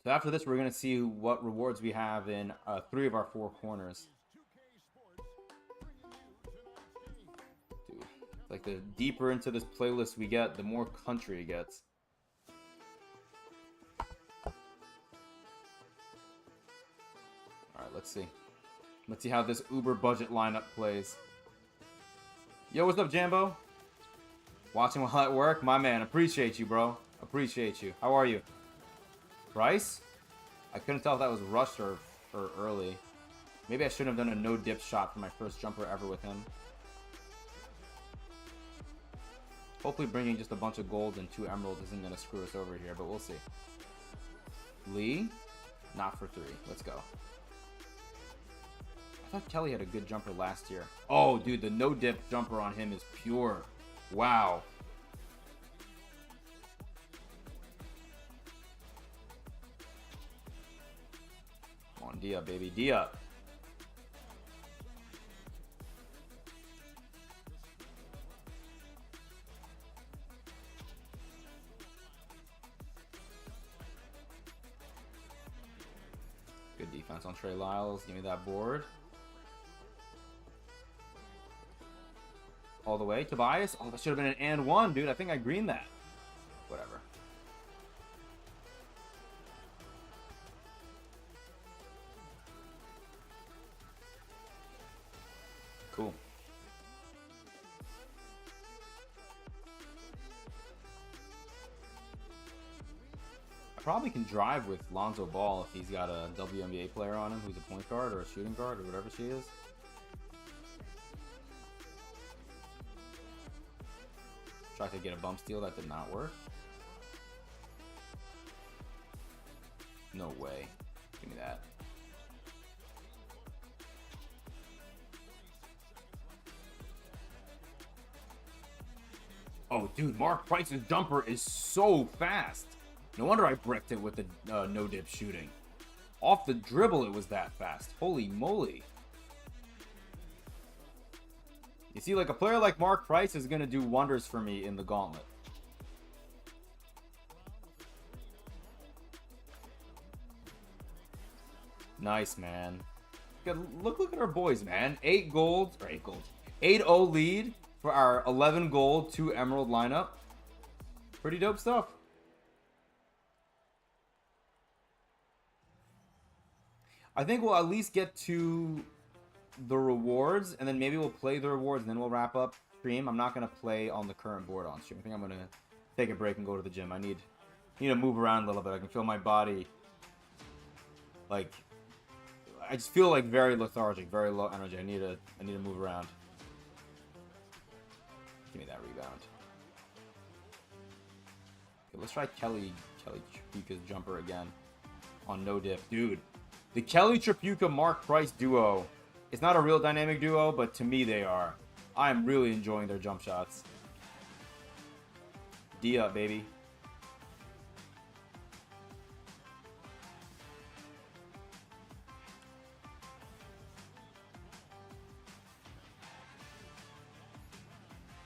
So after this, we're going to see what rewards we have in 3 of our 4 corners. Like, the deeper into this playlist we get, the more country it gets. Alright, let's see. Let's see how this uber budget lineup plays. Yo, what's up, Jambo? Watching while at work? My man, appreciate you, bro. Appreciate you. How are you? Bryce? I couldn't tell if that was rushed or early. Maybe I shouldn't have done a no-dip shot for my first jumper ever with him. Hopefully bringing just a bunch of gold and 2 emeralds isn't going to screw us over here, but we'll see. Lee? Not for 3. Let's go. I thought Kelly had a good jumper last year. Oh, dude, the no-dip jumper on him is pure. Wow. Come on, D up, baby. D up. Good defense on Trey Lyles. Give me that board. All the way. Tobias. Oh, that should have been an and 1, dude. I think I greened that. Whatever. Cool. I probably can drive with Lonzo Ball if he's got a WNBA player on him who's a point guard or a shooting guard or whatever she is. Tried to get a bump steal, that did not work. No way. Give me that. Oh, dude, Mark Price's jumper is so fast. No wonder I bricked it with the no-dip shooting. Off the dribble, it was that fast. Holy moly. You see, like, a player like Mark Price is going to do wonders for me in the gauntlet. Nice, man. Look at our boys, man. 8 gold. 8-0 lead for our 11 gold, 2 emerald lineup. Pretty dope stuff. I think we'll at least get to the rewards, and then maybe we'll play the rewards, and then we'll wrap up stream. I'm not going to play on the current board on stream. I think I'm going to take a break and go to the gym. I need to move around a little bit. I can feel my body, like, I just feel like very lethargic, very low energy. I need to move around. Give me that rebound. Okay, let's try Kelly Tripucka's jumper again on no dip. Dude, the Kelly Tripucka Mark Price duo. It's not a real dynamic duo, but to me they are. I'm really enjoying their jump shots. D up, baby.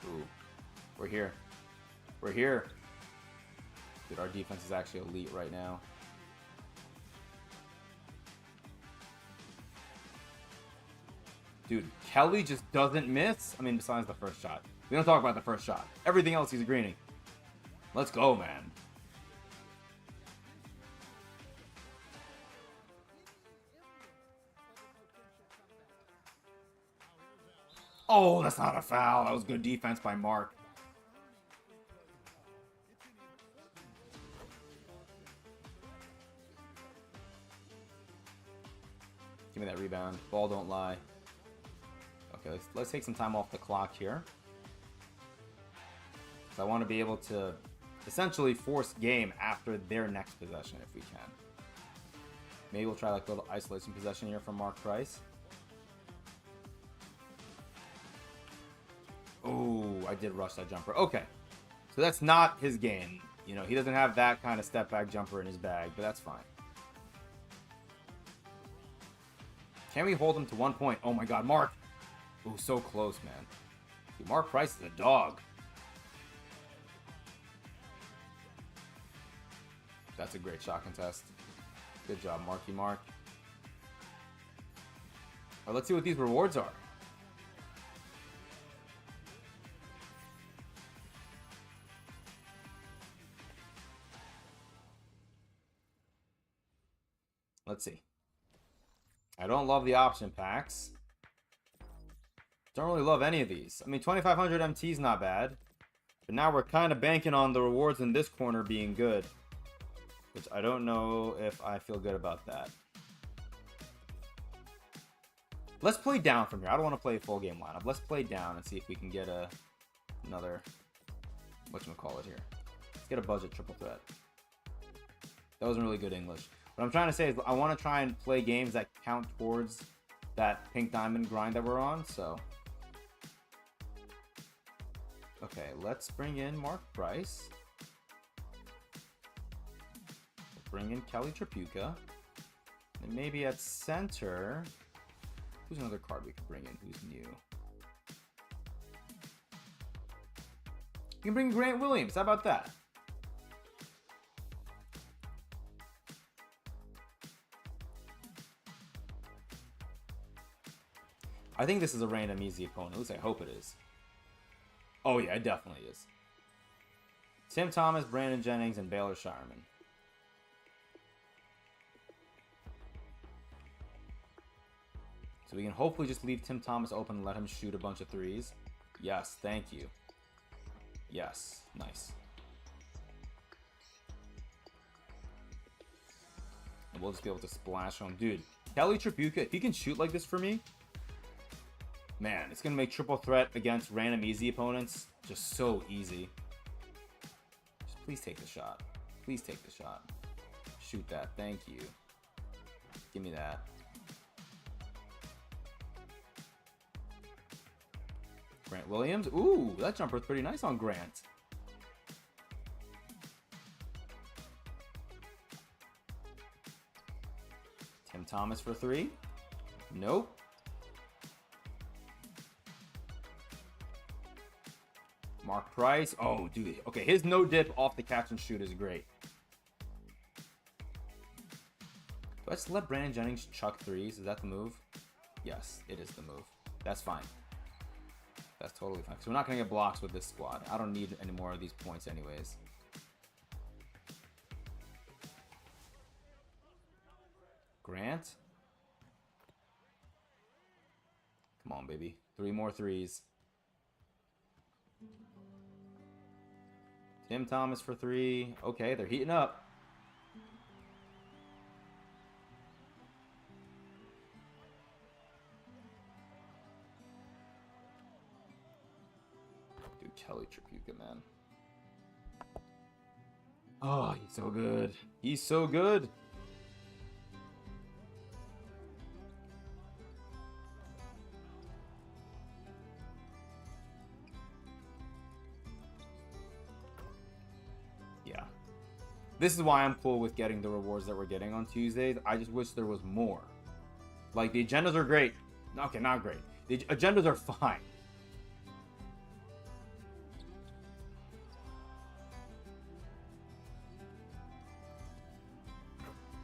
Ooh. We're here. We're here. Dude, our defense is actually elite right now. Dude, Kelly just doesn't miss. I mean, besides the first shot. We don't talk about the first shot. Everything else he's greening. Let's go, man. Oh, that's not a foul. That was good defense by Mark. Give me that rebound. Ball don't lie. Okay, let's take some time off the clock here. So I want to be able to essentially force game after their next possession if we can. Maybe we'll try like a little isolation possession here from Mark Price. Oh, I did rush that jumper. Okay, so that's not his game. You know, he doesn't have that kind of step back jumper in his bag, but that's fine. Can we hold him to 1 point? Oh my God, Mark. Ooh, so close, man. Dude, Mark Price is a dog. That's a great shot contest. Good job, Marky Mark. All right, let's see what these rewards are. Let's see. I don't love the option packs. Don't really love any of these. I mean, 2500 MT is not bad. But now we're kind of banking on the rewards in this corner being good. Which I don't know if I feel good about that. Let's play down from here. I don't want to play a full game lineup. Let's play down and see if we can get another, whatchamacallit here. Let's get a budget triple threat. That wasn't really good English. What I'm trying to say is I want to try and play games that count towards that pink diamond grind that we're on, so. Okay, let's bring in Mark Price. Bring in Kelly Tripucka. And maybe at center, who's another card we could bring in who's new? You can bring Grant Williams. How about that? I think this is a random easy opponent. At least I hope it is. Oh yeah, it definitely is. Tim Thomas, Brandon Jennings, and Baylor Shireman. So we can hopefully just leave Tim Thomas open and let him shoot a bunch of threes. Yes, thank you. Yes, nice. we'll just be able to splash home. Dude, Kelly Tripucka, if he can shoot like this for me, man, it's going to make triple threat against random easy opponents just so easy. Just please take the shot. Please take the shot. Shoot that. Thank you. Give me that. Grant Williams. Ooh, that jumper's pretty nice on Grant. Tim Thomas for 3. Nope. Mark Price. Oh, dude. Okay, his no dip off the catch and shoot is great. Do I just let Brandon Jennings chuck threes? Is that the move? Yes, it is the move. That's fine. That's totally fine. Because we're not going to get blocks with this squad. I don't need any more of these points anyways. Grant. Come on, baby. 3 more threes. Tim Thomas for 3. Okay, they're heating up. Kelly Tripucka, man. Oh, he's so good. He's so good. Yeah. This is why I'm cool with getting the rewards that we're getting on Tuesdays. I just wish there was more. Like, the agendas are great. Okay, not great. The agendas are fine.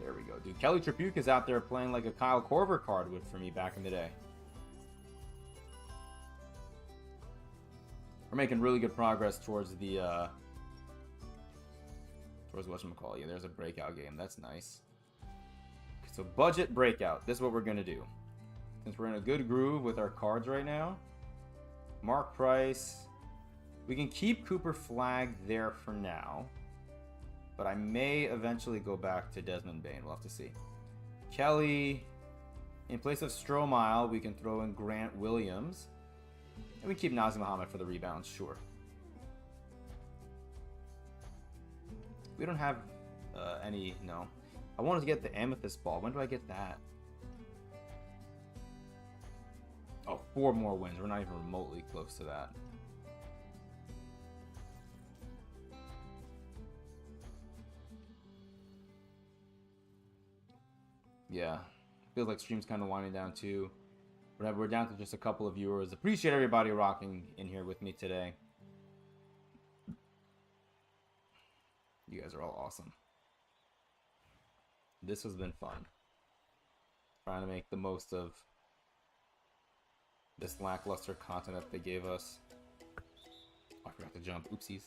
There we go, dude. Kelly Tripucka is out there playing like a Kyle Korver card would for me back in the day. We're making really good progress towards the towards whatchamacallit. Yeah, there's a breakout game. That's nice. So budget breakout. This is what we're gonna do. Since we're in a good groove with our cards right now. Mark Price. We can keep Cooper Flag there for now. But I may eventually go back to Desmond Bane. We'll have to see. Kelly. In place of Stromile, we can throw in Grant Williams. And we keep Nazir Muhammad for the rebounds, sure. We don't have any, no. I wanted to get the Amethyst Ball. When do I get that? Oh, 4 more wins. We're not even remotely close to that. Yeah, feels like stream's kind of winding down too. We're down to just a couple of viewers. Appreciate everybody rocking in here with me today. You guys are all awesome. This has been fun. Trying to make the most of this lackluster content that they gave us. Oh, I forgot to jump. Oopsies.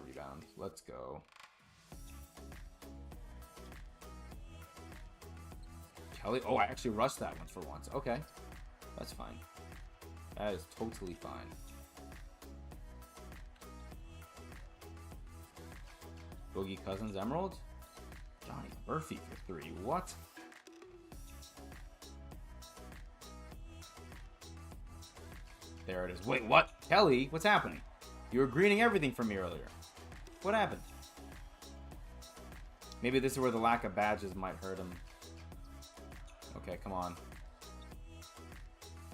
Rebound. Let's go. Kelly. Oh, I actually rushed that one for once. Okay. That's fine. That is totally fine. Boogie Cousins Emerald. Johnny Murphy for 3. What? There it is. Wait, what? Kelly, what's happening? You were greening everything from me earlier. What happened? Maybe this is where the lack of badges might hurt him. Okay, come on.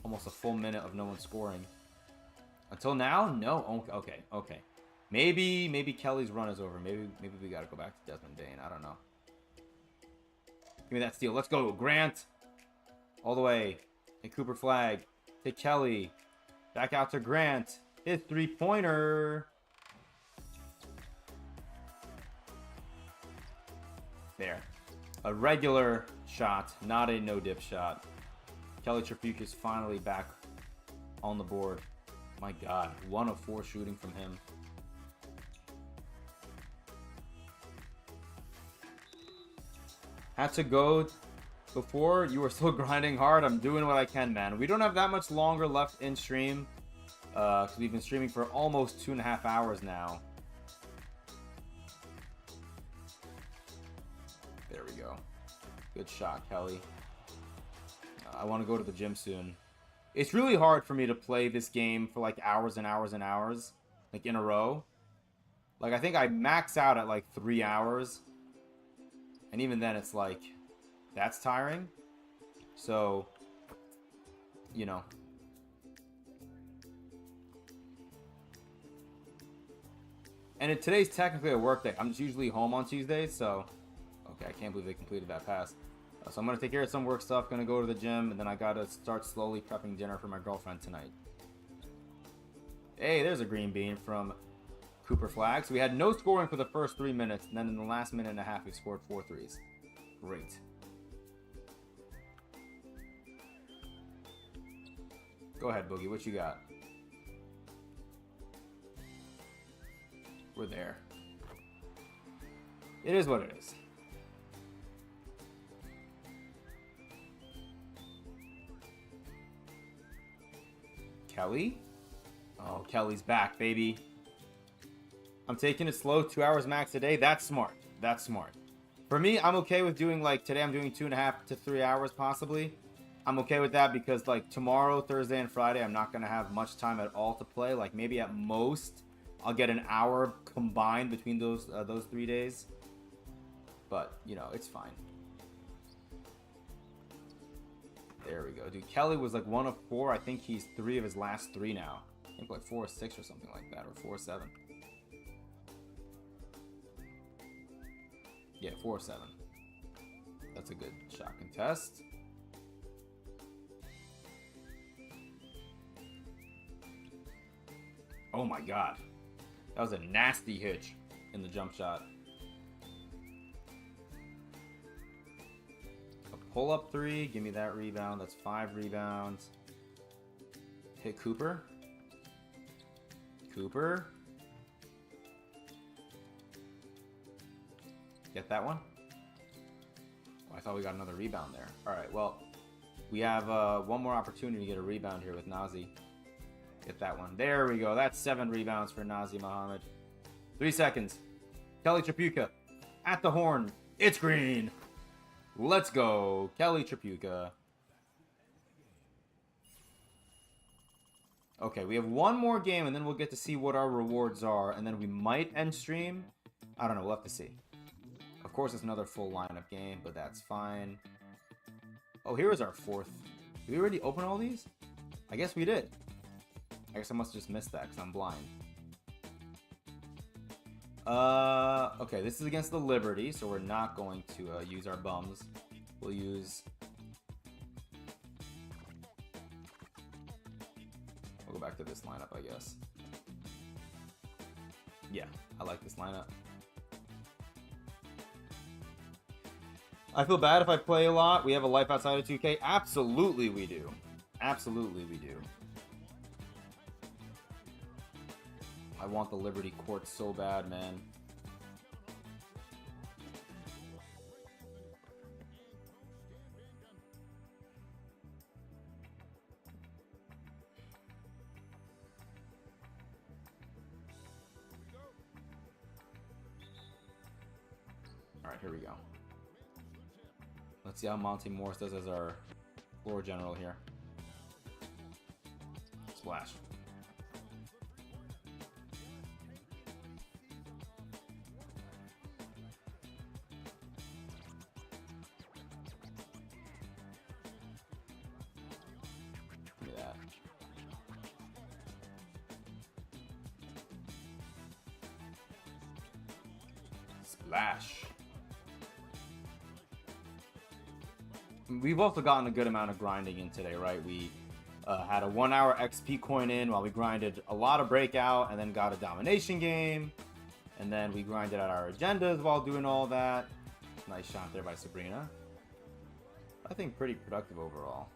Almost a full minute of no one scoring. Until now? No? Okay, okay. Maybe Kelly's run is over. Maybe we gotta go back to Desmond Bane. I don't know. Give me that steal. Let's go. Grant. All the way. And Cooper Flag. To Kelly. Back out to Grant. His 3-pointer. There. A regular shot, not a no-dip shot. Kelly Tripucka is finally back on the board. My God, 1 of 4 shooting from him. Had to go before, you were still grinding hard. I'm doing what I can, man. We don't have that much longer left in stream. Because we've been streaming for almost 2.5 hours now. There we go. Good shot, Kelly. I want to go to the gym soon. It's really hard for me to play this game for like hours and hours and hours. Like in a row. Like I think I max out at like 3 hours. And even then it's like, that's tiring. So, you know. And today's technically a work day. I'm just usually home on Tuesdays, so... Okay, I can't believe they completed that pass. So I'm going to take care of some work stuff, going to go to the gym, and then I got to start slowly prepping dinner for my girlfriend tonight. Hey, there's a green bean from Cooper Flag. So we had no scoring for the first 3 minutes, and then in the last minute and a half, we scored 4 threes. Great. Go ahead, Boogie. What you got? We're there. It is what it is. Kelly? Oh, Kelly's back, baby. I'm taking it slow, 2 hours max a day. That's smart. That's smart. For me, I'm okay with doing like, today I'm doing 2.5 to 3 hours possibly. I'm okay with that because like tomorrow, Thursday, and Friday, I'm not going to have much time at all to play. Like maybe at most, I'll get an hour combined between those 3 days. But, you know, it's fine. There we go. Dude, Kelly was like 1 of 4. I think he's 3 of his last 3 now. I think like 4 or 6 or something like that. Or 4 or 7. Yeah, 4 or 7. That's a good shot contest. Oh my god. That was a nasty hitch in the jump shot. A pull-up 3. Give me that rebound. That's 5 rebounds. Hit Cooper. Cooper. Get that one. Oh, I thought we got another rebound there. Alright, well, we have one more opportunity to get a rebound here with Nazi. Get that one. There we go. That's 7 rebounds for Nazi Muhammad. 3 seconds. Kelly Tripucka at the horn. It's green. Let's go. Kelly Tripucka. Okay, we have one more game, and then we'll get to see what our rewards are, and then we might end stream. I don't know. We'll have to see. Of course, it's another full lineup game, but that's fine. Oh, here is our 4th. Did we already open all these? I guess we did. I guess I must have just missed that because I'm blind. Okay, this is against the Liberty, so we're not going to use our bums. We'll use... We'll go back to this lineup, I guess. Yeah, I like this lineup. I feel bad if I play a lot. We have a life outside of 2K. Absolutely we do. Absolutely we do. I want the Liberty court so bad, man. Alright, here we go. Let's see how Monty Morris does as our floor general here. Splash. Give me that. Splash. We've also gotten a good amount of grinding in today, right? We had a 1 hour XP coin in while we grinded a lot of Breakout and then got a domination game. And then we grinded out our agendas while doing all that. Nice shot there by Sabrina. I think pretty productive overall.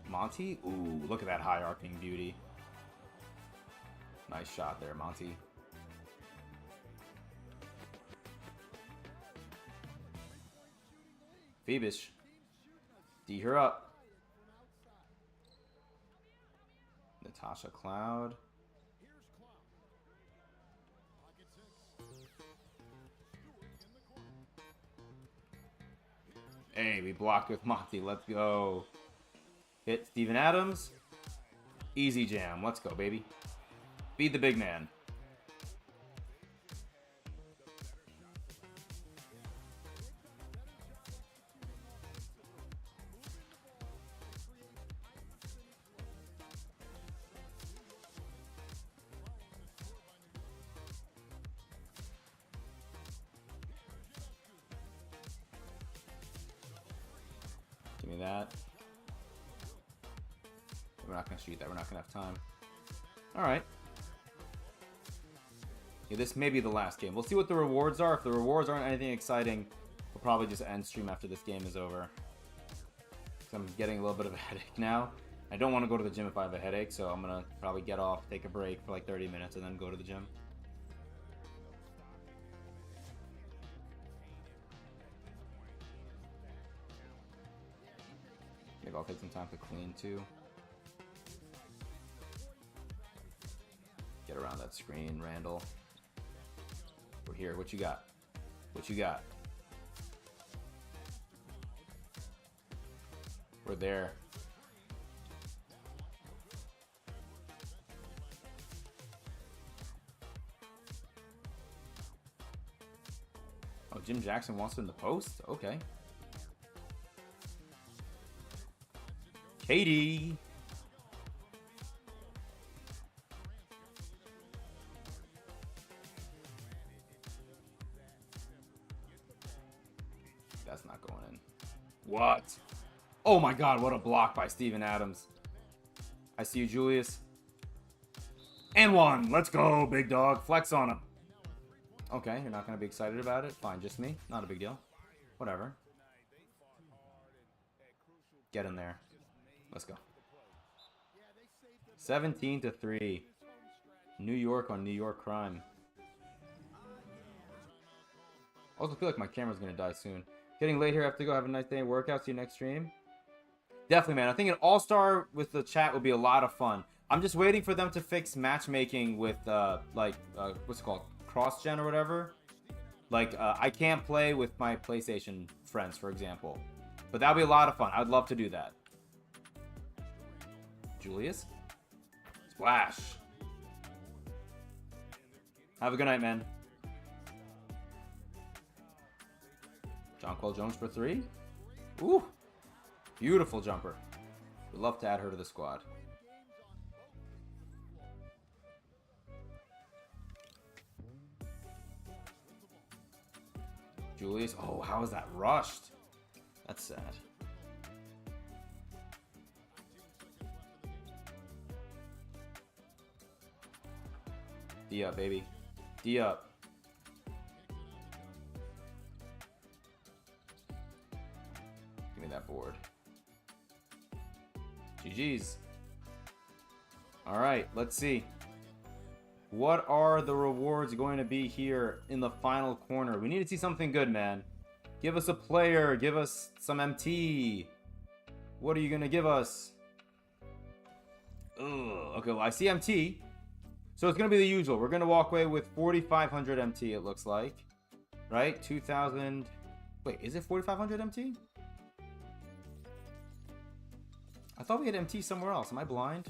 Monty? Ooh, look at that high arcing beauty. Nice shot there, Monty. Phoebus. D her up. Natasha Cloud. Hey, we blocked with Monty. Let's go. Hit Steven Adams. Easy jam. Let's go, baby. Feed the big man. Give me that. We're not going to shoot that. We're not going to have time. Alright. Yeah, this may be the last game. We'll see what the rewards are. If the rewards aren't anything exciting, we'll probably just end stream after this game is over. I'm getting a little bit of a headache now. I don't want to go to the gym if I have a headache, so I'm going to probably get off, take a break for like 30 minutes, and then go to the gym. Maybe I'll take some time to clean too. Get around that screen, Randall. We're here. What you got? What you got? We're there. Oh, Jim Jackson wants it in the post? Okay. Katie. That's not going in. What? Oh my god, what a block by Steven Adams. I see you, Julius. And one. Let's go, big dog. Flex on him. Okay, you're not going to be excited about it? Fine, just me. Not a big deal. Whatever. Get in there. Let's go. 17-3. New York on New York crime. I also feel like my camera's going to die soon. Getting late here. I have to go. Have a nice day. Workout. See you next stream. Definitely, man. I think an all-star with the chat would be a lot of fun. I'm just waiting for them to fix matchmaking with, what's it called? Cross-gen or whatever. Like, I can't play with my PlayStation friends, for example. But that would be a lot of fun. I'd love to do that. Julius? Splash. Have a good night, man. Jonquel Jones for 3. Ooh. Beautiful jumper. We'd love to add her to the squad. Julius. Oh, how is that rushed? That's sad. D up, baby. D up. Give me that board. GG's. Alright, let's see. What are the rewards going to be here in the final corner? We need to see something good, man. Give us a player. Give us some MT. What are you going to give us? Ugh. Okay, well, I see MT. So it's going to be the usual. We're going to walk away with 4,500 MT, it looks like. Right? 2,000. Wait, is it 4,500 MT? I thought we had MT somewhere else. Am I blind?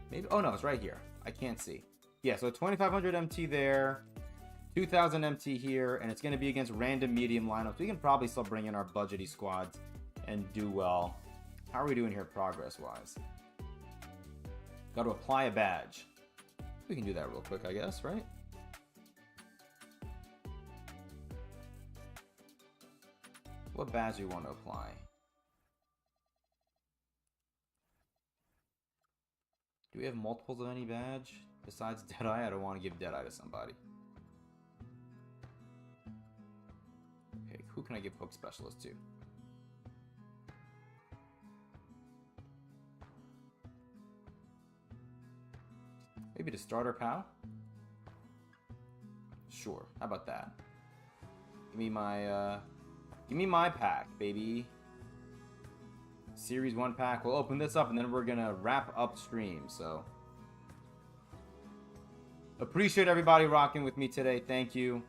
Maybe. Oh, no, it's right here. I can't see. Yeah, so 2,500 MT there. 2,000 MT here. And it's going to be against random medium lineups. We can probably still bring in our budgety squads and do well. How are we doing here progress-wise? Got to apply a badge. We can do that real quick, I guess, right? What badge do you want to apply? Do we have multiples of any badge besides Deadeye? I don't want to give Deadeye to somebody. Okay, who can I give Hook Specialist to? Maybe to starter pal? Sure, how about that? Give me my pack, baby. Series 1 pack. We'll open this up and then we're gonna wrap up stream. So appreciate everybody rocking with me today. Thank you.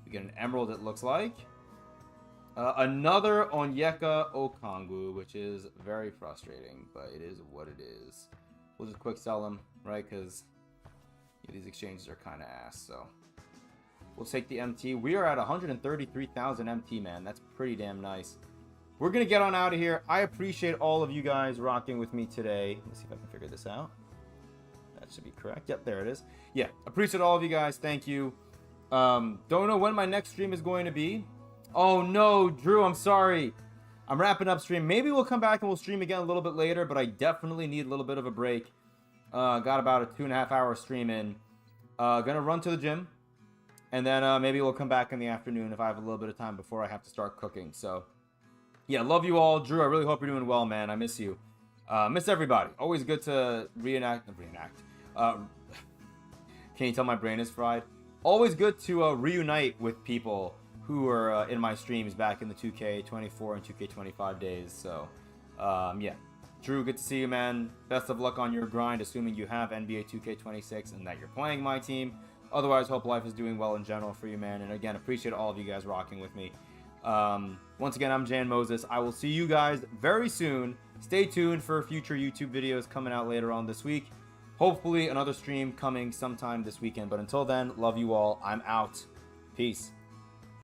We get an emerald, it looks like. Another Onyeka Okongwu, which is very frustrating, but it is what it is. We'll just quick sell them, right? Because these exchanges are kind of ass. So we'll take the MT. We are at 133,000 MT, man. That's pretty damn nice. We're going to get on out of here. I appreciate all of you guys rocking with me today. Let's see if I can figure this out. That should be correct. Yep, there it is. Yeah, appreciate all of you guys. Thank you. Don't know when my next stream is going to be. Oh, no, Drew, I'm sorry. I'm wrapping up stream. Maybe we'll come back and we'll stream again a little bit later, but I definitely need a little bit of a break. Got about a 2.5 hour stream in. Gonna run to the gym. And then maybe we'll come back in the afternoon if I have a little bit of time before I have to start cooking. So, yeah, love you all. Drew, I really hope you're doing well, man. I miss you. Miss everybody. Always good to reenact. Can you tell my brain is fried? Always good to reunite with people who were in my streams back in the 2K24 and 2K25 days. So, yeah. Drew, good to see you, man. Best of luck on your grind, assuming you have NBA 2K26 and that you're playing my team. Otherwise, hope life is doing well in general for you, man. And again, appreciate all of you guys rocking with me. Once again, I'm Jan Moses. I will see you guys very soon. Stay tuned for future YouTube videos coming out later on this week. Hopefully, another stream coming sometime this weekend. But until then, love you all. I'm out. Peace.